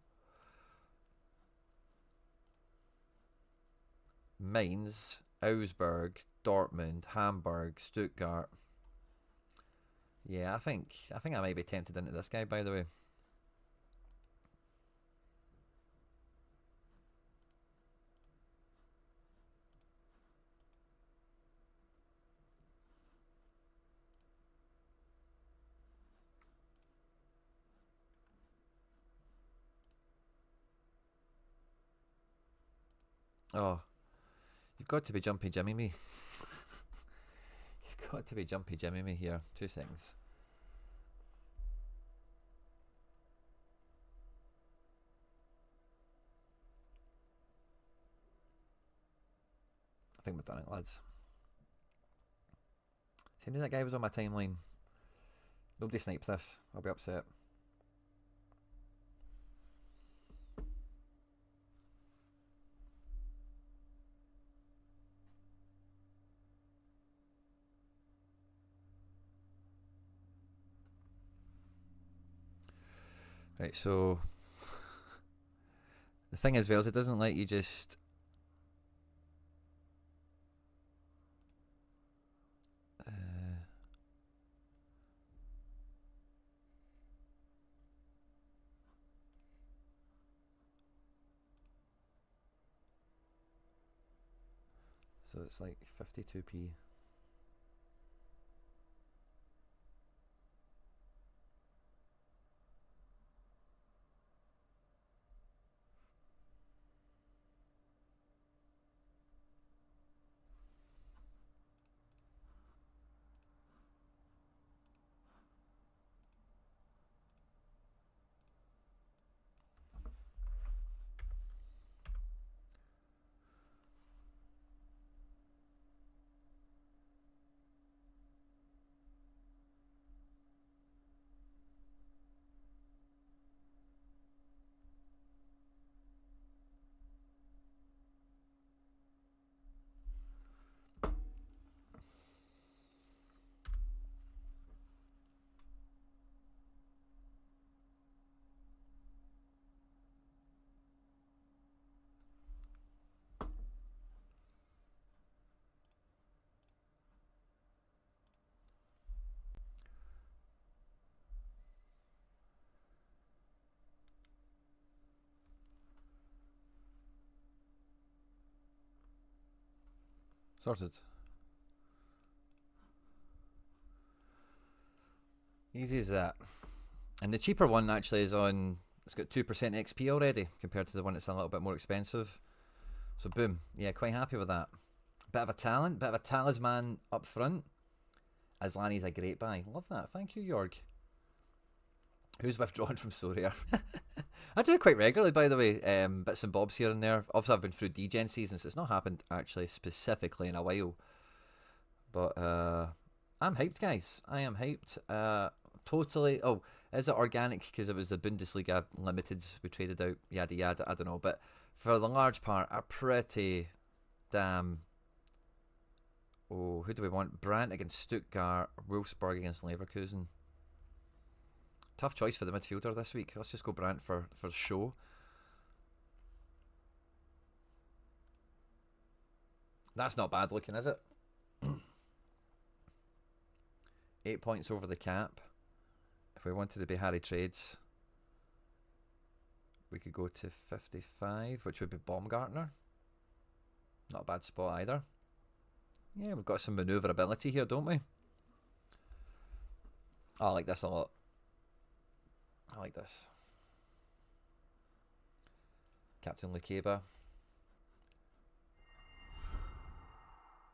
S1: Mainz, Augsburg, Dortmund, Hamburg, Stuttgart. Yeah, I think I might be tempted into this guy, by the way. Oh, you've got to be jumpy Jimmy me. You've got to be jumpy Jimmy me here. 2 seconds. I think we've done it, lads. See, I knew that guy was on my timeline. Nobody sniped this. I'll be upset. Right, so the thing is, well, is it doesn't let you just So it's like 52p. Sorted. Easy as that. And the cheaper one actually is on, it's got 2% XP already compared to the one that's a little bit more expensive. So boom, yeah, quite happy with that. Bit of a talent, bit of a talisman up front. Aslani's a great buy. Love that. Thank you, Jorg. Who's withdrawn from Sorare? I do it quite regularly, by the way. Bits and bobs here and there. Obviously, I've been through DEGEN seasons, so it's not happened actually specifically in a while. But I'm hyped, guys. I am hyped. Totally. Oh, is it organic? Because it was the Bundesliga limiteds we traded out. Yada yada. I don't know. But for the large part, a pretty damn. Oh, who do we want? Brandt against Stuttgart. Wolfsburg against Leverkusen. Tough choice for the midfielder this week. Let's just go Brandt for show. That's not bad looking, is it? 8 points over the cap. If we wanted to be Harry Trades, we could go to 55, which would be Baumgartner. Not a bad spot either. Yeah, we've got some manoeuvrability here, don't we? Oh, I like this a lot. I like this. Captain Lukeba.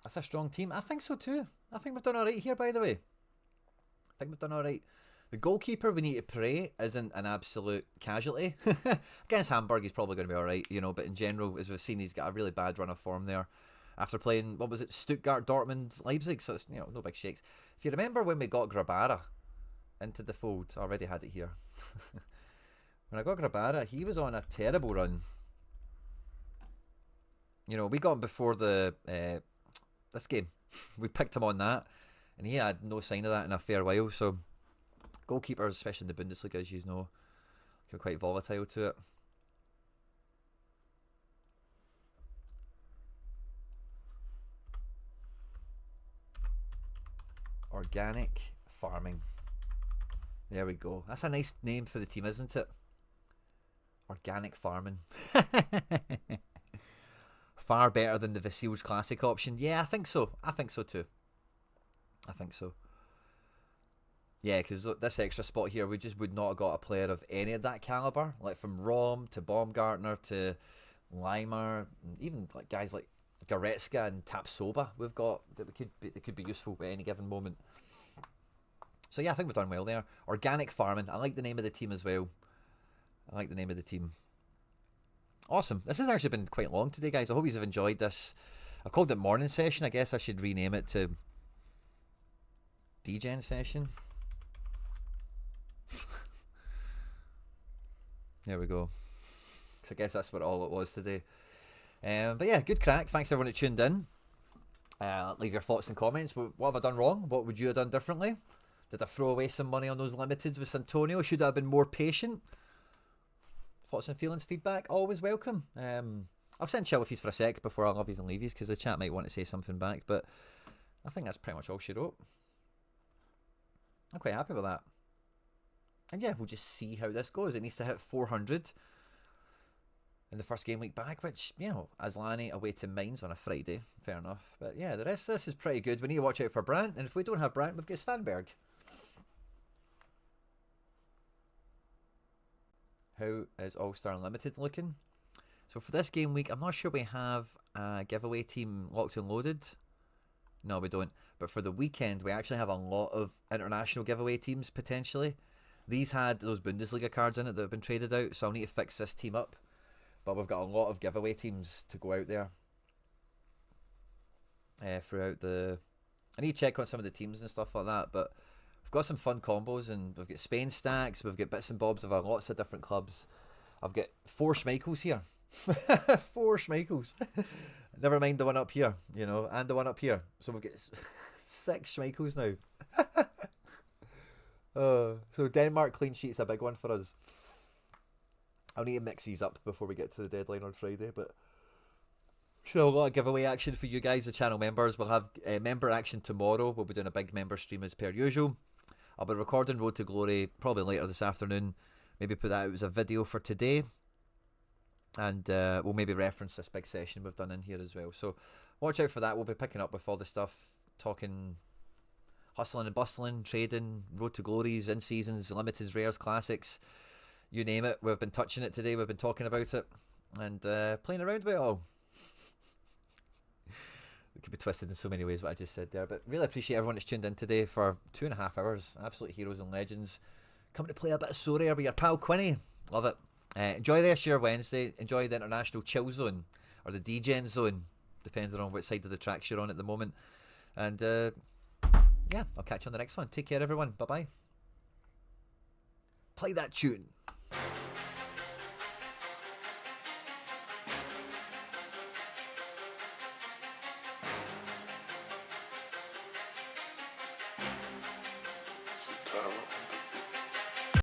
S1: That's a strong team. I think so too. I think we've done alright here, by the way. I think we've done alright. The goalkeeper we need to pray isn't an absolute casualty. Against Hamburg, he's probably going to be alright, you know, but in general, as we've seen, he's got a really bad run of form there. After playing, what was it, Stuttgart, Dortmund, Leipzig, so it's, you know, no big shakes. If you remember when we got Grabara into the fold, I already had it here. When I got Grabara, he was on a terrible run. You know, we got him before the this game. We picked him on that, and he had no sign of that in a fair while. So goalkeepers, especially in the Bundesliga, as you know, can be quite volatile to it. Organic farming. There we go. That's a nice name for the team, isn't it? Organic farming. Far better than the Vasil's Classic option. Yeah, I think so. I think so too. I think so. Yeah, because this extra spot here, we just would not have got a player of any of that caliber. Like from Rom to Baumgartner to Leimer, even like guys like Goretzka and Tapsoba we've got that could be useful at any given moment. So yeah, I think we've done well there. Organic farming. I like the name of the team as well. I like the name of the team. Awesome. This has actually been quite long today, guys. I hope you've enjoyed this. I called it morning session. I guess I should rename it to DEGEN Session. There we go. So I guess that's what all it was today. But yeah, good crack. Thanks to everyone that tuned in. Leave your thoughts and comments. What have I done wrong? What would you have done differently? Did I throw away some money on those limiteds with Santonio? Should I have been more patient? Thoughts and feelings, feedback, always welcome. I'll send chill with you for a sec before I love yous and leave yous, because the chat might want to say something back, but I think that's pretty much all she wrote. I'm quite happy with that. And yeah, we'll just see how this goes. It needs to hit 400. in the first game week back, which, you know, Aslani away to Mines on a Friday, fair enough. But yeah, the rest of this is pretty good. We need to watch out for Brant, and if we don't have Brant, we've got Svanberg. How is All-Star Unlimited looking? So for this game week, I'm not sure we have a giveaway team locked and loaded. No, we don't. But for the weekend, we actually have a lot of international giveaway teams, potentially. These had those Bundesliga cards in it that have been traded out, so I'll need to fix this team up. But we've got a lot of giveaway teams to go out there throughout the... I need to check on some of the teams and stuff like that, but we've got some fun combos, and we've got Spain stacks, we've got bits and bobs of lots of different clubs. I've got 4 Schmeichels here. 4 Schmeichels. Never mind the one up here, you know, and the one up here. So we've got 6 Schmeichels now. So Denmark clean sheet's a big one for us. I'll need to mix these up before we get to the deadline on Friday, but sure, a lot of giveaway action for you guys, the channel members. We'll have member action tomorrow. We'll be doing a big member stream as per usual. I'll be recording Road to Glory probably later this afternoon. Maybe put that out as a video for today. And we'll maybe reference this big session we've done in here as well. So watch out for that. We'll be picking up with all the stuff, talking, hustling and bustling, trading, Road to Glories, in-seasons, limiteds, rares, classics. You name it. We've been touching it today. We've been talking about it. And playing around with it all. It could be twisted in so many ways what I just said there. But really appreciate everyone that's tuned in today for 2.5 hours. Absolute heroes and legends. Coming to play a bit of Sorare with your pal Quinny. Love it. Enjoy the rest of your Wednesday. Enjoy the international chill zone, or the DEGEN zone, depending on which side of the tracks you're on at the moment. And yeah, I'll catch you on the next one. Take care, everyone. Bye bye. Play that tune.
S2: Satara.